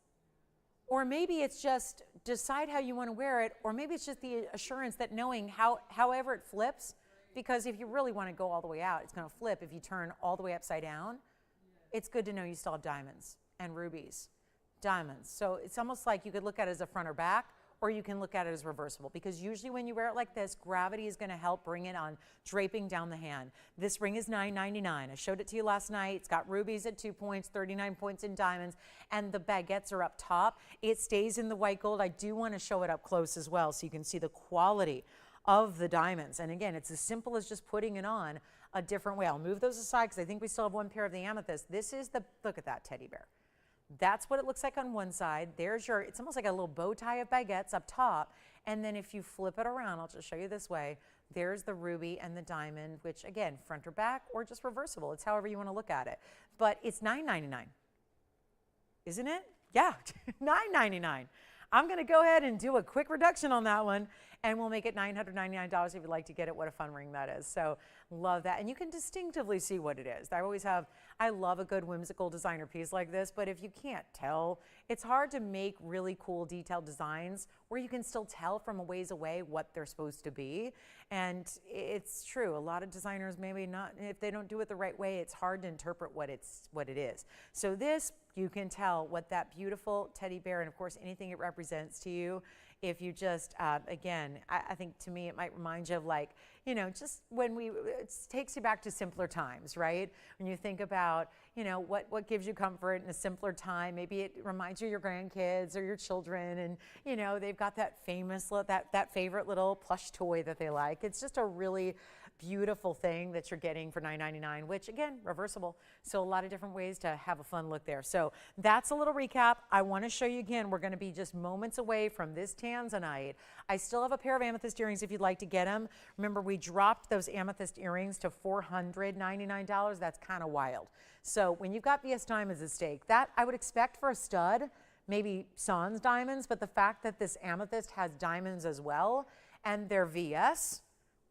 Or maybe it's just decide how you want to wear it, or maybe it's just the assurance that knowing however it flips, because if you really want to go all the way out, it's going to flip. If you turn all the way upside down, it's good to know you still have diamonds and rubies, diamonds. So it's almost like you could look at it as a front or back, or you can look at it as reversible, because usually when you wear it like this, gravity is going to help bring it on, draping down the hand. This ring is $9.99. I showed it to you last night. It's got rubies at 2 points, 39 points in diamonds, and the baguettes are up top. It stays in the white gold. I do want to show it up close as well so you can see the quality of the diamonds. And again, it's as simple as just putting it on a different way. I'll move those aside because I think we still have 1 pair of the amethyst. This is the, look at that teddy bear. That's what it looks like on one side. There's your, it's almost like a little bow tie of baguettes up top. And then if you flip it around, I'll just show you this way. There's the ruby and the diamond, which again, front or back or just reversible. It's however you want to look at it. But it's $9.99. Isn't it? Yeah, $9.99. I'm going to go ahead and do a quick reduction on that one, and we'll make it $999 if you'd like to get it. What a fun ring that is. So love that. And you can distinctively see what it is. I love a good whimsical designer piece like this, but if you can't tell, it's hard to make really cool detailed designs where you can still tell from a ways away what they're supposed to be. And it's true. A lot of designers maybe not, if they don't do it the right way, it's hard to interpret what it is. So this, you can tell what that beautiful teddy bear, and of course anything it represents to you. If you just, again, I think to me it might remind you of, like, you know, just when it takes you back to simpler times, right? When you think about, you know, what gives you comfort in a simpler time. Maybe it reminds you of your grandkids or your children, and, you know, they've got that famous, that favorite little plush toy that they like. It's just a really beautiful thing that you're getting for $9.99, which again, reversible. So a lot of different ways to have a fun look there. So that's a little recap. I want to show you again, we're going to be just moments away from this Tanzanite. I still have a pair of amethyst earrings if you'd like to get them. Remember, we dropped those amethyst earrings to $499. That's kind of wild. So when you've got VS diamonds at stake, that I would expect for a stud, maybe sans diamonds, but the fact that this amethyst has diamonds as well, and they're VS,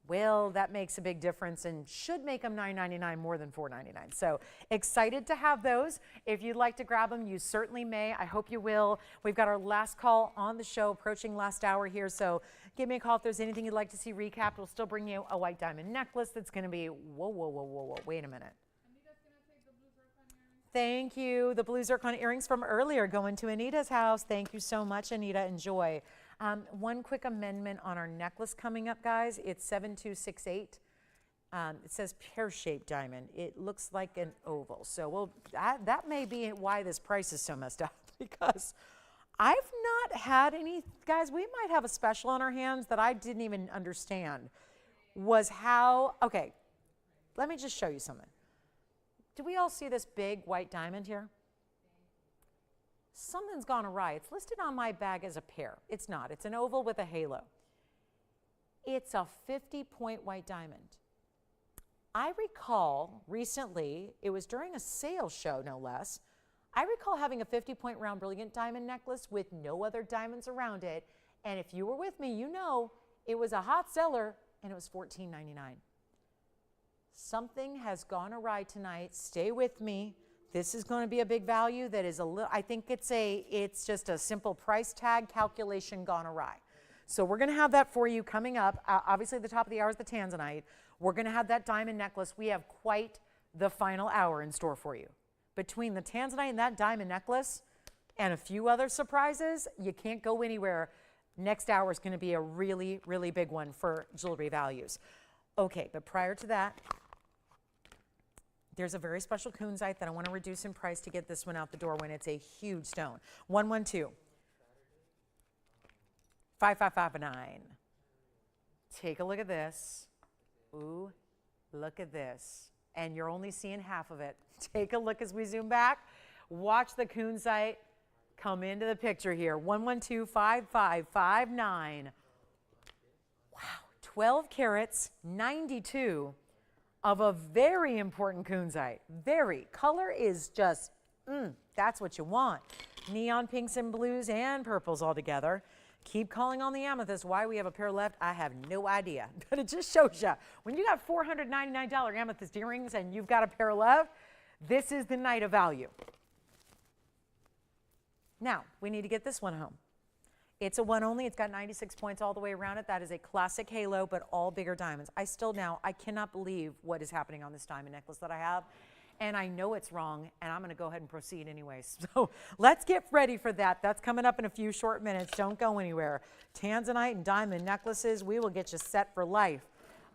well, that makes a big difference and should make them $9.99 more than $4.99. So excited to have those. If you'd like to grab them, you certainly may. I hope you will. We've got our last call on the show, approaching last hour here. So give me a call if there's anything you'd like to see recapped. We'll still bring you a white diamond necklace that's going to be, whoa, wait a minute. Thank you. The blue zircon earrings from earlier going to Anita's house. Thank you so much, Anita. Enjoy. One quick amendment on our necklace coming up, guys. It's 7268. It says pear-shaped diamond. It looks like an oval. So that may be why this price is so messed up, because I've not had any, guys, we might have a special on our hands that I didn't even understand was how, okay, let me just show you something. Do we all see this big white diamond here? Something's gone awry. It's listed on my bag as a pear. It's not. It's an oval with a halo. It's a 50-point white diamond. I recall recently, it was during a sales show, no less, I recall having a 50-point round brilliant diamond necklace with no other diamonds around it. And if you were with me, you know it was a hot seller, and it was $14.99. Something has gone awry tonight. Stay with me. This is going to be a big value that is a little, I think it's just a simple price tag calculation gone awry. So we're going to have that for you coming up. Obviously, the top of the hour is the Tanzanite. We're going to have that diamond necklace. We have quite the final hour in store for you. Between the Tanzanite and that diamond necklace and a few other surprises, you can't go anywhere. Next hour is going to be a really, really big one for jewelry values. Okay, but prior to that, there's a very special Kunzite that I want to reduce in price to get this one out the door when it's a huge stone. 112 5559. Take a look at this. Ooh, look at this. And you're only seeing half of it. Take a look as we zoom back. Watch the Kunzite come into the picture here. 112 5559. Wow, 12 carats, 92. Of a very important Kunzite. Very. Color is just, that's what you want. Neon pinks and blues and purples all together. Keep calling on the amethyst. Why we have a pair left, I have no idea. But it just shows you, when you got $499 amethyst earrings and you've got a pair left, this is the night of value. Now, we need to get this one home. It's a one only. It's got 96 points all the way around it. That is a classic halo, but all bigger diamonds. I cannot believe what is happening on this diamond necklace that I have. And I know it's wrong, and I'm going to go ahead and proceed anyways. So let's get ready for that. That's coming up in a few short minutes. Don't go anywhere. Tanzanite and diamond necklaces, we will get you set for life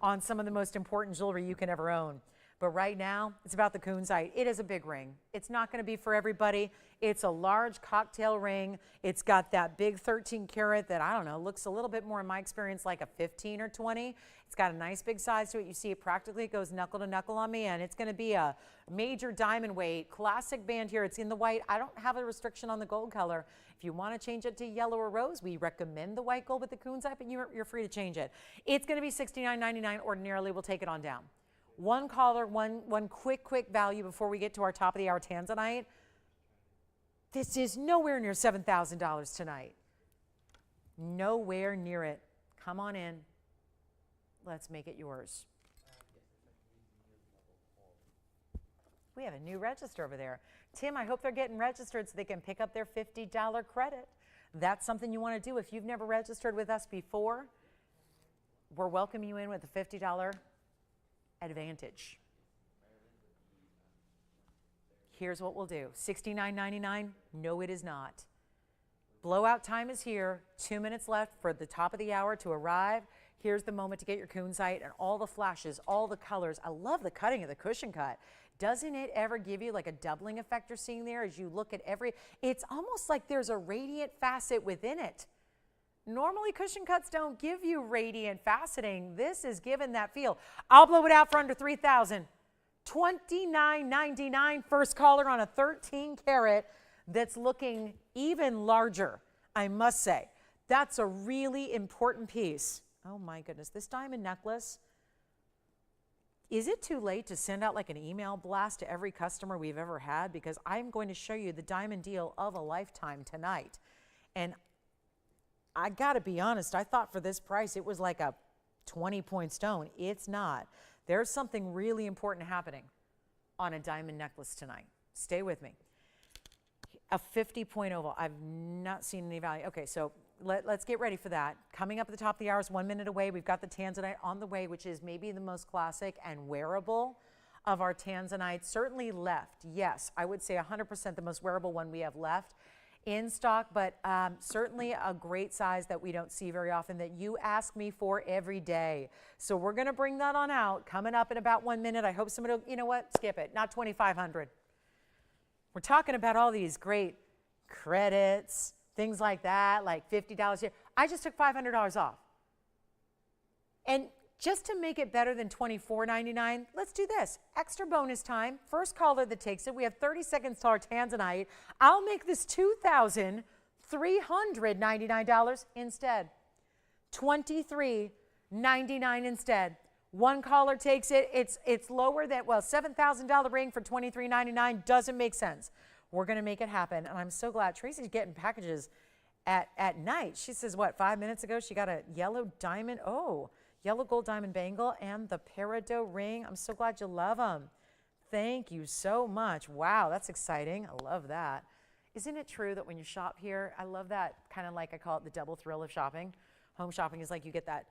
on some of the most important jewelry you can ever own. But right now, it's about the Kunzite. It is a big ring. It's not going to be for everybody. It's a large cocktail ring. It's got that big 13 karat that, I don't know, looks a little bit more in my experience like a 15 or 20. It's got a nice big size to it. You see it practically, it goes knuckle to knuckle on me, and it's going to be a major diamond weight, classic band here. It's in the white. I don't have a restriction on the gold color. If you want to change it to yellow or rose, we recommend the white gold with the Kunzite, but you're free to change it. It's going to be $69.99 ordinarily. We'll take it on down. One caller, one quick value before we get to our top of the hour Tanzanite. This is nowhere near $7,000 tonight. Nowhere near it. Come on in. Let's make it yours. We have a new register over there. Tim, I hope they're getting registered so they can pick up their $50 credit. That's something you want to do. If you've never registered with us before, we're welcoming you in with a $50 advantage. Here's what we'll do. $69.99? No, it is not. Blowout time is here. 2 minutes left for the top of the hour to arrive. Here's the moment to get your Kunzite and all the flashes, all the colors. I love the cutting of the cushion cut. Doesn't it ever give you like a doubling effect you're seeing there as you look at it's almost like there's a radiant facet within it. Normally cushion cuts don't give you radiant faceting. This is given that feel. I'll blow it out for under 3,000. $29.99 first caller on a 13 karat that's looking even larger, I must say. That's a really important piece. Oh my goodness, this diamond necklace. Is it too late to send out like an email blast to every customer we've ever had? Because I'm going to show you the diamond deal of a lifetime tonight. And I gotta be honest, I thought for this price it was like a 20-point stone. It's not. There's something really important happening on a diamond necklace tonight. Stay with me. A 50-point oval. I've not seen any value. Okay, so let's get ready for that. Coming up at the top of the hour is 1 minute away. We've got the Tanzanite on the way, which is maybe the most classic and wearable of our Tanzanite. Certainly left. Yes, I would say 100% the most wearable one we have left in stock, but certainly a great size that we don't see very often that you ask me for every day. So we're going to bring that on out coming up in about 1 minute. I hope somebody will, you know what, skip it, not 2,500. We're talking about all these great credits, things like that, like $50 here. I just took $500 off. And just to make it better than $24.99, let's do this. Extra bonus time. First caller that takes it. We have 30 seconds to our Tanzanite. I'll make this $2,399 instead. $23.99 instead. One caller takes it. It's lower than, well, $7,000 ring for $23.99 doesn't make sense. We're going to make it happen. And I'm so glad Tracy's getting packages at night. She says, what, 5 minutes ago she got a yellow diamond. Oh, yellow gold diamond bangle and the peridot ring. I'm so glad you love them. Thank you so much. Wow, that's exciting. I love that. Isn't it true that when you shop here, I love that kind of like I call it the double thrill of shopping. Home shopping is like you get that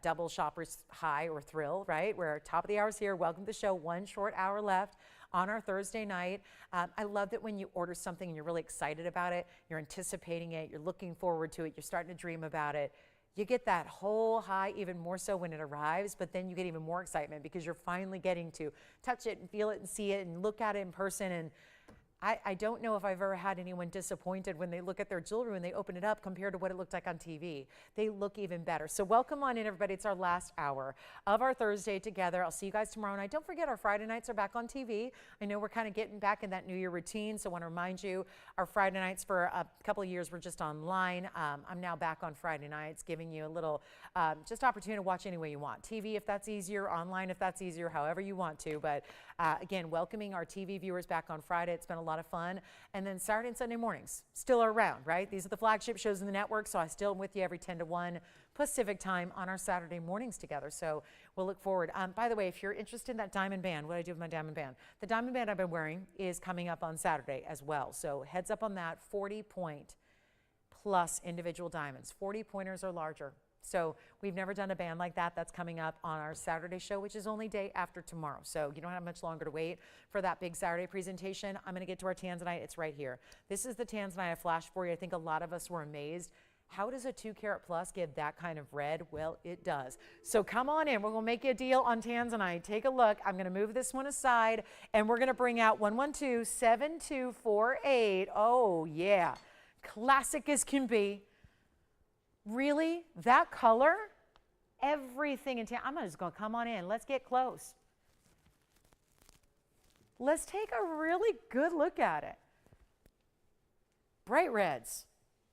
double shopper's high or thrill, right? We're top of the hours here. Welcome to the show. 1 short hour left on our Thursday night. I love that when you order something and you're really excited about it, you're anticipating it, you're looking forward to it, you're starting to dream about it. You get that whole high even more so when it arrives, but then you get even more excitement because you're finally getting to touch it and feel it and see it and look at it in person. And I don't know if I've ever had anyone disappointed when they look at their jewelry when they open it up compared to what it looked like on TV. They look even better. So welcome on in, everybody. It's our last hour of our Thursday together. I'll see you guys tomorrow night. Don't forget our Friday nights are back on TV. I know we're kind of getting back in that New Year routine, so I want to remind you our Friday nights for a couple of years were just online. I'm now back on Friday nights, giving you a little just opportunity to watch any way you want. TV if that's easier, online if that's easier, however you want to. But again, welcoming our TV viewers back on Friday. It's been a lot of fun. And then Saturday and Sunday mornings still are around, right? These are the flagship shows in the network, so I still am with you every 10 to 1 Pacific time on our Saturday mornings together. So we'll look forward. By the way, if you're interested in that diamond band, what do I do with my diamond band? The diamond band I've been wearing is coming up on Saturday as well. So heads up on that, 40-point plus individual diamonds. 40 pointers or larger. So we've never done a band like that. That's coming up on our Saturday show, which is only day after tomorrow. So you don't have much longer to wait for that big Saturday presentation. I'm going to get to our Tanzanite. It's right here. This is the Tanzanite I flashed for you. I think a lot of us were amazed. How does a 2 carat plus give that kind of red? Well, it does. So come on in. We're going to make you a deal on Tanzanite. Take a look. I'm going to move this one aside, and we're going to bring out 112-7248. Oh, yeah. Classic as can be. Really? That color? Everything in town. I'm just going to come on in. Let's get close. Let's take a really good look at it. Bright reds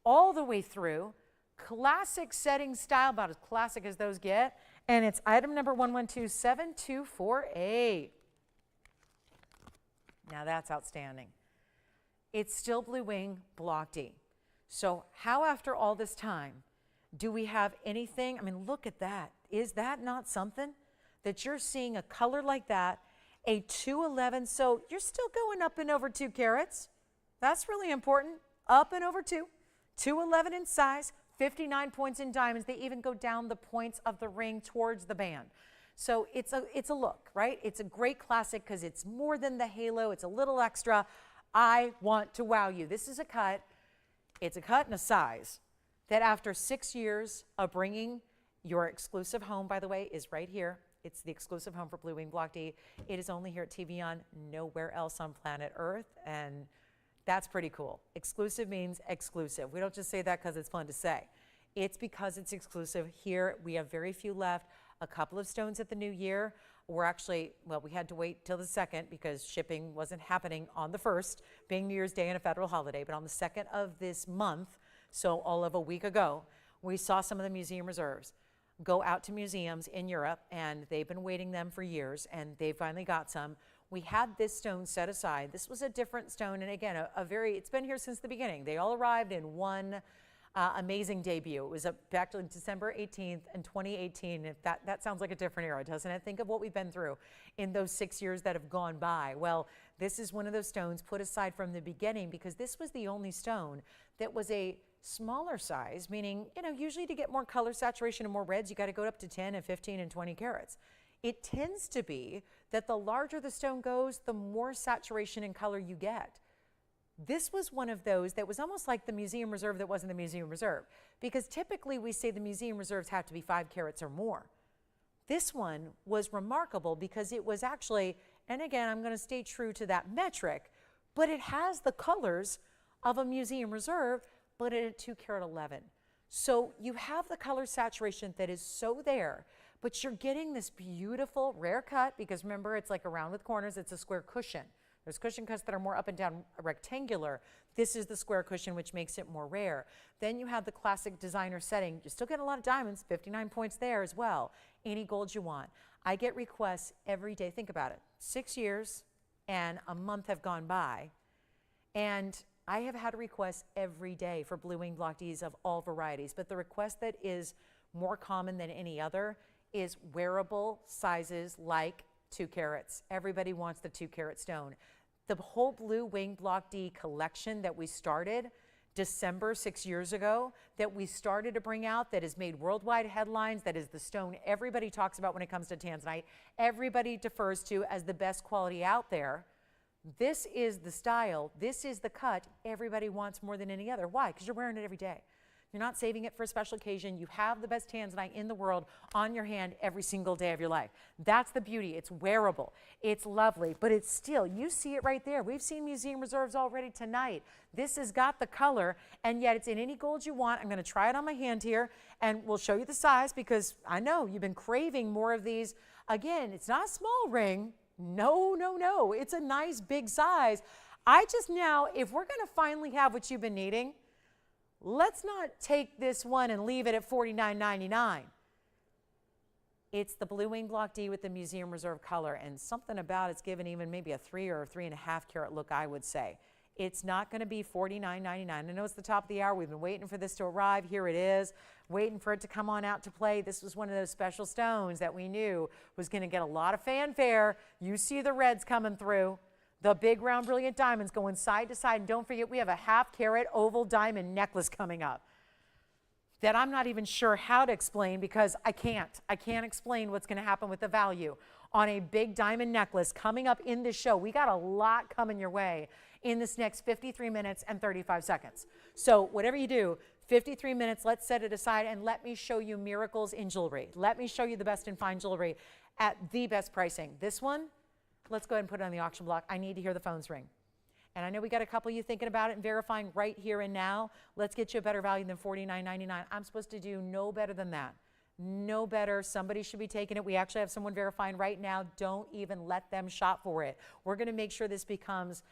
all the way through. Classic setting style, about as classic as those get. And it's item number 112-7248. Now that's outstanding. It's still Blue Wing Block D. So how after all this time do we have anything? I mean, look at that. Is that not something that you're seeing a color like that, a 211? So you're still going up and over 2 carats. That's really important. Up and over 2. 211 in size, 59 points in diamonds. They even go down the points of the ring towards the band. So it's a look, right? It's a great classic because it's more than the halo. It's a little extra. I want to wow you. This is a cut. It's a cut and a size that after 6 years of bringing your exclusive home, by the way, is right here. It's the exclusive home for Blue Wing Block D. It is only here at TVON, nowhere else on planet Earth, and that's pretty cool. Exclusive means exclusive. We don't just say that because it's fun to say. It's because it's exclusive. Here, we have very few left. A couple of stones at the new year. We're actually, well, we had to wait till the 2nd because shipping wasn't happening on the 1st, being New Year's Day and a federal holiday. But on the 2nd of this month, so all of a week ago, we saw some of the museum reserves go out to museums in Europe, and they've been waiting them for years, and they finally got some. We had this stone set aside. This was a different stone, and again, it's been here since the beginning. They all arrived in one amazing debut. It was back on December 18th in 2018. If that sounds like a different era, doesn't it? Think of what we've been through in those 6 years that have gone by. Well, this is one of those stones put aside from the beginning because this was the only stone that was a smaller size, meaning, usually to get more color saturation and more reds, you got to go up to 10 and 15 and 20 carats. It tends to be that the larger the stone goes, the more saturation and color you get. This was one of those that was almost like the museum reserve that wasn't the museum reserve, because typically we say the museum reserves have to be 5 carats or more. This one was remarkable because it was actually, and again, I'm going to stay true to that metric, but it has the colors of a museum reserve, but at 2 carat 11. So you have the color saturation that is so there, but you're getting this beautiful rare cut, because remember, it's like a round with corners, it's a square cushion. There's cushion cuts that are more up and down rectangular. This is the square cushion, which makes it more rare. Then you have the classic designer setting. You still get a lot of diamonds, 59 points there as well. Any gold you want. I get requests every day. Think about it. 6 years and a month have gone by, and I have had requests every day for blue wing block Ds of all varieties, but the request that is more common than any other is wearable sizes like 2 carats. Everybody wants the 2 carat stone. The whole blue wing block D collection that we started December 6 years ago, that we started to bring out, that has made worldwide headlines, that is the stone everybody talks about when it comes to Tanzanite, everybody defers to as the best quality out there. This is the style, this is the cut everybody wants more than any other. Why? Because you're wearing it every day. You're not saving it for a special occasion. You have the best Tanzanite in the world on your hand every single day of your life. That's the beauty. It's wearable. It's lovely, but it's still, you see it right there. We've seen museum reserves already tonight. This has got the color, and yet it's in any gold you want. I'm going to try it on my hand here, and we'll show you the size, because I know you've been craving more of these. Again, it's not a small ring. No, no, no. It's a nice big size. I just now, if we're going to finally have what you've been needing, let's not take this one and leave it at $49.99. It's the blue wing block D with the museum reserve color, and something about it's given even maybe a 3 or 3.5 carat look, I would say. It's not going to be $49.99. I know it's the top of the hour. We've been waiting for this to arrive. Here it is, waiting for it to come on out to play. This was one of those special stones that we knew was going to get a lot of fanfare. You see the reds coming through. The big round brilliant diamonds going side to side. And don't forget, we have a 1/2 carat oval diamond necklace coming up that I'm not even sure how to explain, because I can't explain what's going to happen with the value on a big diamond necklace coming up in this show. We got a lot coming your way in this next 53 minutes and 35 seconds. So whatever you do, 53 minutes, let's set it aside and let me show you miracles in jewelry. Let me show you the best in fine jewelry at the best pricing. This one, let's go ahead and put it on the auction block. I need to hear the phones ring. And I know we got a couple of you thinking about it and verifying right here and now. Let's get you a better value than $49.99. I'm supposed to do no better than that. No better. Somebody should be taking it. We actually have someone verifying right now. Don't even let them shop for it. We're going to make sure this becomes,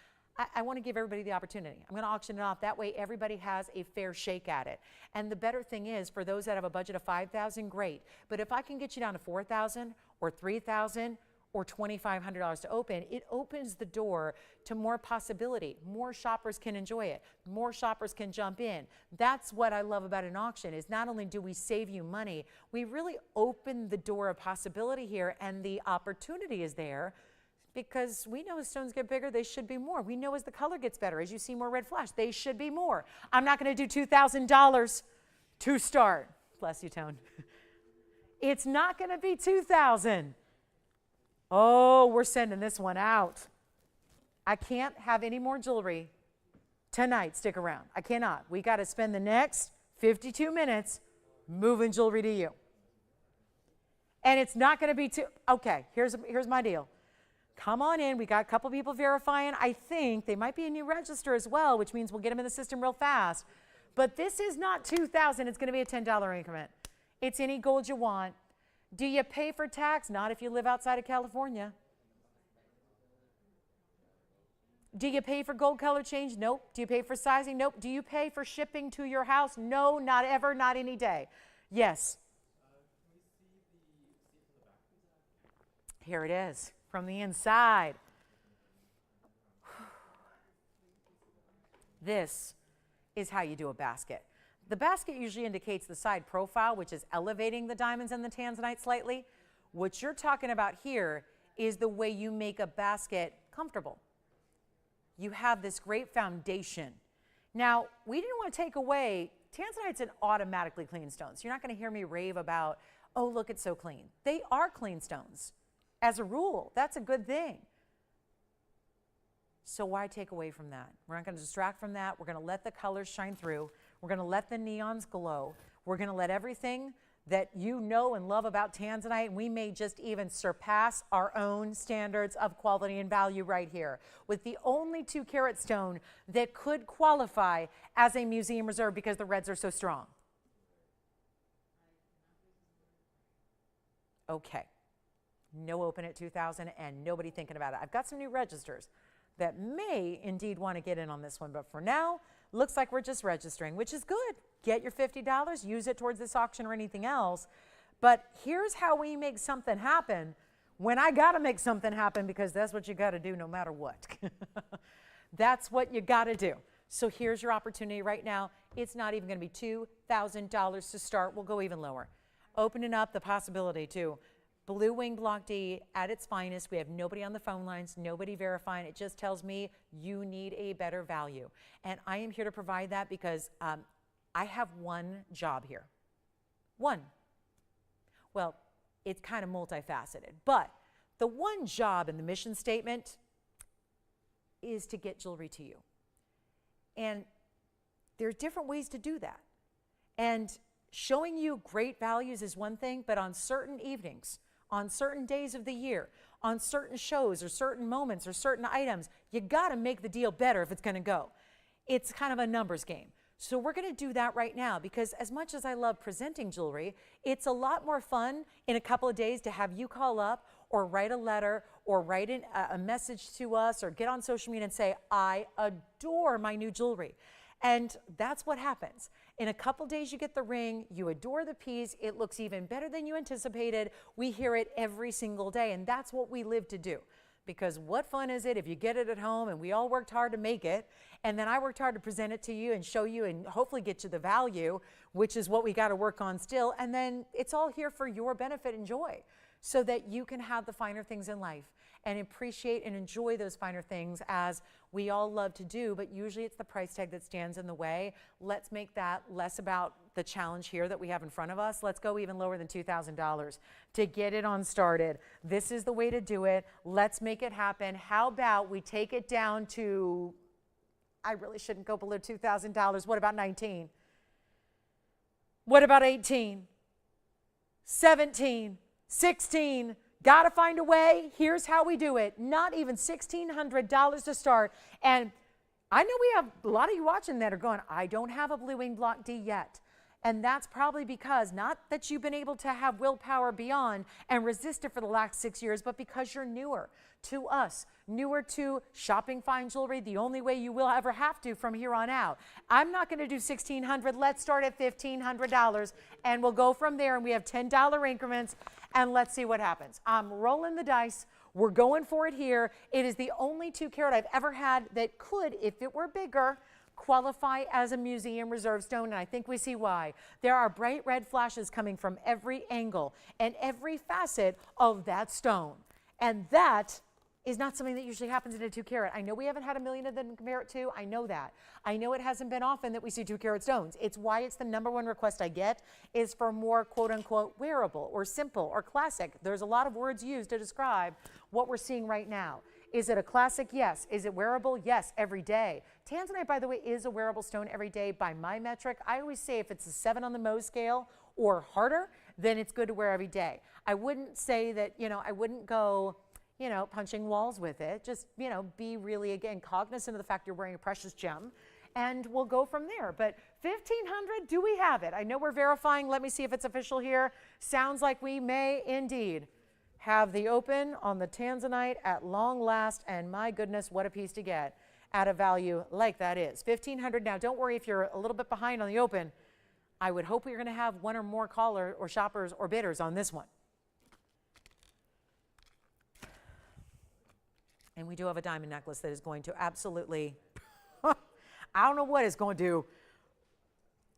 I want to give everybody the opportunity. I'm going to auction it off. That way everybody has a fair shake at it. And the better thing is, for those that have a budget of $5,000, great. But if I can get you down to $4,000 or $3,000 or $2,500 to open, it opens the door to more possibility. More shoppers can enjoy it. More shoppers can jump in. That's what I love about an auction, is not only do we save you money, we really open the door of possibility here, and the opportunity is there, because we know as stones get bigger, they should be more. We know as the color gets better, as you see more red flash, they should be more. I'm not going to do $2,000 to start. Bless you, Tone. It's not going to be $2,000. Oh, we're sending this one out. I can't have any more jewelry tonight. Stick around. I cannot. We got to spend the next 52 minutes moving jewelry to you. And it's not going to be too, okay, here's my deal. Come on in. We got a couple people verifying. I think they might be a new register as well, which means we'll get them in the system real fast. But this is not $2,000. It's going to be a $10 increment. It's any gold you want. Do you pay for tax? Not if you live outside of California. Do you pay for gold color change? Nope. Do you pay for sizing? Nope. Do you pay for shipping to your house? No, not ever, not any day. Yes. Here it is from the inside. This is how you do a basket. The basket usually indicates the side profile, which is elevating the diamonds and the Tanzanite slightly. What you're talking about here is the way you make a basket comfortable. You have this great foundation. Now, we didn't want to take away, Tanzanite's an automatically clean stone. So you're not going to hear me rave about, oh, look, it's so clean. They are clean stones. As a rule, that's a good thing. So why take away from that? We're not going to distract from that. We're going to let the colors shine through. We're going to let the neons glow. We're going to let everything that you know and love about Tanzanite, and we may just even surpass our own standards of quality and value right here with the only 2-carat stone that could qualify as a museum reserve because the reds are so strong. Okay. No open at 2,000 and nobody thinking about it. I've got some new registers that may indeed want to get in on this one, but for now, looks like we're just registering, which is good. Get your $50, use it towards this auction or anything else. But here's how we make something happen when I got to make something happen, because that's what you got to do no matter what. That's what you got to do. So here's your opportunity right now. It's not even going to be $2,000 to start. We'll go even lower. Opening up the possibility to Blue Wing Block D at its finest. We have nobody on the phone lines, nobody verifying. It just tells me you need a better value. And I am here to provide that because I have one job here. One. Well, it's kind of multifaceted, but the one job in the mission statement is to get jewelry to you. And there's different ways to do that. And showing you great values is one thing, but on certain evenings, on certain days of the year, on certain shows or certain moments or certain items, you got to make the deal better if it's going to go. It's kind of a numbers game. So we're going to do that right now because as much as I love presenting jewelry, it's a lot more fun in a couple of days to have you call up or write a letter or write a message to us or get on social media and say, I adore my new jewelry. And that's what happens. In a couple days, you get the ring, you adore the piece, it looks even better than you anticipated. We hear it every single day, and that's what we live to do. Because what fun is it if you get it at home and we all worked hard to make it, and then I worked hard to present it to you and show you and hopefully get you the value, which is what we got to work on still, and then it's all here for your benefit and joy so that you can have the finer things in life and appreciate and enjoy those finer things as we all love to do, but usually it's the price tag that stands in the way. Let's make that less about the challenge here that we have in front of us. Let's go even lower than $2,000 to get it on started. This is the way to do it. Let's make it happen. How about we take it down to, I really shouldn't go below $2,000. What about 19? What about 18? 17? 16? Got to find a way. Here's how we do it. Not even $1,600 to start. And I know we have a lot of you watching that are going, I don't have a Blue Wing Block D yet. And that's probably because not that you've been able to have willpower beyond and resist it for the last 6 years, but because you're newer to us, newer to shopping fine jewelry, the only way you will ever have to from here on out. I'm not going to do $1,600. Let's start at $1,500 and we'll go from there. And we have $10 increments and let's see what happens. I'm rolling the dice. We're going for it here. It is the only 2-carat I've ever had that could, if it were bigger, qualify as a museum reserve stone, and I think we see why. There are bright red flashes coming from every angle and every facet of that stone. And that is not something that usually happens in a 2-carat. I know we haven't had a million of them to compare it to. I know that. I know it hasn't been often that we see 2-carat stones. It's why it's the #1 request I get is for more quote-unquote wearable or simple or classic. There's a lot of words used to describe what we're seeing right now. Is it a classic? Yes. Is it wearable? Yes, every day. Tanzanite, by the way, is a wearable stone every day by my metric. I always say if it's a 7 on the Mohs scale or harder, then it's good to wear every day. I wouldn't say that, I wouldn't go, punching walls with it. Just, be really, again, cognizant of the fact you're wearing a precious gem and we'll go from there. But 1,500, do we have it? I know we're verifying. Let me see if it's official here. Sounds like we may indeed have the open on the Tanzanite at long last, and my goodness, what a piece to get at a value like that is. 1,500. Now, don't worry if you're a little bit behind on the open. I would hope we're going to have one or more callers or shoppers or bidders on this one. And we do have a diamond necklace that is going to absolutely, I don't know what it's going to do,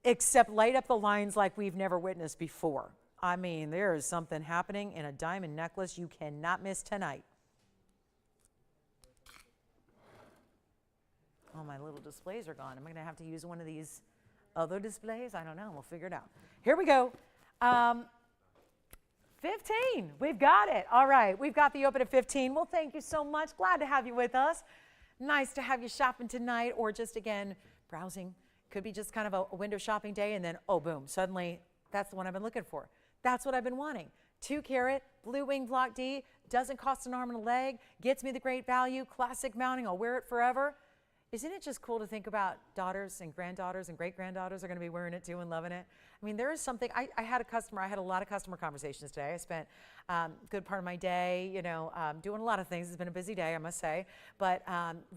except light up the lines like we've never witnessed before. I mean, there is something happening in a diamond necklace you cannot miss tonight. Oh, my little displays are gone. Am I going to have to use one of these other displays? I don't know. We'll figure it out. Here we go. 15. We've got it. All right. We've got the open at 15. Well, thank you so much. Glad to have you with us. Nice to have you shopping tonight, or just, again, browsing. Could be just kind of a window shopping day, and then, oh, boom, suddenly that's the one I've been looking for. That's what I've been wanting. 2-carat, blue wing block D, doesn't cost an arm and a leg, gets me the great value, classic mounting, I'll wear it forever. Isn't it just cool to think about daughters and granddaughters and great-granddaughters are going to be wearing it too and loving it? I mean, there is something, I had a lot of customer conversations today. I spent a good part of my day, doing a lot of things. It's been a busy day, I must say. But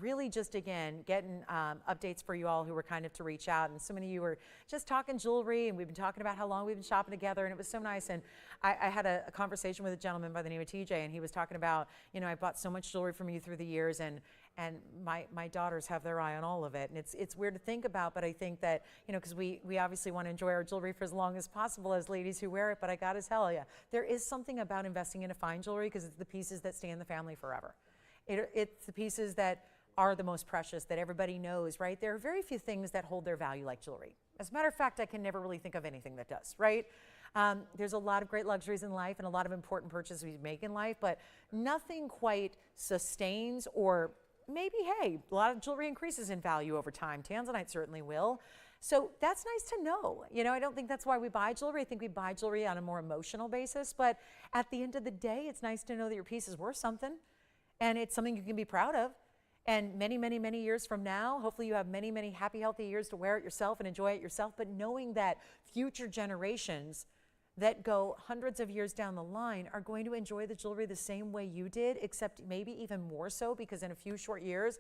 really just, again, getting updates for you all who were kind of to reach out. And so many of you were just talking jewelry, and we've been talking about how long we've been shopping together, and it was so nice. And I had a conversation with a gentleman by the name of TJ, and he was talking about, I bought so much jewelry from you through the years, and my daughters have their eye on all of it. And it's weird to think about, but I think that, because we obviously want to enjoy our jewelry for as long as possible as ladies who wear it, but I gotta tell you, there is something about investing in a fine jewelry, because it's the pieces that stay in the family forever. It's the pieces that are the most precious, that everybody knows, right? There are very few things that hold their value like jewelry. As a matter of fact, I can never really think of anything that does, right? There's a lot of great luxuries in life and a lot of important purchases we make in life, but nothing quite sustains, or maybe, hey, a lot of jewelry increases in value over time. Tanzanite certainly will. So that's nice to know. I don't think that's why we buy jewelry. I think we buy jewelry on a more emotional basis. But at the end of the day, it's nice to know that your piece is worth something, and it's something you can be proud of. And many, many, many years from now, hopefully you have many, many happy, healthy years to wear it yourself and enjoy it yourself. But knowing that future generations that go hundreds of years down the line are going to enjoy the jewelry the same way you did, except maybe even more so, because in a few short years,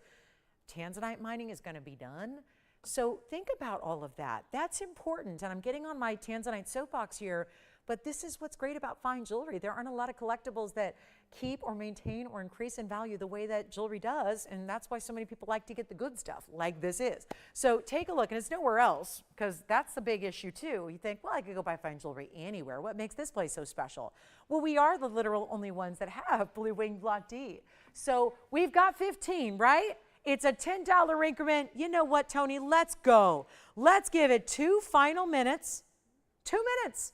Tanzanite mining is going to be done. So think about all of that. That's important. And I'm getting on my Tanzanite soapbox here, but this is what's great about fine jewelry. There aren't a lot of collectibles that keep or maintain or increase in value the way that jewelry does, and that's why so many people like to get the good stuff like this is. So take a look, and it's nowhere else, because that's the big issue too. You think, well, I could go buy fine jewelry anywhere. What makes this place so special? Well, we are the literal only ones that have blue wing block D. So we've got 15, right? It's a $10 increment. You know what, Tony? Let's go. Let's give it 2 final minutes. 2 minutes.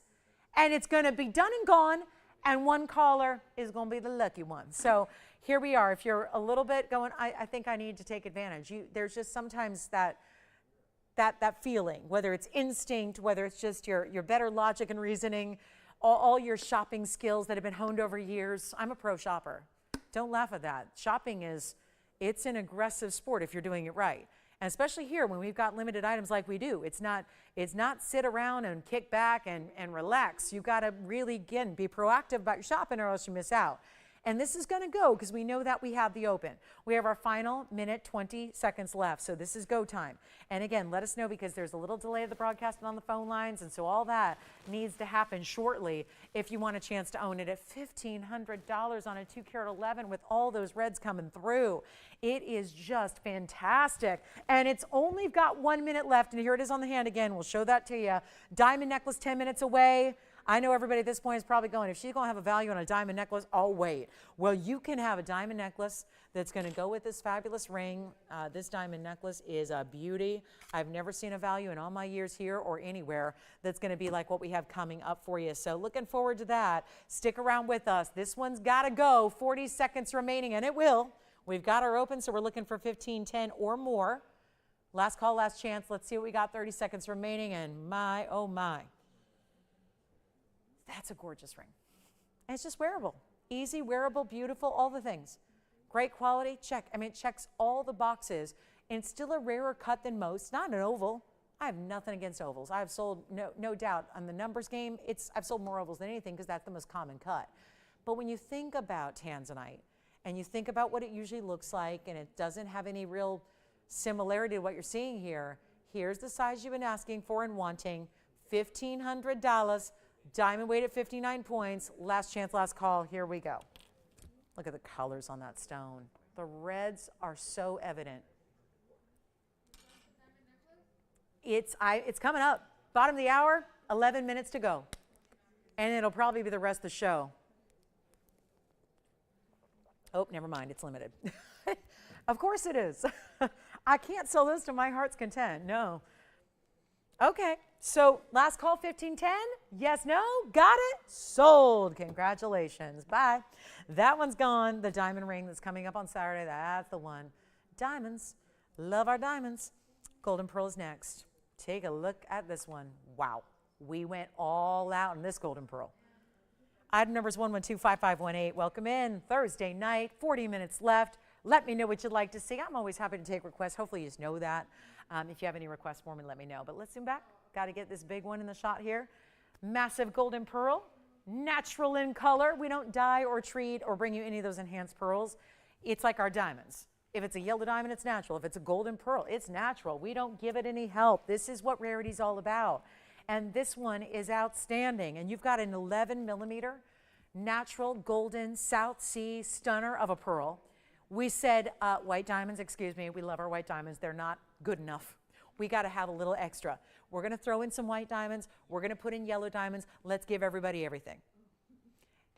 And it's going to be done and gone, and one caller is going to be the lucky one. So here we are. If you're a little bit going, I think I need to take advantage. There's just sometimes that feeling, whether it's instinct, whether it's just your better logic and reasoning, all your shopping skills that have been honed over years. I'm a pro shopper. Don't laugh at that. Shopping it's an aggressive sport if you're doing it right. And especially here when we've got limited items like we do. It's not sit around and kick back and relax. You've got to really, again, be proactive about your shopping, or else you miss out. And this is going to go, because we know that we have the open. We have our final minute, 20 seconds left. So this is go time. And again, let us know, because there's a little delay of the broadcast and on the phone lines. And so all that needs to happen shortly if you want a chance to own it at $1,500 on a 2-carat 11 with all those reds coming through. It is just fantastic. And it's only got 1 minute left. And here it is on the hand again. We'll show that to you. Diamond necklace 10 minutes away. I know everybody at this point is probably going, if she's going to have a value on a diamond necklace, I'll wait. Well, you can have a diamond necklace that's going to go with this fabulous ring. This diamond necklace is a beauty. I've never seen a value in all my years here or anywhere that's going to be like what we have coming up for you. So looking forward to that. Stick around with us. This one's got to go. 40 seconds remaining, and it will. We've got our open, so we're looking for 15, 10 or more. Last call, last chance. Let's see what we got. 30 seconds remaining, and my, oh my. That's a gorgeous ring. And it's just wearable. Easy, wearable, beautiful, all the things. Great quality, check. I mean, it checks all the boxes and it's still a rarer cut than most. Not an oval. I have nothing against ovals. I've sold, no doubt, on the numbers game, I've sold more ovals than anything because that's the most common cut. But when you think about Tanzanite and you think about what it usually looks like, and it doesn't have any real similarity to what you're seeing here, here's the size you've been asking for and wanting, $1,500, diamond weight at 59 points, last chance, last call, here we go. Look at the colors on that stone. The reds are so evident. It's coming up. Bottom of the hour, 11 minutes to go. And it'll probably be the rest of the show. Oh, never mind, it's limited. Of course it is. I can't sell this to my heart's content, no. Okay, so last call, 1510. Yes, no, got it, sold. Congratulations, bye. That one's gone. The diamond ring that's coming up on Saturday, that's the one. Diamonds, love our diamonds. Golden pearl is next. Take a look at this one. Wow, we went all out in this golden pearl. Item number is 1125518. Welcome in. Thursday night, 40 minutes left. Let me know what you'd like to see. I'm always happy to take requests. Hopefully you just know that. If you have any requests for me, let me know. But let's zoom back. Got to get this big one in the shot here. Massive golden pearl, natural in color. We don't dye or treat or bring you any of those enhanced pearls. It's like our diamonds. If it's a yellow diamond, it's natural. If it's a golden pearl, it's natural. We don't give it any help. This is what rarity's all about. And this one is outstanding. And you've got an 11 millimeter natural golden South Sea stunner of a pearl. We said white diamonds, excuse me. We love our white diamonds. They're not good enough. We got to have a little extra. We're going to throw in some white diamonds. We're going to put in yellow diamonds. Let's give everybody everything.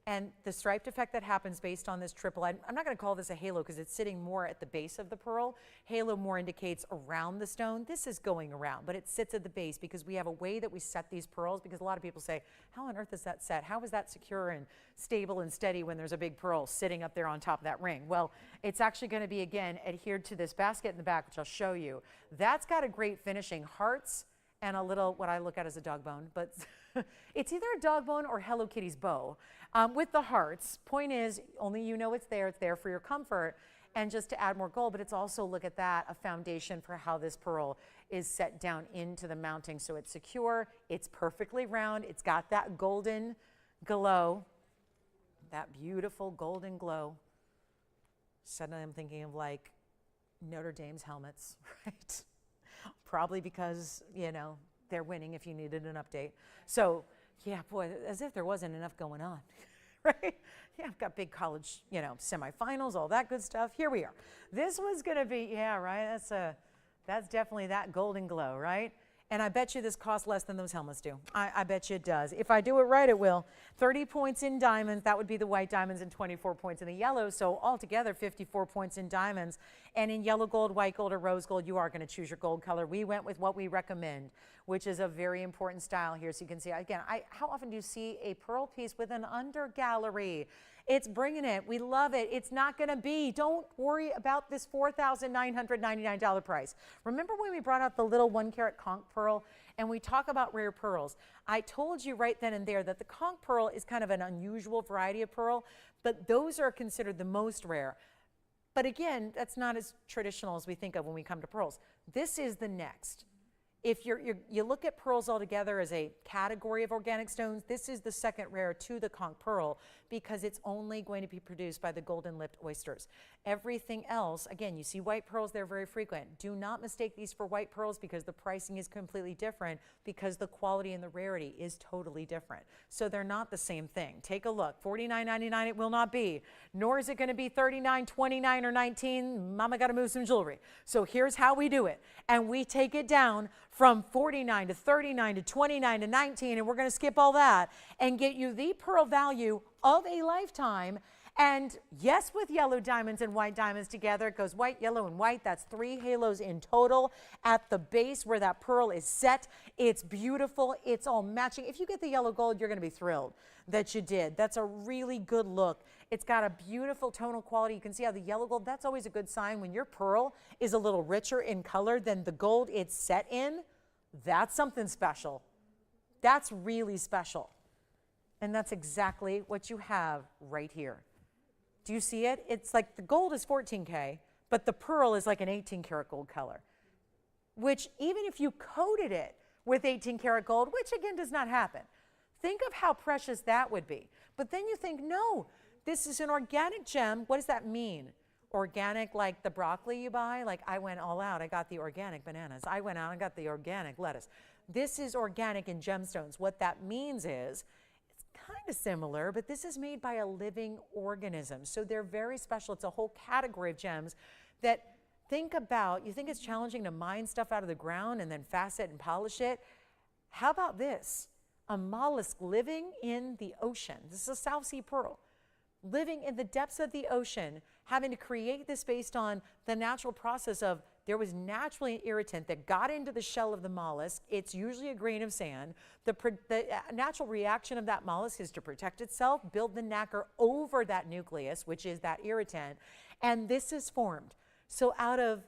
And the striped effect that happens based on this triple, I'm not going to call this a halo because it's sitting more at the base of the pearl. Halo more indicates around the stone. This is going around, but it sits at the base because we have a way that we set these pearls, because a lot of people say, how on earth is that set? How is that secure and stable and steady when there's a big pearl sitting up there on top of that ring? Well, it's actually going to be, again, adhered to this basket in the back, which I'll show you. That's got a great finishing. Hearts and a little, what I look at as a dog bone, but it's either a dog bone or Hello Kitty's bow. With the hearts, point is, only you know it's there for your comfort, and just to add more gold, but it's also, look at that, a foundation for how this pearl is set down into the mounting. So it's secure, it's perfectly round, it's got that golden glow, that beautiful golden glow. Suddenly I'm thinking of like Notre Dame's helmets, right? Probably because, you know, they're winning if you needed an update. So, yeah, boy, as if there wasn't enough going on, right? Yeah, I've got big college, you know, semifinals, all that good stuff. Here we are. This was going to be, yeah, right? That's definitely that golden glow, right? And I bet you this costs less than those helmets do. I bet you it does. If I do it right, it will. 30 points in diamonds. That would be the white diamonds, and 24 points in the yellow. So altogether, 54 points in diamonds. And in yellow gold, white gold, or rose gold, you are going to choose your gold color. We went with what we recommend, which is a very important style here. So you can see, again, how often do you see a pearl piece with an under gallery? It's bringing it. We love it. It's not going to be. Don't worry about this $4,999 price. Remember when we brought out the little 1 carat conch pearl and we talk about rare pearls? I told you right then and there that the conch pearl is kind of an unusual variety of pearl, but those are considered the most rare. But again, that's not as traditional as we think of when we come to pearls. This is the next. If you look at pearls altogether as a category of organic stones, this is the second rare to the conch pearl because it's only going to be produced by the golden-lipped oysters. Everything else, again, you see white pearls, they're very frequent. Do not mistake these for white pearls because the pricing is completely different because the quality and the rarity is totally different. So they're not the same thing. Take a look. $49.99 it will not be, nor is it going to be $39, $29, or $19. Mama got to move some jewelry. So here's how we do it. And we take it down from $49 to $39 to $29 to $19, and we're going to skip all that and get you the pearl value of a lifetime. And yes, with yellow diamonds and white diamonds together, it goes white, yellow, and white. That's 3 halos in total at the base where that pearl is set. It's beautiful. It's all matching. If you get the yellow gold, you're going to be thrilled that you did. That's a really good look. It's got a beautiful tonal quality. You can see how the yellow gold, that's always a good sign. When your pearl is a little richer in color than the gold it's set in, that's something special. That's really special. And that's exactly what you have right here. Do you see it? It's like the gold is 14K, but the pearl is like an 18 karat gold color, which even if you coated it with 18 karat gold, which again does not happen, think of how precious that would be. But then you think, no, this is an organic gem. What does that mean? Organic, like the broccoli you buy? Like I went all out, I got the organic bananas. I went out and got the organic lettuce. This is organic in gemstones. What that means is, it's kind of similar, but this is made by a living organism. So they're very special. It's a whole category of gems that think about, you think it's challenging to mine stuff out of the ground and then facet and polish it? How about this? A mollusk living in the ocean. This is a South Sea pearl. Living in the depths of the ocean, having to create this based on the natural process of there was naturally an irritant that got into the shell of the mollusk. It's usually a grain of sand. The natural reaction of that mollusk is to protect itself, build the nacre over that nucleus, which is that irritant, and this is formed. So out of,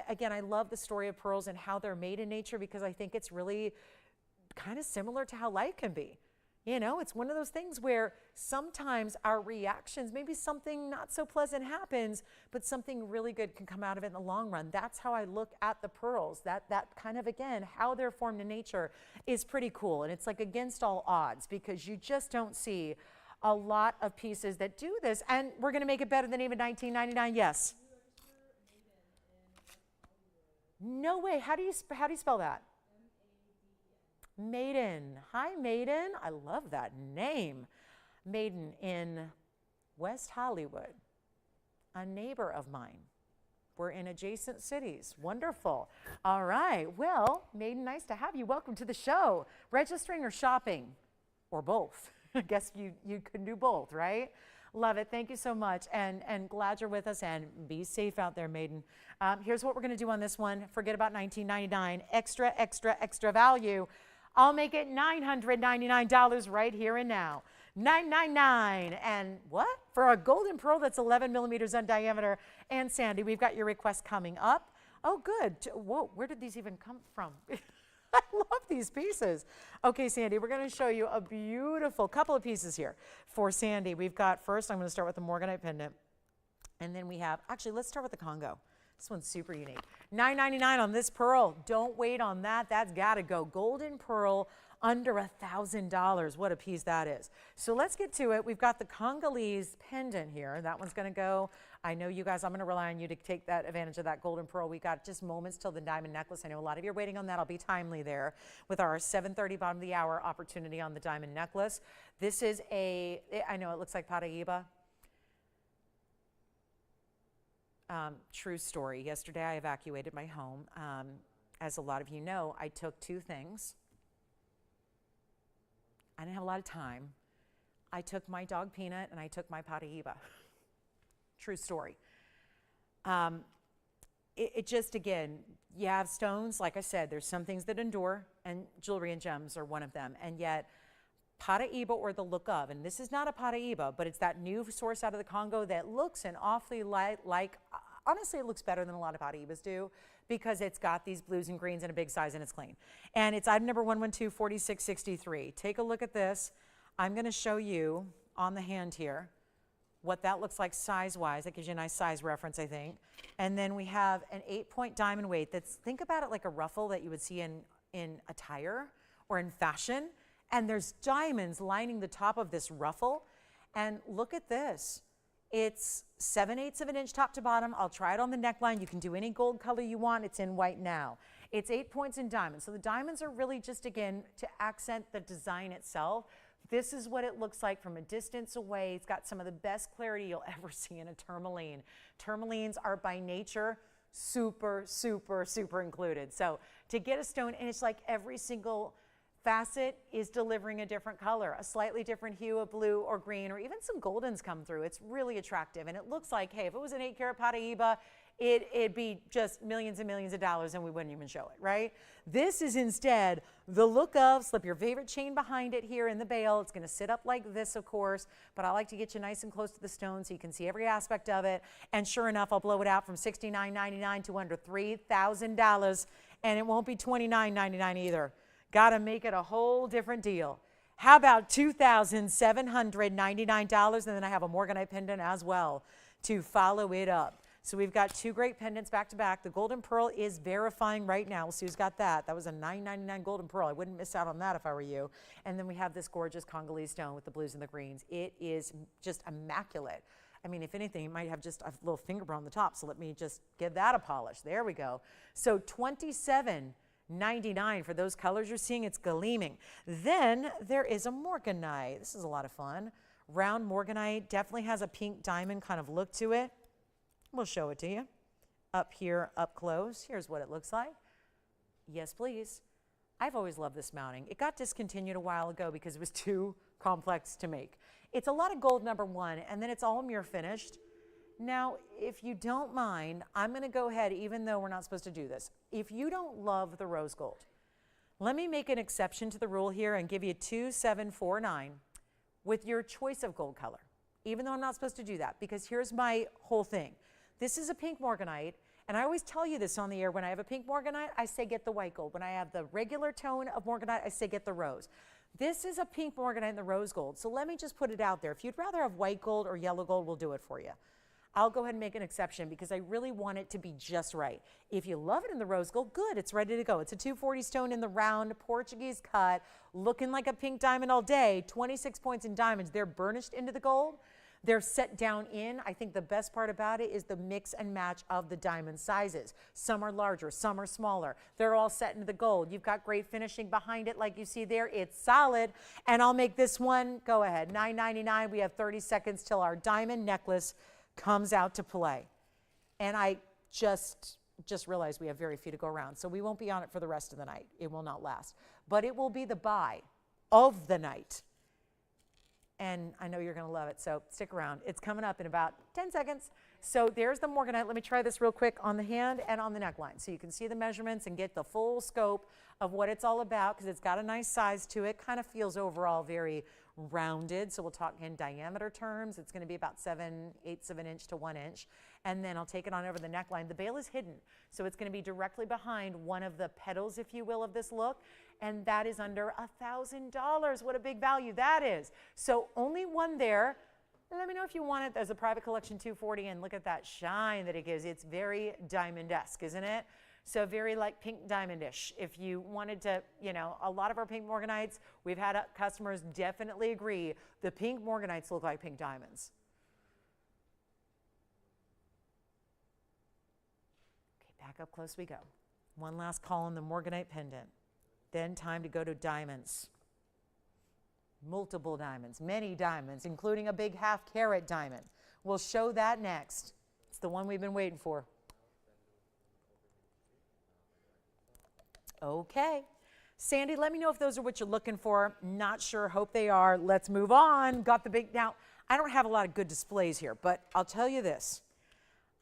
again, I love the story of pearls and how they're made in nature because I think it's really kind of similar to how life can be. You know, it's one of those things where sometimes our reactions, maybe something not so pleasant happens, but something really good can come out of it in the long run. That's how I look at the pearls. That kind of, again, how they're formed in nature is pretty cool. And it's like against all odds because you just don't see a lot of pieces that do this. And we're going to make it better than even $19.99. Yes. No way. How do you spell that? Maiden. Hi, Maiden. I love that name. Maiden in West Hollywood, a neighbor of mine. We're in adjacent cities. Wonderful. All right. Well, Maiden, nice to have you. Welcome to the show. Registering or shopping? Or both? I guess you can do both, right? Love it. Thank you so much. And glad you're with us. And be safe out there, Maiden. Here's what we're going to do on this one. Forget about $19.99. Extra, extra, extra value. I'll make it $999 right here and now. $999. And what? For a golden pearl that's 11 millimeters in diameter. And Sandy, we've got your request coming up. Oh, good. Whoa, where did these even come from? I love these pieces. Okay, Sandy, we're going to show you a beautiful couple of pieces here for Sandy. We've got, first, I'm going to start with the morganite pendant. And then we have, actually, let's start with the Congo. This one's super unique. $9.99 on this pearl. Don't wait on that. That's got to go. Golden pearl under $1,000. What a piece that is. So let's get to it. We've got the Congolese pendant here. That one's going to go. I know you guys, I'm going to rely on you to take that advantage of that golden pearl. We got just moments till the diamond necklace. I know a lot of you are waiting on that. I'll be timely there with our 7:30 bottom of the hour opportunity on the diamond necklace. This is a, I know it looks like Paraíba. True story. Yesterday I evacuated my home. As a lot of you know, I took two things. I didn't have a lot of time. I took my dog Peanut and I took my Paraíba. True story. It just, again, you have stones. Like I said, there's some things that endure, and jewelry and gems are one of them. And yet, Paraíba, or the look of, and this is not a Paraíba, but it's that new source out of the Congo that looks an awfully like, honestly, it looks better than a lot of Paraíbas do because it's got these blues and greens in a big size and it's clean. And it's item number 1124663. Take a look at this. I'm going to show you on the hand here what that looks like size-wise. That gives you a nice size reference, I think. And then we have an 8-point diamond weight that's, think about it like a ruffle that you would see in attire or in fashion. And there's diamonds lining the top of this ruffle. And look at this. It's 7/8 of an inch top to bottom. I'll try it on the neckline. You can do any gold color you want. It's in white now. It's 8 points in diamonds. So the diamonds are really just, again, to accent the design itself. This is what it looks like from a distance away. It's got some of the best clarity you'll ever see in a tourmaline. Tourmalines are by nature super, super, super included. So to get a stone, and it's like every single facet is delivering a different color, a slightly different hue of blue or green, or even some goldens come through. It's really attractive. And it looks like, hey, if it was an 8-carat Paraíba, it'd be just millions and millions of dollars and we wouldn't even show it, right? This is instead the look of, slip your favorite chain behind it here in the bail. It's going to sit up like this, of course, but I like to get you nice and close to the stone so you can see every aspect of it. And sure enough, I'll blow it out from $69.99 to under $3,000, and it won't be $29.99 either. Got to make it a whole different deal. How about $2,799? And then I have a morganite pendant as well to follow it up. So we've got two great pendants back to back. The golden pearl is verifying right now. We'll see who's got that. That was a $9.99 golden pearl. I wouldn't miss out on that if I were you. And then we have this gorgeous Congolese stone with the blues and the greens. It is just immaculate. I mean, if anything, you might have just a little finger on the top. So let me just give that a polish. There we go. So $27.99 for those colors you're seeing. It's gleaming. Then there is a morganite. This is a lot of fun. Round morganite definitely has a pink diamond kind of look to it. We'll show it to you up here, up close. Here's what it looks like. Yes, please. I've always loved this mounting. It got discontinued a while ago because it was too complex to make. It's a lot of gold, number one, and then it's all mirror finished. Now, if you don't mind, I'm going to go ahead, even though we're not supposed to do this. If you don't love the rose gold, let me make an exception to the rule here and give you 2749 with your choice of gold color, even though I'm not supposed to do that, because here's my whole thing. This is a pink morganite, and I always tell you this on the air. When I have a pink morganite, I say get the white gold. When I have the regular tone of morganite, I say get the rose. This is a pink morganite and the rose gold, so let me just put it out there. If you'd rather have white gold or yellow gold, we'll do it for you. I'll go ahead and make an exception because I really want it to be just right. If you love it in the rose gold, good, it's ready to go. It's a 240 stone in the round, Portuguese cut, looking like a pink diamond all day, 26 points in diamonds. They're burnished into the gold. They're set down in. I think the best part about it is the mix and match of the diamond sizes. Some are larger, some are smaller. They're all set into the gold. You've got great finishing behind it like you see there. It's solid. And I'll make this one, go ahead, $9.99. We have 30 seconds till our diamond necklace comes out to play. And I just realized we have very few to go around. So we won't be on it for the rest of the night. It will not last. But it will be the buy of the night. And I know you're going to love it, so stick around. It's coming up in about 10 seconds. So there's the morganite. Let me try this real quick on the hand and on the neckline so you can see the measurements and get the full scope of what it's all about because it's got a nice size to it. Kind of feels overall very rounded, so we'll talk in diameter terms. It's going to be about 7/8 of an inch to 1 inch. And then I'll take it on over the neckline. The bail is hidden, so it's going to be directly behind one of the petals, if you will, of this look. And that is under $1,000. What a big value that is. So only one there. Let me know if you want it as a private collection 240, and look at that shine that it gives. It's very diamond-esque, isn't it? So very like pink diamondish. If you wanted to, you know, a lot of our pink morganites, we've had customers definitely agree the pink morganites look like pink diamonds. Okay, back up close we go. One last call on the morganite pendant. Then time to go to diamonds. Multiple diamonds, many diamonds, including a big half-carat diamond. We'll show that next. It's the one we've been waiting for. Okay. Sandy, let me know if those are what you're looking for. Not sure, hope they are. Let's move on. Got the big, now, I don't have a lot of good displays here, but I'll tell you this.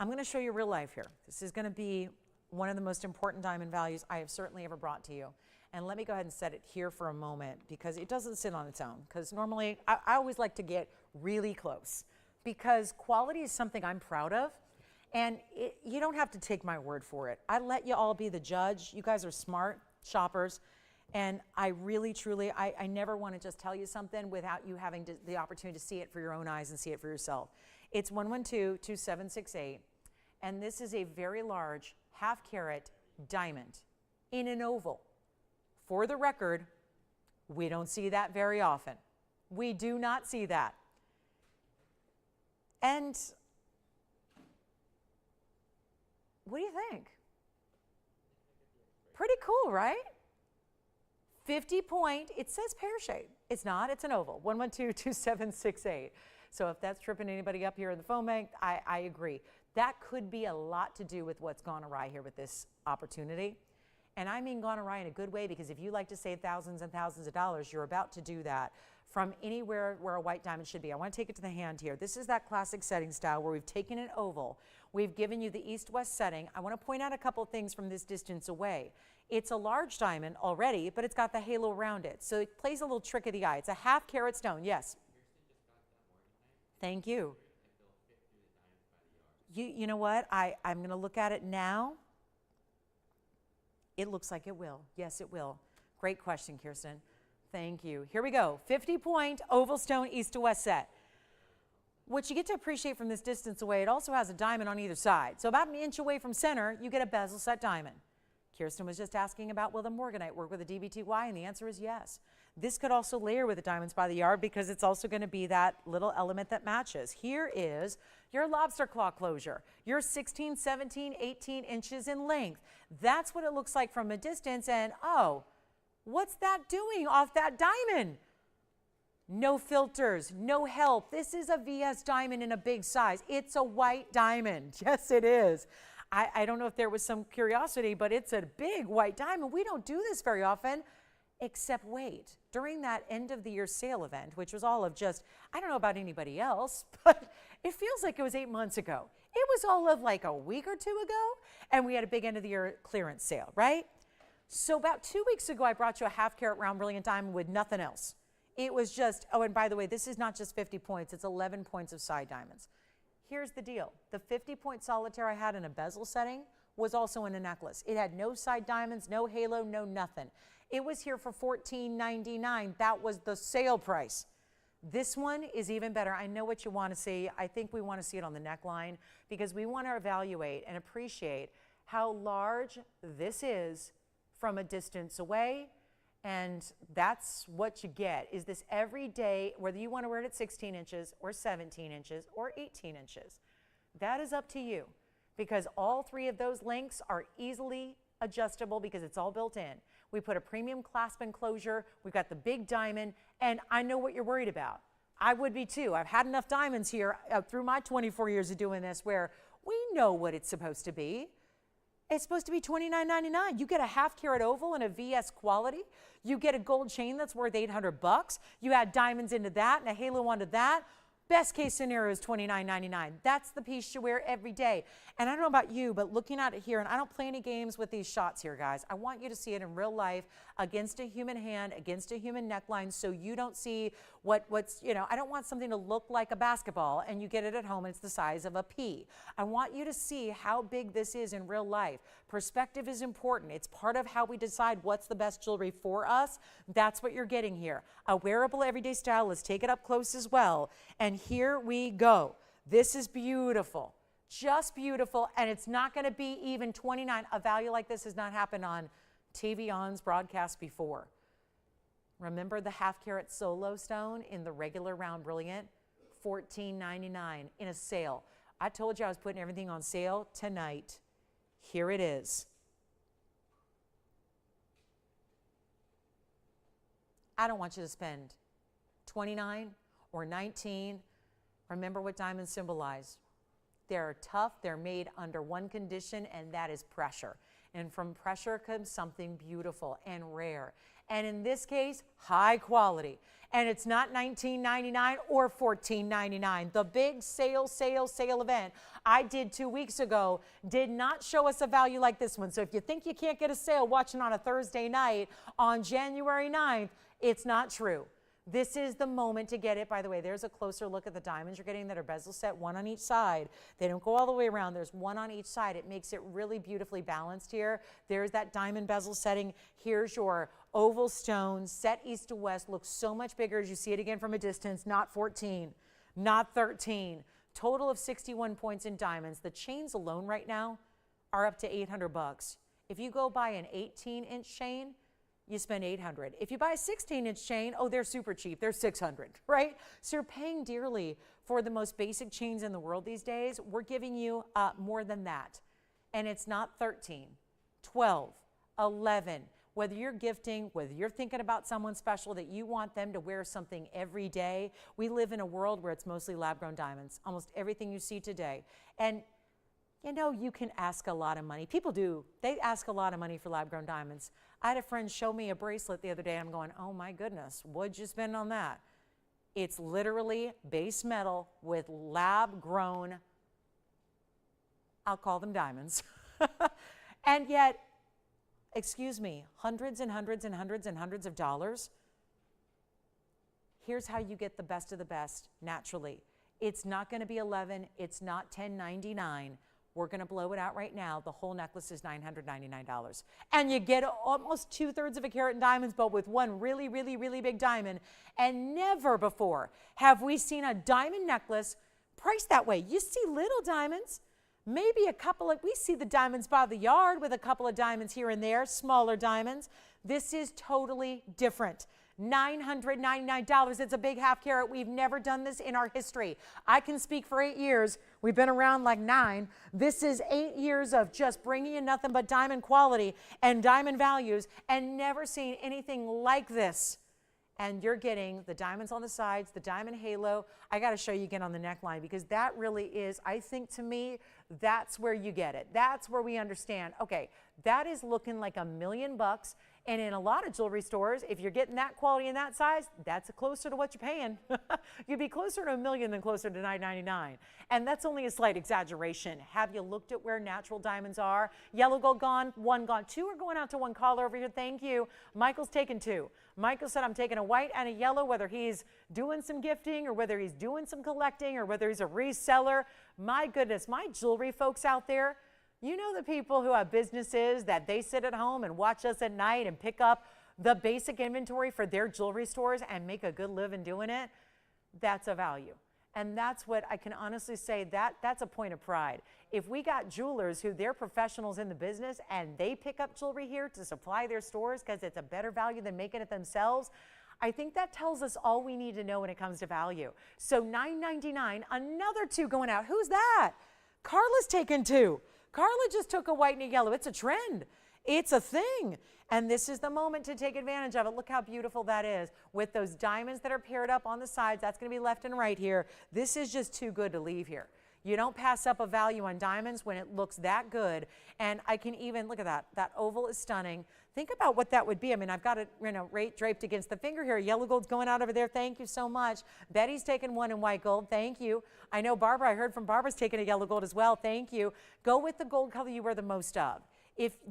I'm going to show you real life here. This is going to be one of the most important diamond values I have certainly ever brought to you. And let me go ahead and set it here for a moment because it doesn't sit on its own. Because normally, I always like to get really close because quality is something I'm proud of. And you don't have to take my word for it. I let you all be the judge. You guys are smart shoppers. And I really, truly, I never want to just tell you something without you having the opportunity to see it for your own eyes and see it for yourself. It's 112-2768. And this is a very large half-carat diamond in an oval. For the record, we don't see that very often. We do not see that. And what do you think? Pretty cool, right? 50 point, it says pear shape. It's not, it's an oval, 112-2768. So if that's tripping anybody up here in the phone bank, I agree. That could be a lot to do with what's gone awry here with this opportunity. And I mean gone awry in a good way because if you like to save thousands and thousands of dollars, you're about to do that from anywhere where a white diamond should be. I want to take it to the hand here. This is that classic setting style where we've taken an oval. We've given you the east-west setting. I want to point out a couple things from this distance away. It's a large diamond already, but it's got the halo around it. So it plays a little trick of the eye. It's a half-carat stone. Yes? Thank you. You know what? I'm going to look at it now. It looks like it will. Yes, it will. Great question, Kirsten. Thank you. Here we go. 50 point oval stone east to west set. what you get to appreciate from this distance away, it also has a diamond on either side. So about an inch away from center, you get a bezel set diamond. Kirsten was just asking about, will the morganite work with a DBTY? And the answer is yes. This could also layer with the diamonds by the yard because it's also going to be that little element that matches. Here is your lobster claw closure. You're 16, 17, 18 inches in length. That's what it looks like from a distance. And oh, what's that doing off that diamond? No filters, no help. This is a VS diamond in a big size. It's a white diamond. Yes, it is. I don't know if there was some curiosity, but it's a big white diamond. We don't do this very often, except wait. During that end of the year sale event, which was all of just, I don't know about anybody else, but it feels like it was 8 months ago. It was all of like a week or two ago, and we had a big end of the year clearance sale, right? So about 2 weeks ago, I brought you a 1/2 carat round brilliant diamond with nothing else. It was just, oh, and by the way, this is not just 50 points, it's 11 points of side diamonds. Here's the deal. The 50-point solitaire I had in a bezel setting was also in a necklace. It had no side diamonds, no halo, no nothing. It was here for $14.99. That was the sale price. This one is even better. I know what you want to see. I think we want to see it on the neckline because we want to evaluate and appreciate how large this is from a distance away. And that's what you get, is this every day, whether you want to wear it at 16 inches or 17 inches or 18 inches. That is up to you because all three of those lengths are easily adjustable because it's all built in. We put a premium clasp enclosure. We've got the big diamond, and I know what you're worried about. I would be too. I've had enough diamonds here through my 24 years of doing this where we know what it's supposed to be. It's supposed to be $29.99. You get a 1/2 carat oval in a VS quality. You get a gold chain that's worth $800. You add diamonds into that and a halo onto that. Best case scenario is $29.99. That's the piece you wear every day. And I don't know about you, but looking at it here, and I don't play any games with these shots here, guys. I want you to see it in real life against a human hand, against a human neckline, so you don't see what's, you know, I don't want something to look like a basketball and you get it at home and it's the size of a pea. I want you to see how big this is in real life. Perspective is important. It's part of how we decide what's the best jewelry for us. That's what you're getting here. A wearable everyday style. Let's take it up close as well. And here we go. This is beautiful. Just beautiful, and it's not going to be even $29. A value like this has not happened on TVON's broadcast before. Remember the 1/2 carat solo stone in the regular round brilliant? $14.99 in a sale. I told you I was putting everything on sale tonight. Here it is. I don't want you to spend $29 or $19. Remember what diamonds symbolize. They're tough, they're made under one condition, and that is pressure. And from pressure comes something beautiful and rare. And in this case, high quality. And it's not $19.99 or $14.99. The big sale event I did 2 weeks ago did not show us a value like this one. So if you think you can't get a sale watching on a Thursday night on January 9th, it's not true. This is the moment to get it. By the way, there's a closer look at the diamonds you're getting that are bezel set, one on each side. They don't go all the way around. There's one on each side. It makes it really beautifully balanced here. There's that diamond bezel setting. Here's your oval stone set east to west. Looks so much bigger as you see it again from a distance. Not 14, not 13. Total of 61 points in diamonds. The chains alone right now are up to $800. If you go buy an 18-inch chain, you spend $800. If you buy a 16-inch chain, oh, they're super cheap. They're $600, right? So you're paying dearly for the most basic chains in the world these days. We're giving you more than that. And it's not 13, 12, 11. Whether you're gifting, whether you're thinking about someone special that you want them to wear something every day, we live in a world where it's mostly lab-grown diamonds, almost everything you see today. And you know, you can ask a lot of money. People do. They ask a lot of money for lab-grown diamonds. I had a friend show me a bracelet the other day. I'm going, oh my goodness, what'd you spend on that? It's literally base metal with lab-grown, I'll call them diamonds. And yet, excuse me, hundreds and hundreds and hundreds and hundreds of dollars. Here's how you get the best of the best naturally. It's not going to be $11. It's not $10.99. We're going to blow it out right now. The whole necklace is $999. And you get almost 2/3 of a carat in diamonds, but with one really, really, really big diamond. And never before have we seen a diamond necklace priced that way. You see little diamonds, maybe a couple of, we see the diamonds by the yard with a couple of diamonds here and there, smaller diamonds. This is totally different. $999. It's a big half carat. We've never done this in our history. I can speak for 8 years. We've been around like 9. This is 8 years of just bringing in nothing but diamond quality and diamond values and never seen anything like this. And you're getting the diamonds on the sides, the diamond halo. I got to show you again on the neckline because that really is, I think to me, that's where you get it. That's where we understand, okay, that is looking like $1 million. And in a lot of jewelry stores, if you're getting that quality and that size, that's closer to what you're paying. You'd be closer to $1 million than closer to $999. And that's only a slight exaggeration. Have you looked at where natural diamonds are? Yellow gold gone, 1 gone. 2 are going out to 1 caller over here. Thank you. Michael's taken 2. Michael said, I'm taking a white and a yellow, whether he's doing some gifting or whether he's doing some collecting or whether he's a reseller. My goodness, my jewelry folks out there, you know the people who have businesses that they sit at home and watch us at night and pick up the basic inventory for their jewelry stores and make a good living doing it? That's a value. And that's what I can honestly say, that's a point of pride. If we got jewelers who they're professionals in the business and they pick up jewelry here to supply their stores because it's a better value than making it themselves, I think that tells us all we need to know when it comes to value. So $999, another 2 going out. Who's that? Carla's taken 2. Carla just took a white and a yellow. It's a trend. It's a thing. And this is the moment to take advantage of it. Look how beautiful that is. With those diamonds that are paired up on the sides, that's going to be left and right here. This is just too good to leave here. You don't pass up a value on diamonds when it looks that good. And I can even, look at that. That oval is stunning. Think about what that would be. I mean, I've got it, right draped against the finger here. Yellow gold's going out over there. Thank you so much. Betty's taken 1 in white gold. Thank you. I know Barbara, I heard from Barbara's taking a yellow gold as well. Thank you. Go with the gold color you wear the most of.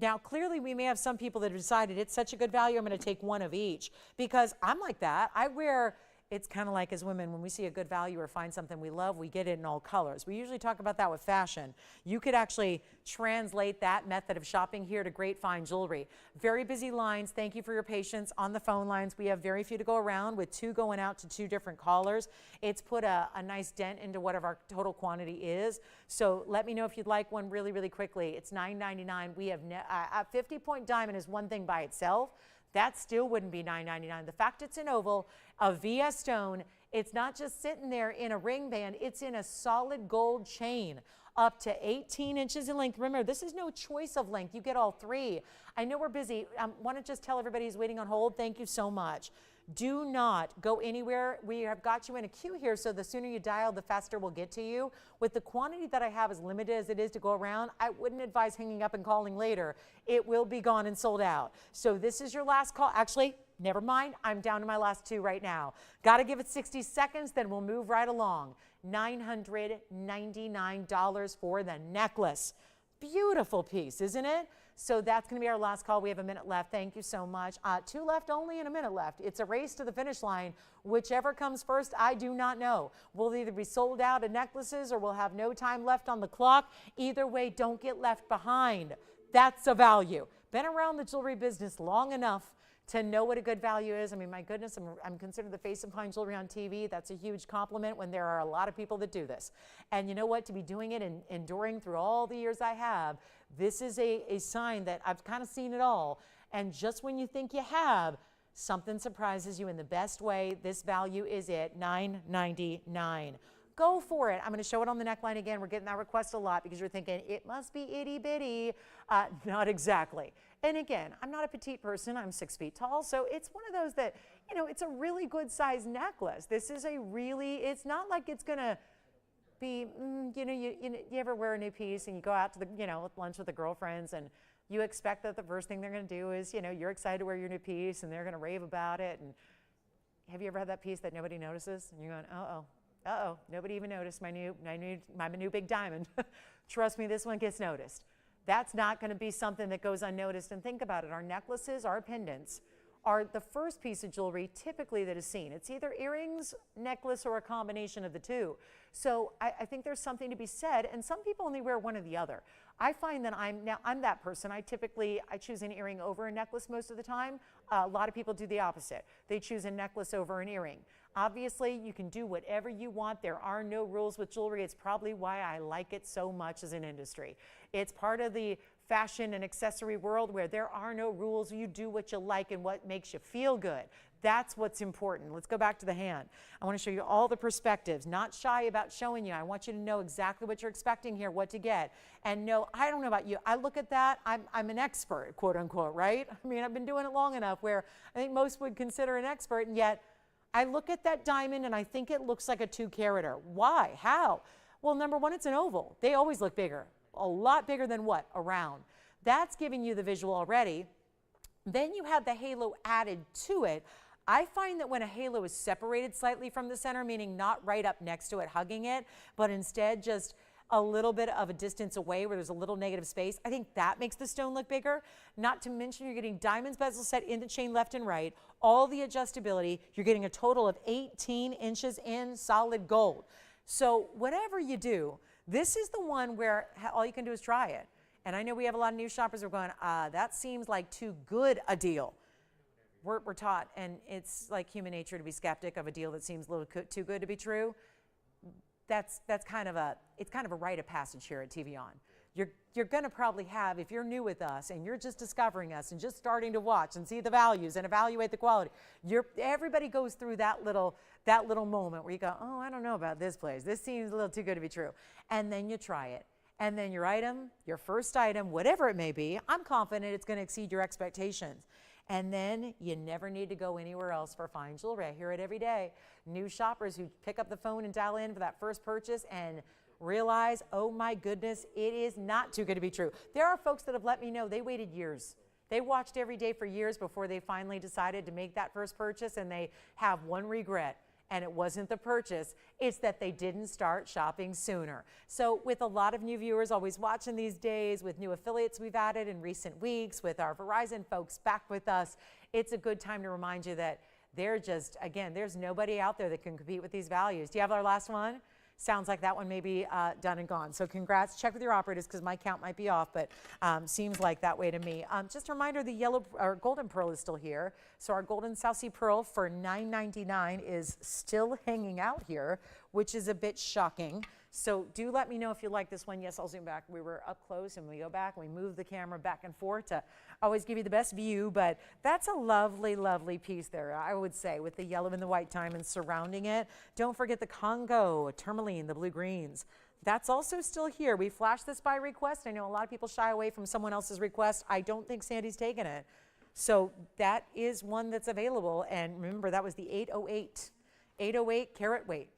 Now clearly we may have some people that have decided it's such a good value, I'm going to take 1 of each, because I'm like that. I wear, it's kind of like as women, when we see a good value or find something we love, we get it in all colors. We usually talk about that with fashion. You could actually translate that method of shopping here to great fine jewelry. Very busy lines. Thank you for your patience on the phone lines. We have very few to go around with 2 going out to 2 different callers. It's put a nice dent into what our total quantity is. So let me know if you'd like one really, really quickly. It's $999. We have a 50-point diamond is one thing by itself. That still wouldn't be $999. The fact it's an oval, a VS stone, it's not just sitting there in a ring band, it's in a solid gold chain up to 18 inches in length. Remember, this is no choice of length. You get all 3. I know we're busy. Want to just tell everybody who's waiting on hold, thank you so much. Do not go anywhere. We have got you in a queue here, so the sooner you dial, the faster we'll get to you. With the quantity that I have as limited as it is to go around, I wouldn't advise hanging up and calling later. It will be gone and sold out. So this is your last call. Actually, never mind. I'm down to my last 2 right now. Got to give it 60 seconds, then we'll move right along. $999 for the necklace. Beautiful piece, isn't it? So that's going to be our last call. We have a minute left. Thank you so much. 2 left only and a minute left. It's a race to the finish line. Whichever comes first, I do not know. We'll either be sold out of necklaces or we'll have no time left on the clock. Either way, don't get left behind. That's a value. Been around the jewelry business long enough to know what a good value is. I mean, my goodness, I'm considered the face of fine jewelry on TV. That's a huge compliment when there are a lot of people that do this. And you know what? To be doing it and enduring through all the years I have, this is a sign that I've kind of seen it all. And just when you think you have, something surprises you in the best way. This value is it, $999. Go for it. I'm going to show it on the neckline again. We're getting that request a lot because you're thinking, it must be itty bitty. Not exactly. And again, I'm not a petite person. I'm 6 feet tall. So it's one of those that, it's a really good size necklace. This is it's not like it's going to be, you ever wear a new piece and you go out to lunch with the girlfriends and you expect that the first thing they're going to do is, you're excited to wear your new piece and they're going to rave about it. And have you ever had that piece that nobody notices? And you're going, uh-oh, nobody even noticed my new big diamond. Trust me, this one gets noticed. That's not going to be something that goes unnoticed. And think about it. Our necklaces, our pendants, are the first piece of jewelry typically that is seen. It's either earrings, necklace, or a combination of the 2. So I think there's something to be said, and some people only wear one or the other. I find that I'm that person. I choose an earring over a necklace most of the time. A lot of people do the opposite. They choose a necklace over an earring. Obviously, you can do whatever you want. There are no rules with jewelry. It's probably why I like it so much as an industry. It's part of the fashion and accessory world where there are no rules. You do what you like and what makes you feel good. That's what's important. Let's go back to the hand. I want to show you all the perspectives, not shy about showing you. I want you to know exactly what you're expecting here, what to get. And no, I don't know about you. I look at that, I'm an expert, quote unquote, right? I mean, I've been doing it long enough where I think most would consider an expert, and yet I look at that diamond and I think it looks like a 2-carater. Why? How? Well, number one, it's an oval. They always look bigger, a lot bigger than what? A round. That's giving you the visual already. Then you have the halo added to it. I find that when a halo is separated slightly from the center, meaning not right up next to it, hugging it, but instead just a little bit of a distance away where there's a little negative space, I think that makes the stone look bigger. Not to mention you're getting diamonds bezel set in the chain left and right, all the adjustability. You're getting a total of 18 inches in solid gold. So whatever you do, this is the one where all you can do is try it. And I know we have a lot of new shoppers who are going, that seems like too good a deal. We're taught, and it's like human nature to be skeptic of a deal that seems a little too good to be true. That's kind of a rite of passage here at TVON. You're going to probably have, if you're new with us and you're just discovering us and just starting to watch and see the values and evaluate the quality, everybody goes through that little moment where you go, oh, I don't know about this place. This seems a little too good to be true. And then you try it. And then your item, your first item, whatever it may be, I'm confident it's going to exceed your expectations. And then you never need to go anywhere else for fine jewelry. I hear it every day. New shoppers who pick up the phone and dial in for that first purchase and realize, oh my goodness, it is not too good to be true. There are folks that have let me know they waited years. They watched every day for years before they finally decided to make that first purchase, and they have one regret. And it wasn't the purchase, it's that they didn't start shopping sooner. So with a lot of new viewers always watching these days, with new affiliates we've added in recent weeks, with our Verizon folks back with us, it's a good time to remind you that there's nobody out there that can compete with these values. Do you have our last one? Sounds like that one may be done and gone. So congrats. Check with your operators because my count might be off, but seems like that way to me. Just a reminder, the yellow or golden pearl is still here. So our golden South Sea pearl for $9.99 is still hanging out here, which is a bit shocking. So do let me know if you like this one. Yes, I'll zoom back. We were up close and we go back and we move the camera back and forth to always give you the best view, but that's a lovely, lovely piece there, I would say, with the yellow and the white diamonds surrounding it. Don't forget the Congo, Turmaline, the blue greens. That's also still here. We flashed this by request. I know a lot of people shy away from someone else's request. I don't think Sandy's taken it. So that is one that's available. And remember, that was the 808 carat weight.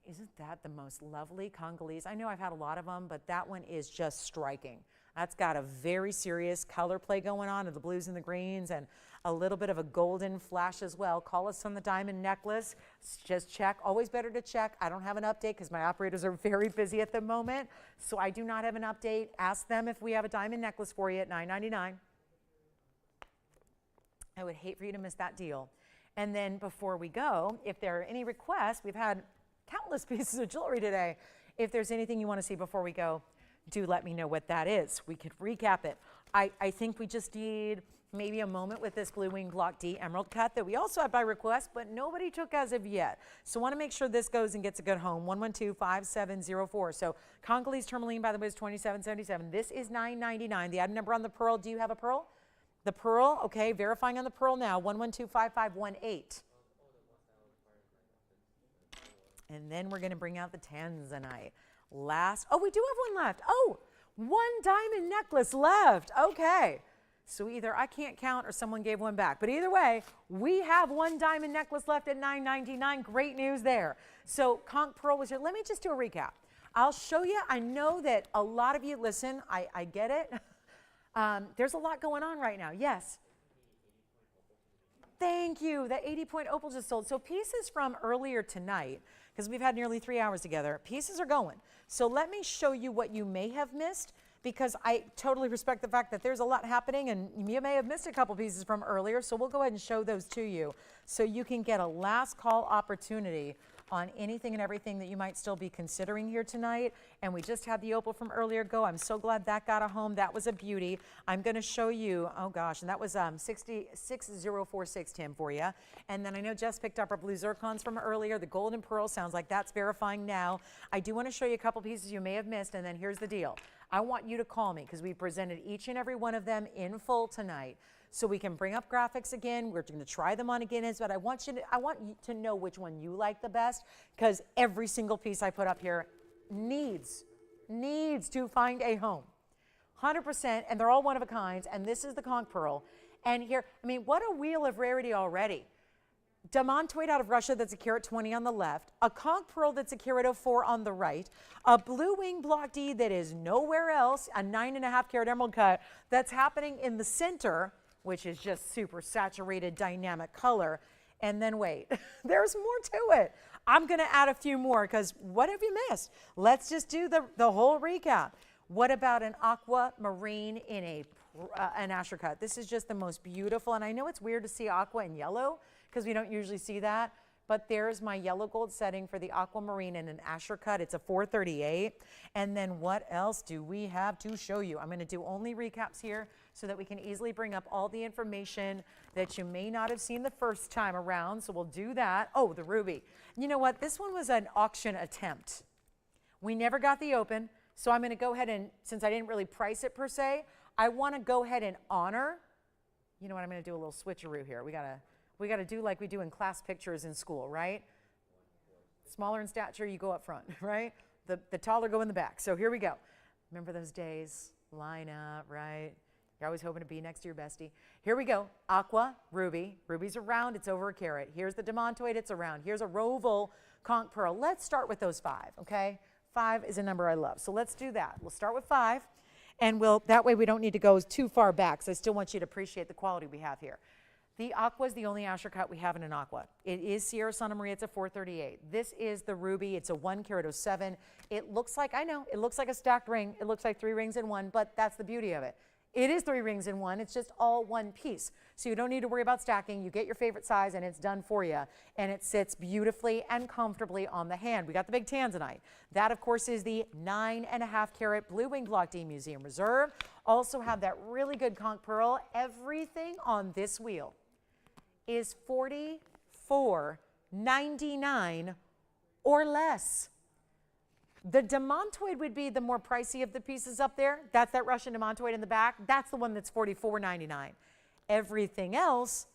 Isn't that the most lovely Congolese? I know I've had a lot of them, but that one is just striking. That's got a very serious color play going on of the blues and the greens and a little bit of a golden flash as well. Call us on the diamond necklace. Just check. Always better to check. I don't have an update because my operators are very busy at the moment, so I do not have an update. Ask them if we have a diamond necklace for you at $9.99. I would hate for you to miss that deal. And then before we go, if there are any requests, we've had countless pieces of jewelry today. If there's anything you want to see before we go, do let me know what that is. We could recap it. I think we just need maybe a moment with this Blue Wing Block D emerald cut that we also had by request, but nobody took as of yet. So want to make sure this goes and gets a good home. 112-5704. So Congolese Turmaline, by the way, is $27.77. This is $9.99. The item number on the pearl, do you have a pearl? The pearl, okay, verifying on the pearl now, 112-5518. And then we're going to bring out the Tanzanite. We do have one left. Oh, one diamond necklace left. Okay. So either I can't count or someone gave one back. But either way, we have one diamond necklace left at $9.99. Great news there. So Conch Pearl was here. Let me just do a recap. I'll show you. I know that a lot of you listen. I get it. There's a lot going on right now. Yes. Thank you. The 80-point opal just sold. So pieces from earlier tonight, because we've had nearly 3 hours together, pieces are going. So let me show you what you may have missed, because I totally respect the fact that there's a lot happening and you may have missed a couple pieces from earlier. So we'll go ahead and show those to you so you can get a last call opportunity on anything and everything that you might still be considering here tonight. And we just had the opal from earlier go. I'm so glad that got a home. That was a beauty. I'm going to show you, oh gosh, and that was 66046, Tim, for you. And then I know Jess picked up our blue zircons from earlier. The golden pearl sounds like that's verifying now. I do want to show you a couple pieces you may have missed, and then here's the deal. I want you to call me because we presented each and every one of them in full tonight. So we can bring up graphics again. We're going to try them on again, but I want you to know which one you like the best, because every single piece I put up here needs to find a home. 100%, and they're all one of a kind, and this is the conch pearl. And here, I mean, what a wheel of rarity already. Demantoid out of Russia that's a carat 20 on the left, a conch pearl that's a carat 04 on the right, a blue wing block D that is nowhere else, a 9.5 carat emerald cut that's happening in the center, which is just super saturated dynamic color. And then wait, there's more to it. I'm gonna add a few more because what have you missed? Let's just do the whole recap. What about an aquamarine in an asher cut? This is just the most beautiful, and I know it's weird to see aqua in yellow because we don't usually see that, but there's my yellow gold setting for the aquamarine in an asher cut. It's a 438. And then what else do we have to show you? I'm gonna do only recaps here so that we can easily bring up all the information that you may not have seen the first time around. So we'll do that. Oh, the ruby. You know what? This one was an auction attempt. We never got the open. So I'm gonna go ahead and, since I didn't really price it per se, I wanna go ahead and honor. You know what, I'm gonna do a little switcheroo here. We gotta do like we do in class pictures in school, right? Smaller in stature, you go up front, right? The taller go in the back. So here we go. Remember those days? Line up, right? You're always hoping to be next to your bestie. Here we go. Aqua, ruby. Ruby's a round, it's over a carat. Here's the demantoid, it's a round. Here's a roval conch pearl. Let's start with those 5, okay? 5 is a number I love. So let's do that. We'll start with 5, and that way we don't need to go too far back, so I still want you to appreciate the quality we have here. The aqua is the only asher cut we have in an aqua. It is Sierra Santa Maria, it's a 438. This is the ruby, it's a 1 carat 07. It looks like, I know, it looks like a stacked ring. It looks like 3 rings in one, but that's the beauty of it. It is 3 rings in one, it's just all one piece. So you don't need to worry about stacking. You get your favorite size and it's done for you. And it sits beautifully and comfortably on the hand. We got the big Tanzanite. That of course is the 9.5 carat blue wing block D Museum Reserve. Also have that really good conch pearl. Everything on this wheel is $44.99 or less. The demantoid would be the more pricey of the pieces up there. That's that Russian demantoid in the back. That's the one that's $44.99. Everything else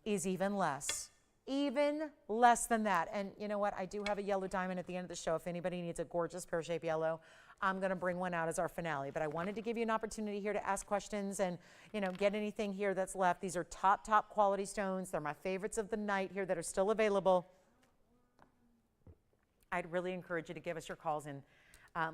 is even less than that. And you know what? I do have a yellow diamond at the end of the show. If anybody needs a gorgeous pear-shaped yellow, I'm going to bring one out as our finale. But I wanted to give you an opportunity here to ask questions and, you know, get anything here that's left. These are top quality stones. They're my favorites of the night here that are still available. I'd really encourage you to give us your calls and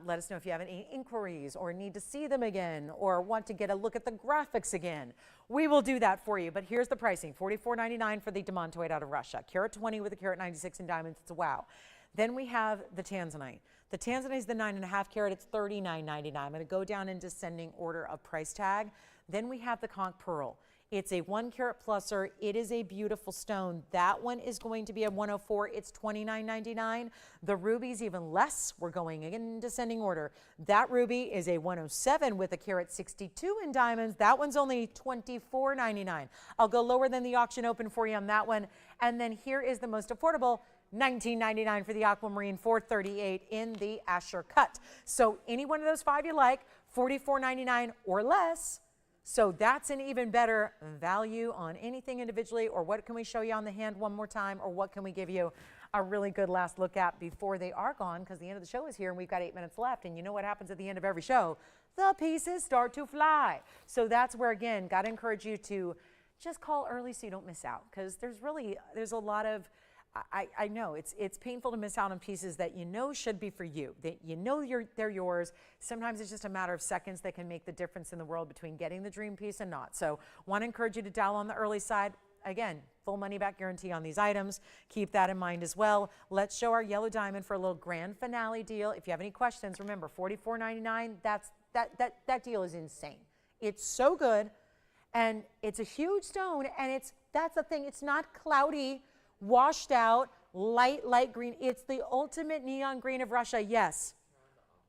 let us know if you have any inquiries or need to see them again or want to get a look at the graphics again. We will do that for you, but here's the pricing. $44.99 for the demantoid out of Russia. Carat 20 with a carat 96 in diamonds. It's a wow. Then we have the Tanzanite. The Tanzanite is the 9.5 carat. It's $39.99. I'm going to go down in descending order of price tag. Then we have the conch pearl. It's a 1 carat pluser. It is a beautiful stone. That one is going to be a 104. It's $29.99. The ruby's even less. We're going in descending order. That ruby is a 107 with a carat 62 in diamonds. That one's only $24.99. I'll go lower than the auction open for you on that one. And then here is the most affordable, $19.99 for the aquamarine, $438 in the asher cut. So any one of those 5 you like, $44.99 or less. So that's an even better value on anything individually. Or what can we show you on the hand one more time? Or what can we give you a really good last look at before they are gone? Because the end of the show is here and we've got 8 minutes left. And you know what happens at the end of every show? The pieces start to fly. So that's where, again, got to encourage you to just call early so you don't miss out. Because there's a lot of, I know it's painful to miss out on pieces that you know should be for you, that you know they're yours. Sometimes it's just a matter of seconds that can make the difference in the world between getting the dream piece and not. So want to encourage you to dial on the early side. Again, full money back guarantee on these items. Keep that in mind as well. Let's show our yellow diamond for a little grand finale deal. If you have any questions, remember $44.99. That deal is insane. It's so good, and it's a huge stone, and that's the thing. It's not cloudy, washed out, light green. It's the ultimate neon green of Russia, yes.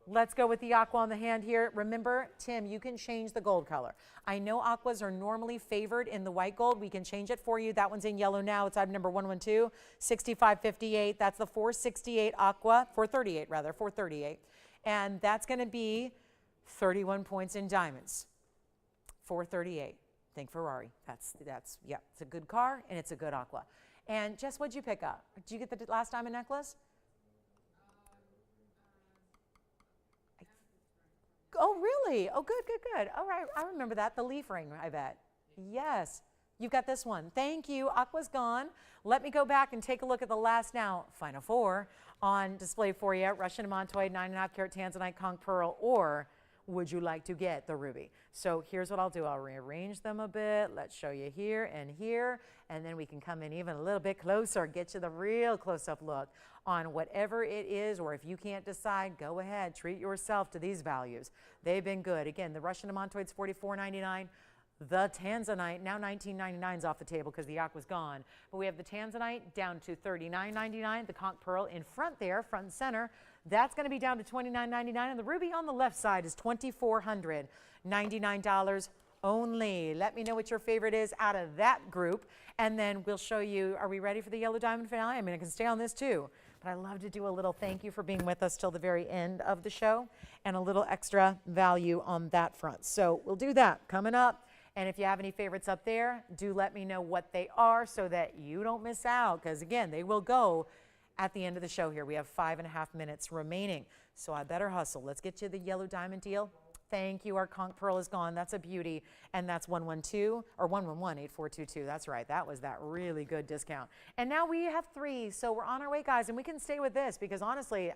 Let's go with the aqua on the hand here. Remember, Tim, you can change the gold color. I know aquas are normally favored in the white gold. We can change it for you. That one's in yellow now. It's item number 112, 6558. That's the 468 aqua, 438 rather, 438. And that's going to be 31 points in diamonds. 438. Think Ferrari. Yeah, it's a good car and it's a good aqua. And Jess, what'd you pick up? Did you get the last diamond necklace? Oh, really? Oh, good. All right, I remember that. The leaf ring, I bet. Yes. You've got this one. Thank you. Aqua's gone. Let me go back and take a look at the last now, final four on display for you. Russian demantoid, 9.5 carat Tanzanite, conch pearl, or would you like to get the ruby? So here's what I'll do. I'll rearrange them a bit. Let's show you here, and then we can come in even a little bit closer, get you the real close-up look on whatever it is, or if you can't decide, go ahead, treat yourself to these values. They've been good. Again, the Russian demantoid's $44.99. The Tanzanite, now $19.99 is off the table because the aqua's gone. But we have the Tanzanite down to $39.99. The conch pearl in front there, front and center, that's going to be down to $29.99. And the ruby on the left side is $2,499 only. Let me know what your favorite is out of that group. And then we'll show you, are we ready for the yellow diamond finale? I mean, I can stay on this too. But I love to do a little thank you for being with us till the very end of the show and a little extra value on that front. So we'll do that coming up. And if you have any favorites up there, do let me know what they are so that you don't miss out. Because again, they will go at the end of the show here. We have 5.5 minutes remaining. So I better hustle. Let's get you the yellow diamond deal. Thank you. Our conch pearl is gone. That's a beauty. And that's 112 or 111-8422. That's right. That was that really good discount. And now we have 3. So we're on our way, guys. And we can stay with this because honestly,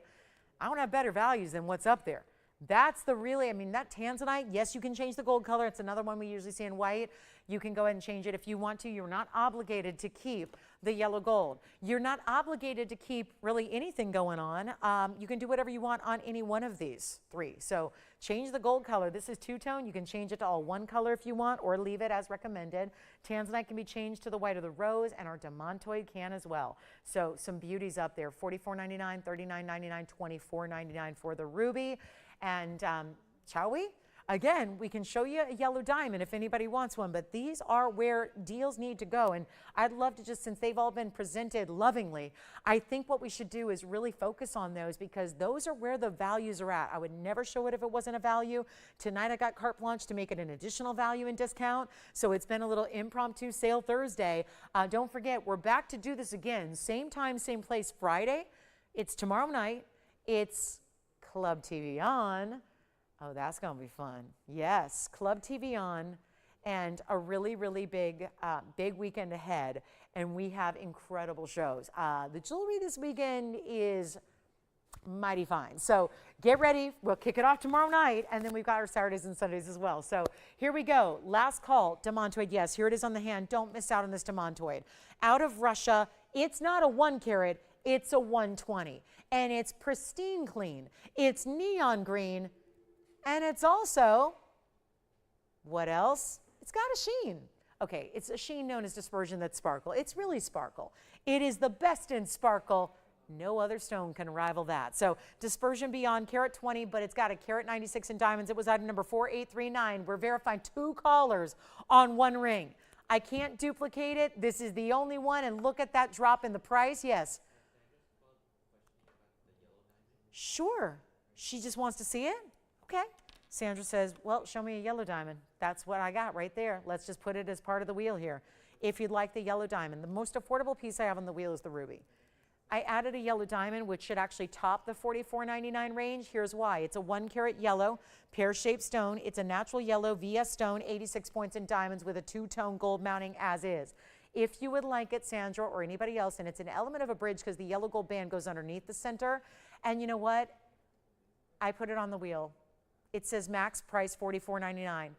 I don't have better values than what's up there. That's the really, I mean, that Tanzanite, yes, you can change the gold color. It's another one we usually see in white. You can go ahead and change it if you want to. You're not obligated to keep the yellow gold. You're not obligated to keep really anything going on. You can do whatever you want on any one of these 3. So change the gold color. This is two-tone. You can change it to all one color if you want or leave it as recommended. Tanzanite can be changed to the white of the rose, and our demantoid can as well. So some beauties up there, $44.99, $39.99, $24.99 for the ruby. And shall we? Again, we can show you a yellow diamond if anybody wants one, but these are where deals need to go. And I'd love to just, since they've all been presented lovingly, I think what we should do is really focus on those because those are where the values are at. I would never show it if it wasn't a value. Tonight I got carte blanche to make it an additional value and discount. So it's been a little impromptu sale Thursday. Don't forget, we're back to do this again. Same time, same place Friday. It's tomorrow night. It's Club TVON. Oh, that's going to be fun. Yes, Club TVON and a really, really big weekend ahead. And we have incredible shows. The jewelry this weekend is mighty fine. So get ready. We'll kick it off tomorrow night. And then we've got our Saturdays and Sundays as well. So here we go. Last call, demantoid. Yes, here it is on the hand. Don't miss out on this demantoid. Out of Russia, it's not a 1 carat. It's a 120. And it's pristine clean. It's neon green. And it's also, what else? It's got a sheen. Okay, it's a sheen known as dispersion that's sparkle. It's really sparkle. It is the best in sparkle. No other stone can rival that. So dispersion beyond carat 20, but it's got a carat 96 in diamonds. It was item number 4839. We're verifying 2 callers on 1 ring. I can't duplicate it. This is the only one. And look at that drop in the price. Yes. Sure. She just wants to see it? Okay. Sandra says, well, show me a yellow diamond. That's what I got right there. Let's just put it as part of the wheel here. If you'd like the yellow diamond, the most affordable piece I have on the wheel is the ruby. I added a yellow diamond, which should actually top the $44.99 range. Here's why. It's a 1 carat yellow, pear-shaped stone. It's a natural yellow VS stone, 86 points in diamonds with a 2-tone gold mounting as is. If you would like it, Sandra, or anybody else, and it's an element of a bridge because the yellow gold band goes underneath the center. And you know what? I put it on the wheel. It says max price $44.99.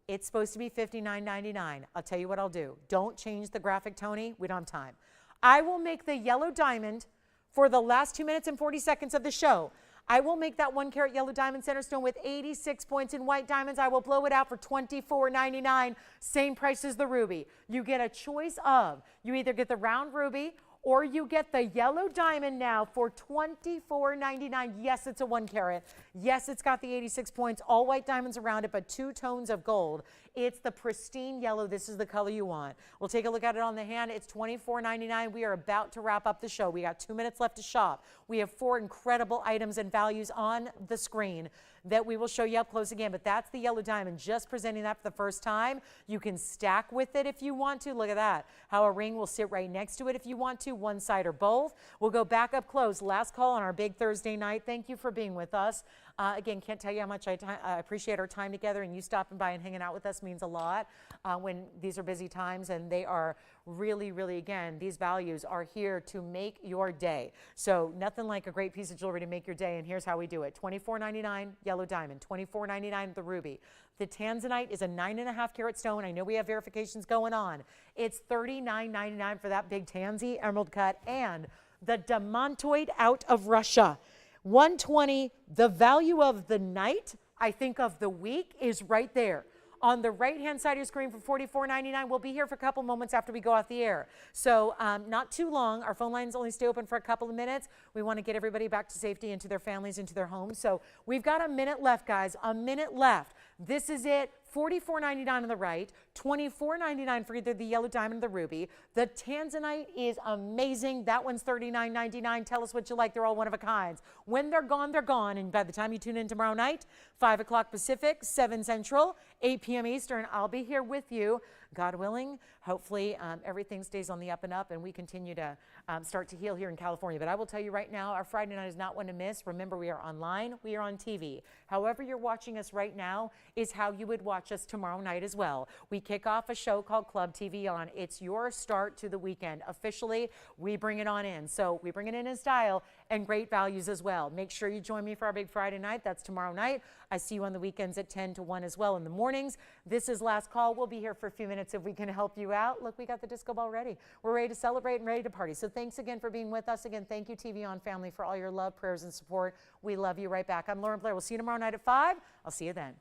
It's supposed to be $59.99. I'll tell you what I'll do. Don't change the graphic, Tony. We don't have time. I will make the yellow diamond for the last 2 minutes and 40 seconds of the show. I will make that 1 carat yellow diamond center stone with 86 points in white diamonds. I will blow it out for $24.99. Same price as the ruby. You get a choice of, you either get the round ruby or you get the yellow diamond now for $24.99. Yes, it's a 1 carat. Yes, it's got the 86 points, all white diamonds around it, but 2 tones of gold. It's the pristine yellow. This is the color you want. We'll take a look at it on the hand. It's $24.99. We are about to wrap up the show. We got 2 minutes left to shop. We have 4 incredible items and values on the screen that we will show you up close again, but that's the yellow diamond, just presenting that for the first time. You can stack with it if you want to. Look at that, how a ring will sit right next to it if you want to, one side or both. We'll go back up close. Last call on our big Thursday night. Thank you for being with us. Again, can't tell you how much I appreciate our time together, and you stopping by and hanging out with us means a lot when these are busy times, and they are really, really, again, these values are here to make your day. So nothing like a great piece of jewelry to make your day, and here's how we do it. $24.99 yellow diamond, $24.99 the ruby. The Tanzanite is a 9.5 carat stone. I know we have verifications going on. It's $39.99 for that big Tanzy emerald cut, and the demantoid out of Russia. $120. The value of the night, I think of the week, is right there. On the right-hand side of your screen for $44.99. We'll be here for a couple moments after we go off the air. So not too long. Our phone lines only stay open for a couple of minutes. We want to get everybody back to safety, into their families, into their homes. So we've got a minute left, guys. A minute left. This is it. $44.99 on the right, $24.99 for either the yellow diamond or the ruby. The Tanzanite is amazing. That one's $39.99. Tell us what you like. They're all one of a kind. When they're gone, they're gone. And by the time you tune in tomorrow night, 5 o'clock Pacific, 7 Central, 8 p.m. Eastern, I'll be here with you, God willing. Hopefully everything stays on the up and up, and we continue to start to heal here in California. But I will tell you right now, our Friday night is not one to miss. Remember, we are online. We are on TV. However you're watching us right now is how you would watch us tomorrow night as well. We kick off a show called Club TVON. It's your start to the weekend. Officially, we bring it on in. So we bring it in style and great values as well. Make sure you join me for our big Friday night. That's tomorrow night. I see you on the weekends at 10 to 1 as well in the mornings. This is Last Call. We'll be here for a few minutes if we can help you out. Look, we got the disco ball ready. We're ready to celebrate and ready to party. So thanks again for being with us. Again, thank you, TVON family, for all your love, prayers, and support. We love you right back. I'm Lauren Blair. We'll see you tomorrow night at 5. I'll see you then.